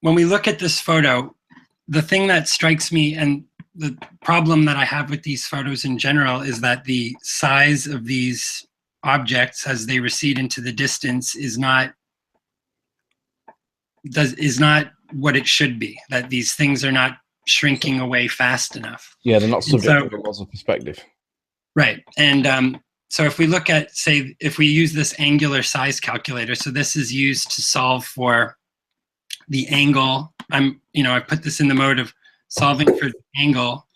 when we look at this photo, the thing that strikes me and the problem that I have with these photos in general is that the size of these objects as they recede into the distance is not what it should be, that these things are not shrinking away fast enough. Yeah, they're not subject to the laws of perspective. Right, and so if we look at, say, if we use this angular size calculator, so this is used to solve for the angle. I put this in the mode of solving for the angle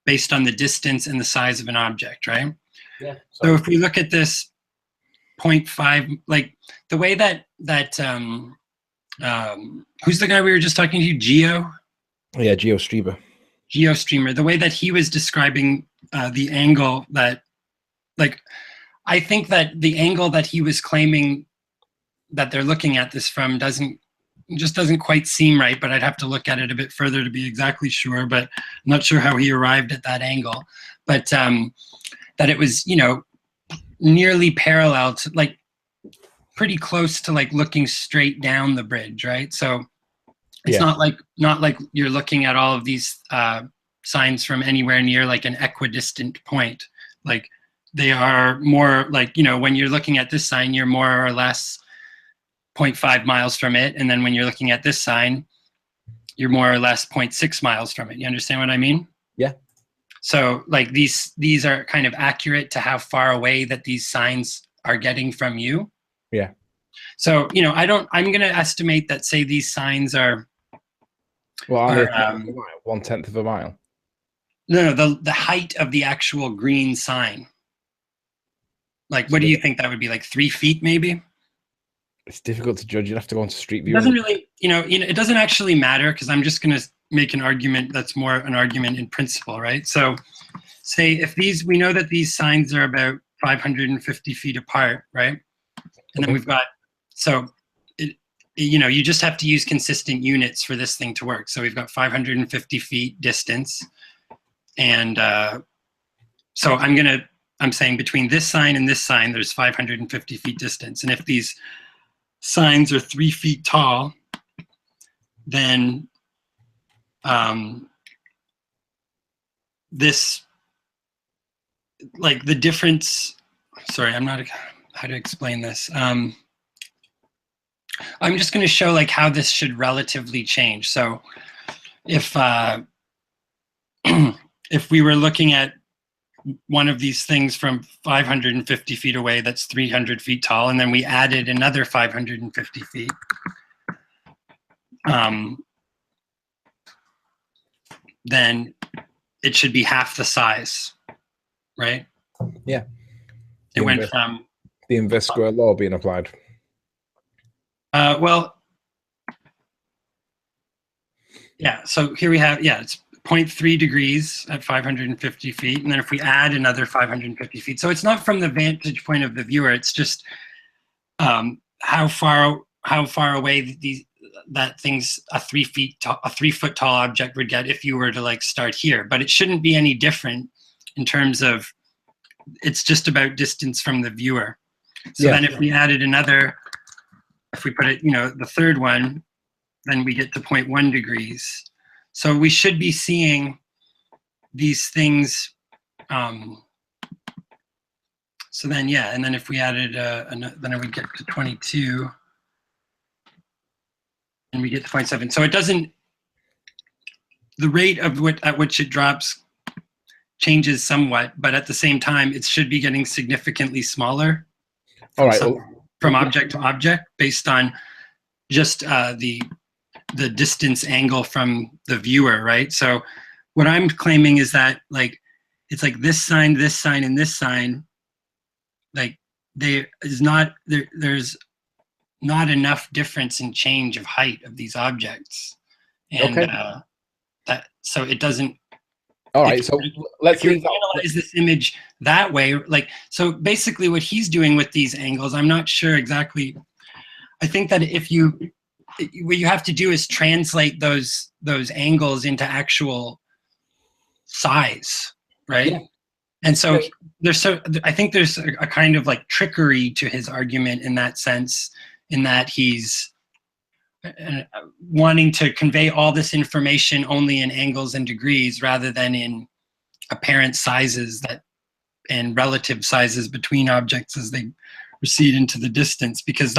based on the distance and the size of an object, right? Yeah. So if we look at this 0.5, like the way that who's the guy we were just talking to, Geo? Yeah, GeoStreamer. GeoStreamer, the way that he was describing the angle that, like, I think that the angle that he was claiming that they're looking at this from just doesn't quite seem right, but I'd have to look at it a bit further to be exactly sure, but I'm not sure how he arrived at that angle. But that it was, nearly parallel to, like, pretty close to, like, looking straight down the bridge, right? So it's not like you're looking at all of these signs from anywhere near like an equidistant point. Like, they are more like, when you're looking at this sign, you're more or less 0.5 miles from it. And then when you're looking at this sign, you're more or less 0.6 miles from it. You understand what I mean? Yeah. So like these are kind of accurate to how far away that these signs are getting from you. Yeah. So, I'm going to estimate that, say, these signs are, well, 1/10 of a mile. No, the height of the actual green sign. Like, what do you think that would be? Like 3 feet, maybe? It's difficult to judge. You'd have to go into Street View. It doesn't really, it doesn't actually matter, because I'm just going to make an argument that's more an argument in principle, right? So, say if we know that these signs are about 550 feet apart, right? And then we've got, so you just have to use consistent units for this thing to work. So we've got 550 feet distance. And so I'm saying between this sign and this sign, there's 550 feet distance. And if these signs are 3 feet tall, then this, like the difference, sorry, I'm not, how to explain this. I'm just going to show like how this should relatively change. So if if we were looking at one of these things from 550 feet away, that's 300 feet tall, and then we added another 550 feet, then it should be half the size, right? Yeah. It went from the inverse square law being applied. Well, yeah, so here we have, it's 0.3 degrees at 550 feet. And then if we add another 550 feet, so it's not from the vantage point of the viewer, it's just how far away a 3 foot tall object would get if you were to like start here. But it shouldn't be any different in terms of, it's just about distance from the viewer. So then if we added another, if we put it, the third one, then we get to 0.1 degrees. So we should be seeing these things. So then, and then if we added, then we get to 22, and we get to 0.7. So it doesn't, the rate at which it drops changes somewhat, but at the same time, it should be getting significantly smaller. All right. From object to object, based on just the distance angle from the viewer, right? So what I'm claiming is that it's like this sign, and this sign, like there's not enough difference in change of height of these objects, and so it doesn't. All right, so let's analyze this image that way. So basically what he's doing with these angles, I'm not sure exactly. I think that what you have to do is translate those angles into actual size, right? Yeah. And so I think there's a kind of like trickery to his argument in that sense, in that he's wanting to convey all this information only in angles and degrees rather than in apparent sizes and relative sizes between objects as they recede into the distance, because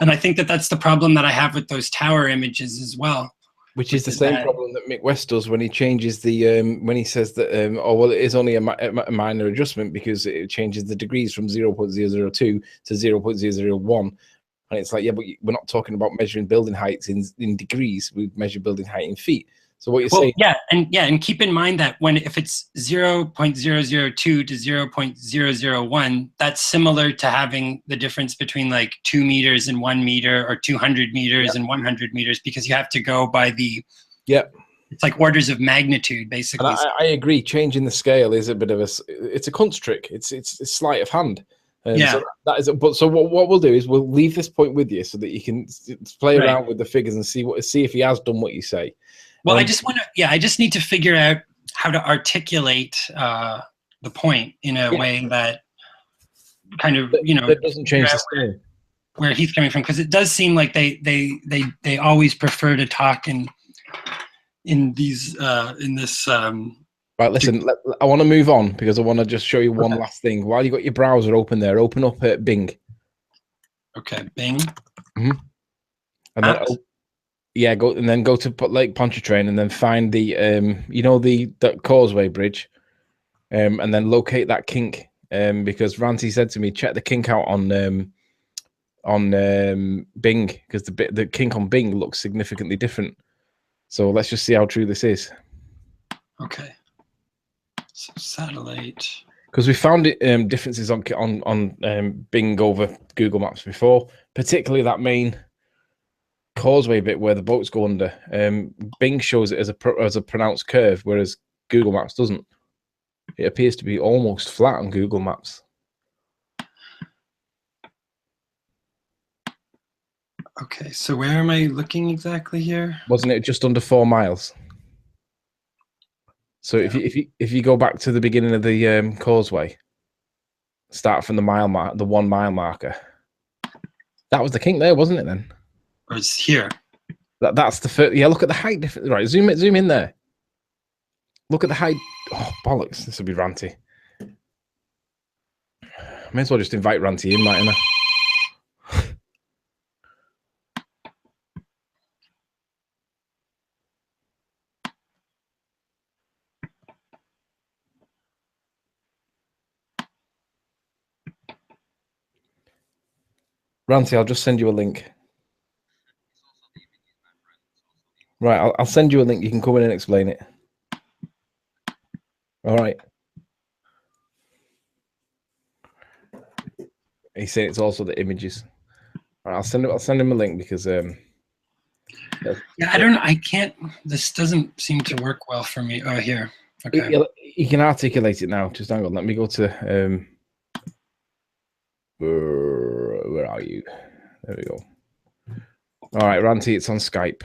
and I think that's the problem that I have with those tower images as well. Which is the same problem that Mick West does when he changes the, when he says that, it is only a minor adjustment because it changes the degrees from 0.002 to 0.001. And it's like, yeah, but we're not talking about measuring building heights in degrees. We measure building height in feet. So what you're saying? And keep in mind that if it's 0.002 to 0.001, that's similar to having the difference between like 2 meters and 1 meter, or 200 meters and 100 meters, because you have to go by the it's like orders of magnitude, basically. And I agree. Changing the scale is a bit of it's a kunst trick. It's sleight of hand. So that is. But so what we'll do is we'll leave this point with you so that you can play around with the figures and see if he has done what you say. Well, I just need to figure out how to articulate the point in a way that kind of that doesn't change the scale where he's coming from, because it does seem like they always prefer to talk in these in this. Right, listen, I want to move on because I want to just show you one last thing. While you got your browser open there, open up Bing. Okay, Bing. Mm-hmm. And then go to Lake Pontchartrain and then find the the causeway bridge, and then locate that kink. Because Ranty said to me, check the kink out on Bing, because the kink on Bing looks significantly different. So let's just see how true this is. Okay. So satellite. Because we found differences on Bing over Google Maps before, particularly that main causeway bit where the boats go under. Bing shows it as a pronounced curve, whereas Google Maps doesn't. It appears to be almost flat on Google Maps. Okay, so where am I looking exactly here? Wasn't it just under 4 miles? So if you go back to the beginning of the causeway, start from the 1 mile marker. That was the kink there, wasn't it? Then, or it's here. That's the first. Yeah, look at the height difference. Right, zoom in there. Look at the height. Oh bollocks! This will be Ranty. May as well just invite Ranty in, mightn't I? Ranty, I'll just send you a link. Right, I'll send you a link. You can come in and explain it. All right. He's saying it's also the images. All right, I'll send him a link because yeah, I don't know. I can't. This doesn't seem to work well for me. Oh, here. Okay. You can articulate it now. Just hang on. Let me go to where are you? There we go. All right, Ranty, it's on Skype.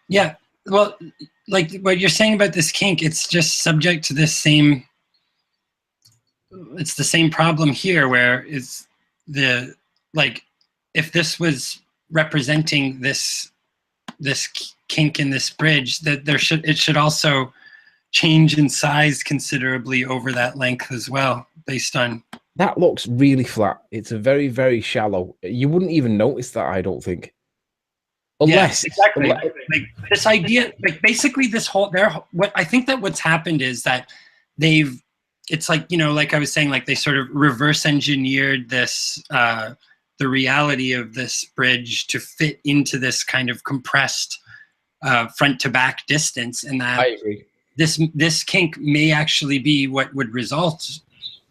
Yeah, well, like what you're saying about this kink, it's just subject to this same. It's the same problem here, where it's the like, if this was representing this kink in this bridge, that it should also change in size considerably over that length as well, based on. That looks really flat. It's a very, very shallow. You wouldn't even notice that, I don't think. Unless, yes, exactly. Like this idea, like basically this whole, what I think that what's happened is that it's like, you know, like I was saying, like they sort of reverse engineered this, the reality of this bridge to fit into this kind of compressed front to back distance. And that I agree. This kink may actually be what would result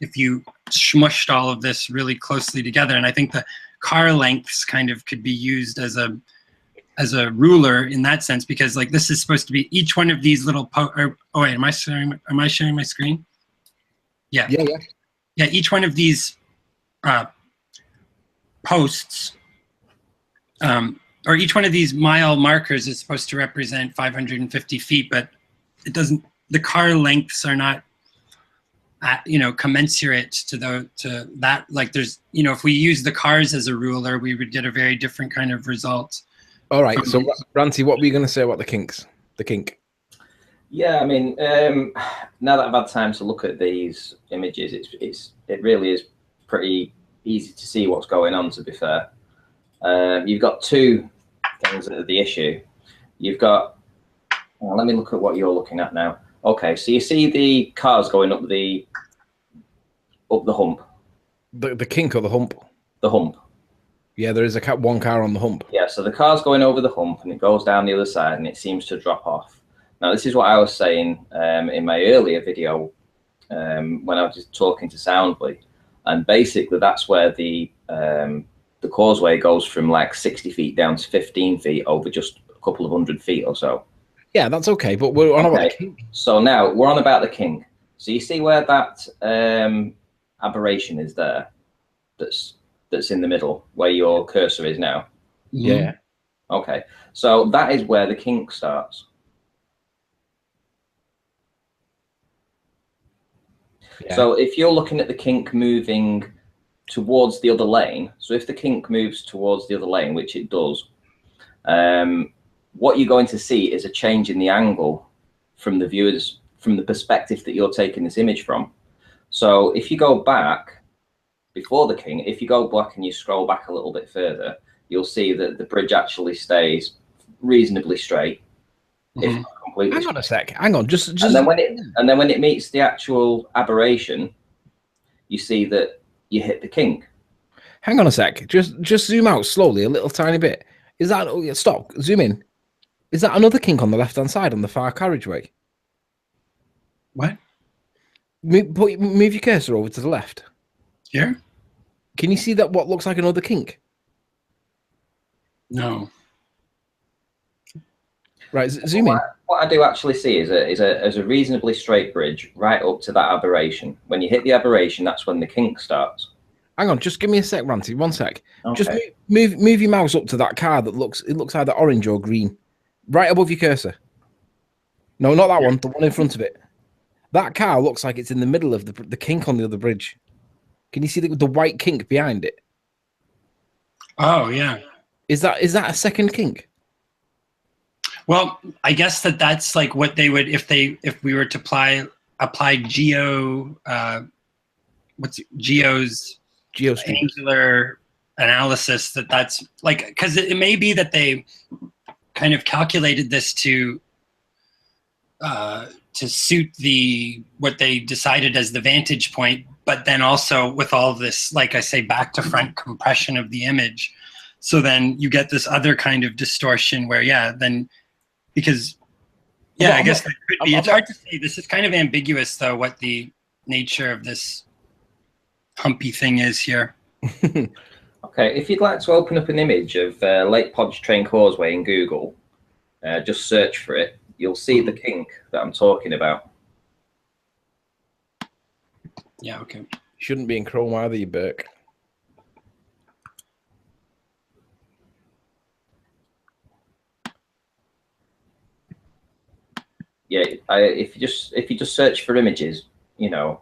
if you smushed all of this really closely together. And I think the car lengths kind of could be used as a ruler in that sense, because like this is supposed to be each one of these little oh wait, am I sharing my screen? Yeah. Each one of these posts, or each one of these mile markers is supposed to represent 550 feet, but it doesn't. The car lengths are not, you know, commensurate to that. Like there's, you know, if we use the cars as a ruler, we would get a very different kind of result. All right. So, Ranty, what were you going to say about the kink? Yeah, I mean, now that I've had time to look at these images, it really is pretty easy to see what's going on, to be fair. You've got two things that are the issue. You've got, well, let me look at what you're looking at now. Okay, so you see the cars going up the hump. The kink or the hump? The hump. Yeah, there is one car on the hump. Yeah, so the car's going over the hump and it goes down the other side and it seems to drop off. Now, this is what I was saying in my earlier video when I was just talking to Soundly. And basically, that's where the causeway goes from like 60 feet down to 15 feet over just a couple of 100 feet or so. Yeah, that's okay, but we're on about the kink. So now we're on about the kink. So you see where that aberration is there? That's in the middle, where your cursor is now. Yeah. Okay, so that is where the kink starts. Yeah. So if you're looking at the kink moving towards the other lane, so if the kink moves towards the other lane, which it does, what you're going to see is a change in the angle from the viewers, from the perspective that you're taking this image from. So if you go back before the kink, if you go back and you scroll back a little bit further, you'll see that the bridge actually stays reasonably straight. If not completely Hang on a sec. Hang on. Just and then when it meets the actual aberration, you see that you hit the kink. Hang on a sec. Just zoom out slowly, a little tiny bit. Is that stop? Zoom in. Is that another kink on the left-hand side on the far carriageway? What? Move your cursor over to the left. Here? Can you see that what looks like another kink? No. Right, zoom in. What I do actually see is a reasonably straight bridge right up to that aberration. When you hit the aberration, that's when the kink starts. Hang on, just give me a sec, Ranty. 1 sec. Okay. Just move your mouse up to that car that looks either orange or green, right above your cursor. No, not that one. The one in front of it. That car looks like it's in the middle of the kink on the other bridge. Can you see the white kink behind it? Oh yeah. Is that a second kink? Well, I guess that's like what they would if we were to apply Geo's angular analysis. That's like, because it may be that they kind of calculated this to suit what they decided as the vantage point, but then also with all of this, like I say, back to front compression of the image. So then you get this other kind of distortion where, I guess that could be. It's hard to say. This is kind of ambiguous, though, what the nature of this humpy thing is here. Okay, if you'd like to open up an image of Lake Pontchartrain Causeway in Google, just search for it. You'll see the kink that I'm talking about. Yeah, okay. Shouldn't be in Chrome either, you Burke. yeah, if you just search for images, you know,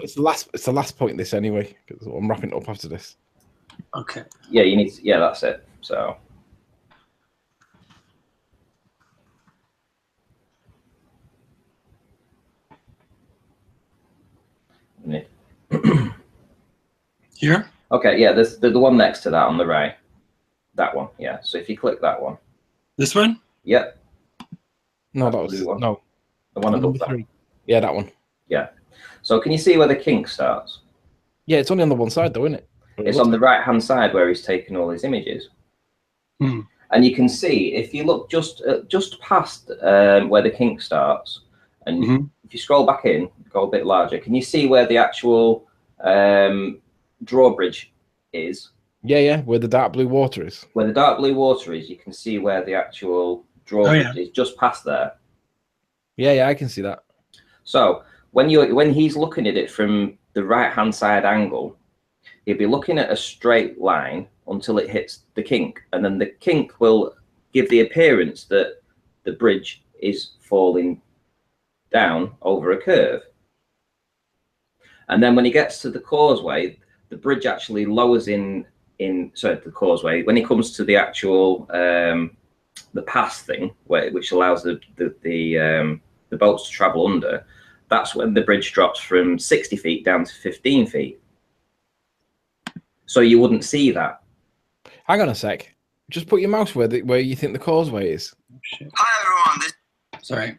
it's the last point. This anyway, because I'm wrapping it up after this. Okay. Yeah, you need. Yeah, that's it. So. Here? Okay, yeah, there's the one next to that on the right. That one, yeah. So if you click that one. This one? Yep. No, that was one. no. The one above that. 3. Yeah, that one. Yeah. So can you see where the kink starts? Yeah, it's only on the one side though, isn't it? It's on the right-hand side where he's taken all his images. Hmm. And you can see, if you look just past where the kink starts, and if you scroll back in, go a bit larger, can you see where the actual drawbridge is? Yeah, where the dark blue water is. Where the dark blue water is, you can see where the actual drawbridge is, just past there. Yeah, I can see that. So when he's looking at it from the right-hand side angle, he'll be looking at a straight line until it hits the kink, and then the kink will give the appearance that the bridge is falling down over a curve. And then when he gets to the causeway, the bridge actually lowers the causeway. When he comes to the actual the pass thing, which allows the boats to travel under, that's when the bridge drops from 60 feet down to 15 feet. So you wouldn't see that. Hang on a sec. Just put your mouse where you think the causeway is. Hi everyone. Sorry.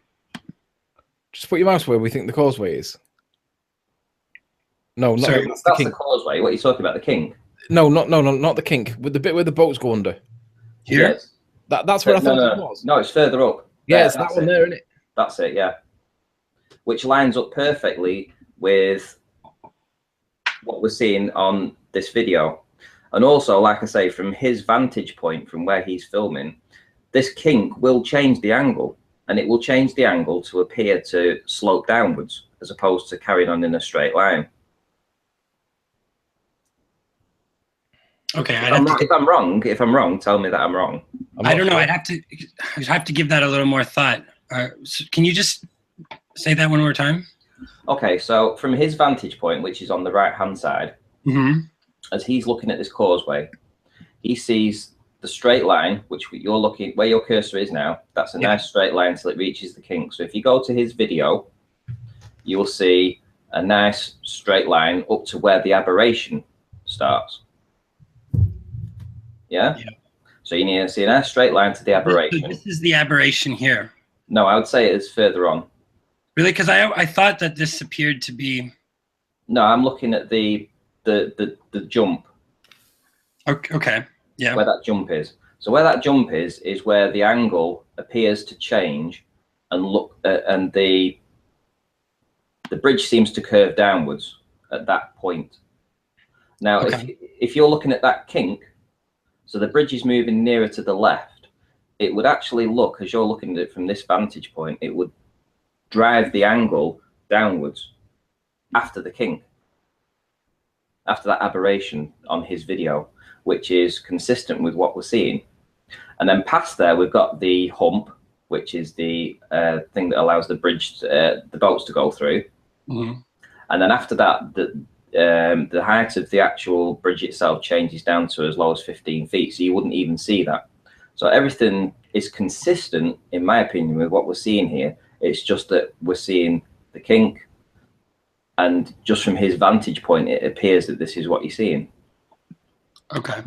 Just put your mouse where we think the causeway is. No, not Sorry, that's the causeway. What are you talking about? The kink? No, not the kink. With the bit where the boats go under. Here? Yes. That's where I thought it was. No, it's further up. Yeah, it's that one there, isn't it? That's it, yeah. Which lines up perfectly with what we're seeing on this video. And also, like I say, from his vantage point, from where he's filming, this kink will change the angle, and it will change the angle to appear to slope downwards as opposed to carrying on in a straight line. Okay, if I'm wrong, tell me that I'm wrong. I don't know. I'd have to give that a little more thought. So can you just say that one more time? Okay, so from his vantage point, which is on the right-hand side, as he's looking at this causeway, he sees the straight line, which you're looking where your cursor is now. That's a nice straight line till it reaches the kink. So if you go to his video, you will see a nice straight line up to where the aberration starts. Yeah? So you need to see a nice straight line to the aberration. This is the aberration here. No, I would say it is further on. Really? Because I thought that this appeared to be. No, I'm looking at the jump. Okay. Yeah. Where that jump is. So where that jump is where the angle appears to change, and and the bridge seems to curve downwards at that point. Now, if you're looking at that kink, so the bridge is moving nearer to the left, it would actually look, as you're looking at it from this vantage point, it would drive the angle downwards after the kink, after that aberration on his video, which is consistent with what we're seeing. And then past there, we've got the hump, which is the thing that allows the bridge, the boats to go through. And then after that, the height of the actual bridge itself changes down to as low as 15 feet. So you wouldn't even see that. So everything is consistent, in my opinion, with what we're seeing here. It's just that we're seeing the kink, and just from his vantage point, it appears that this is what you're seeing. Okay.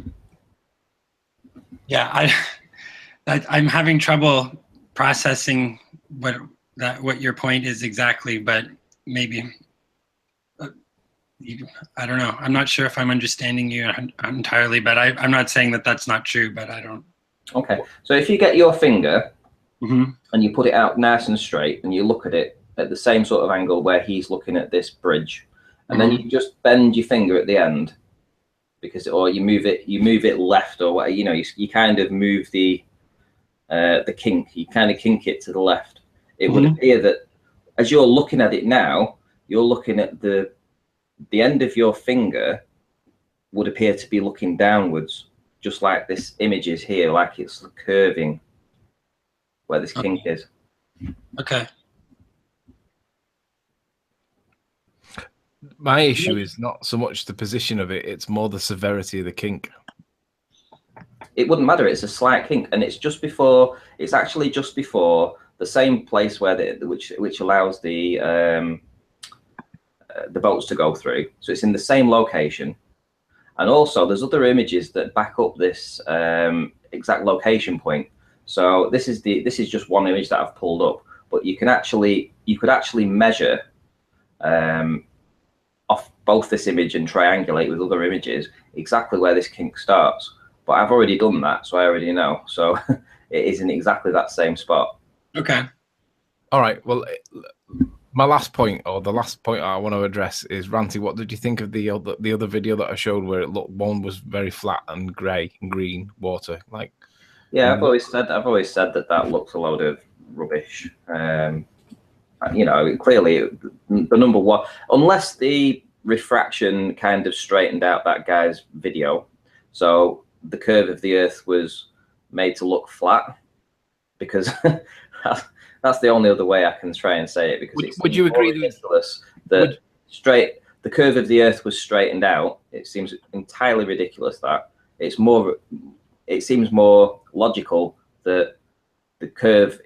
Yeah, I'm having trouble processing what your point is exactly, but maybe I don't know. I'm not sure if I'm understanding you entirely, but I'm not saying that that's not true, but I don't. Okay, so if you get your finger and you put it out nice and straight, and you look at it at the same sort of angle where he's looking at this bridge, and then you just bend your finger at the end, because or you move it left, or what, you know, you kind of move the kink, you kind of kink it to the left. It would appear that as you're looking at it now, you're looking at the end of your finger would appear to be looking downwards, just like this image is here, like it's curving where this kink is. Okay. My issue is not so much the position of it; it's more the severity of the kink. It wouldn't matter. It's a slight kink, and it's just before. It's actually just before the same place where which allows the boats to go through. So it's in the same location, and also there's other images that back up this exact location point. So this is just one image that I've pulled up, but you could actually measure off both this image and triangulate with other images exactly where this kink starts. But I've already done that, so I already know. So it is in exactly that same spot. Okay. All right. Well, my last point, or the last point I want to address, is Ranty. What did you think of the other video that I showed, where it looked, one was very flat and grey and green water? Like, yeah, I've always said that looks a load of rubbish. You know, clearly the number one, unless the refraction kind of straightened out that guy's video, so the curve of the Earth was made to look flat, because that's the only other way I can try and say it. Because would you agree that the curve of the Earth was straightened out? It seems entirely ridiculous that it seems more logical that the curve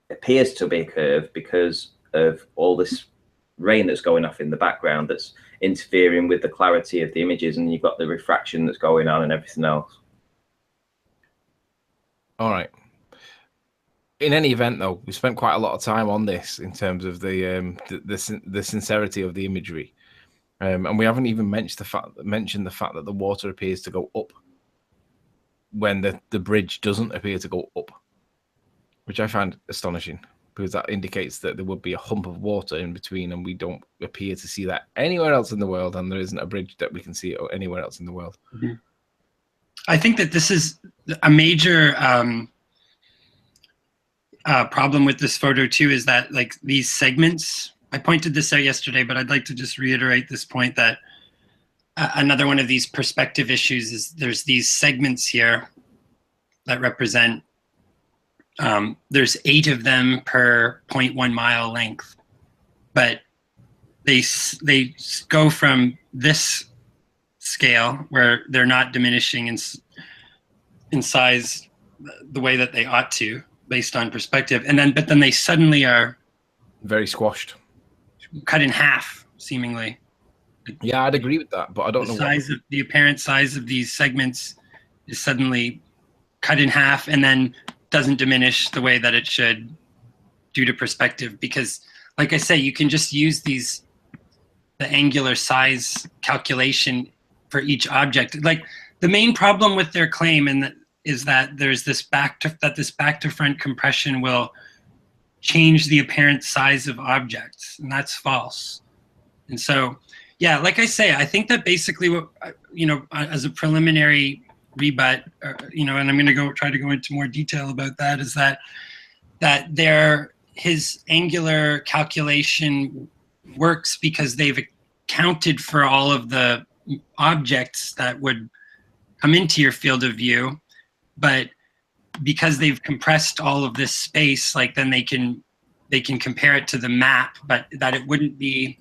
appears to be a curve because of all this rain that's going off in the background that's interfering with the clarity of the images, and you've got the refraction that's going on and everything else. All right. In any event, though, we spent quite a lot of time on this in terms of the sincerity of the imagery, and we haven't even mentioned the fact that the water appears to go up when the bridge doesn't appear to go up, which I find astonishing, because that indicates that there would be a hump of water in between, and we don't appear to see that anywhere else in the world, and there isn't a bridge that we can see anywhere else in the world. Mm-hmm. I think that this is a major problem with this photo too, is that like these segments, I pointed this out yesterday, but I'd like to just reiterate this point, that another one of these perspective issues is there's these segments here that represent, there's 8 of them per 0.1 mile length, but they go from this scale where they're not diminishing in size the way that they ought to based on perspective, but then they suddenly are very squashed, cut in half seemingly. Yeah, I'd agree with that, but I don't know the apparent size of these segments is suddenly cut in half and then doesn't diminish the way that it should due to perspective, because like I say, you can just use the angular size calculation for each object. Like the main problem with their claim is that there's this back to front compression will change the apparent size of objects, and that's false. And so, yeah, like I say, I think that basically what, as a preliminary rebut, and I'm going to try to go into more detail about that, is that his angular calculation works because they've accounted for all of the objects that would come into your field of view, but because they've compressed all of this space, like then they can compare it to the map, but that it wouldn't be,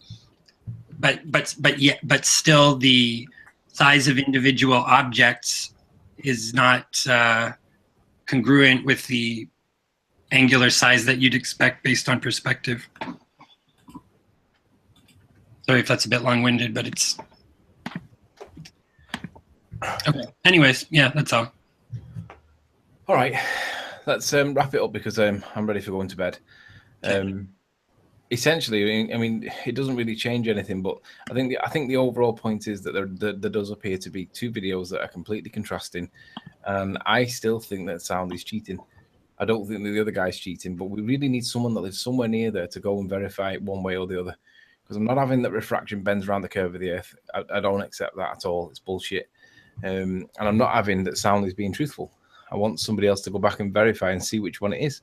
but still the size of individual objects is not congruent with the angular size that you'd expect based on perspective. Sorry if that's a bit long-winded, but it's okay. Anyways, yeah, that's all. All right, let's wrap it up, because I'm ready for going to bed. Essentially, I mean, it doesn't really change anything, but I think the overall point is that there does appear to be 2 videos that are completely contrasting, and I still think that sound is cheating. I don't think that the other guy's cheating, but we really need someone that lives somewhere near there to go and verify it one way or the other, because I'm not having that refraction bends around the curve of the Earth. I don't accept that at all. It's bullshit. And I'm not having that sound is being truthful. I want somebody else to go back and verify and see which one it is.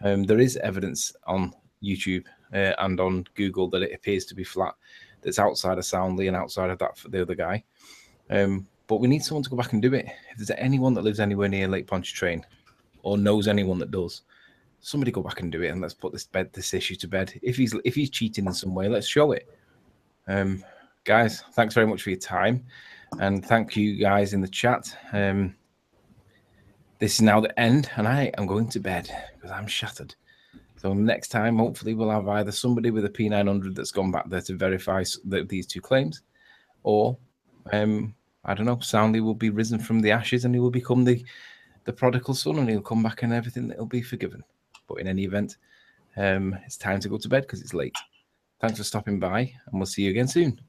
There is evidence on YouTube and on Google that it appears to be flat, that's outside of Soundly and outside of that for the other guy. But we need someone to go back and do it. If there's anyone that lives anywhere near Lake Pontchartrain or knows anyone that does, somebody go back and do it, and let's put this issue to bed. If he's cheating in some way, let's show it. Guys, thanks very much for your time, and thank you guys in the chat. This is now the end, and I am going to bed because I'm shattered. So next time, hopefully, we'll have either somebody with a P900 that's gone back there to verify these two claims, or I don't know, Soundly will be risen from the ashes and he will become the prodigal son, and he'll come back and everything will be forgiven. But in any event, it's time to go to bed because it's late. Thanks for stopping by, and we'll see you again soon.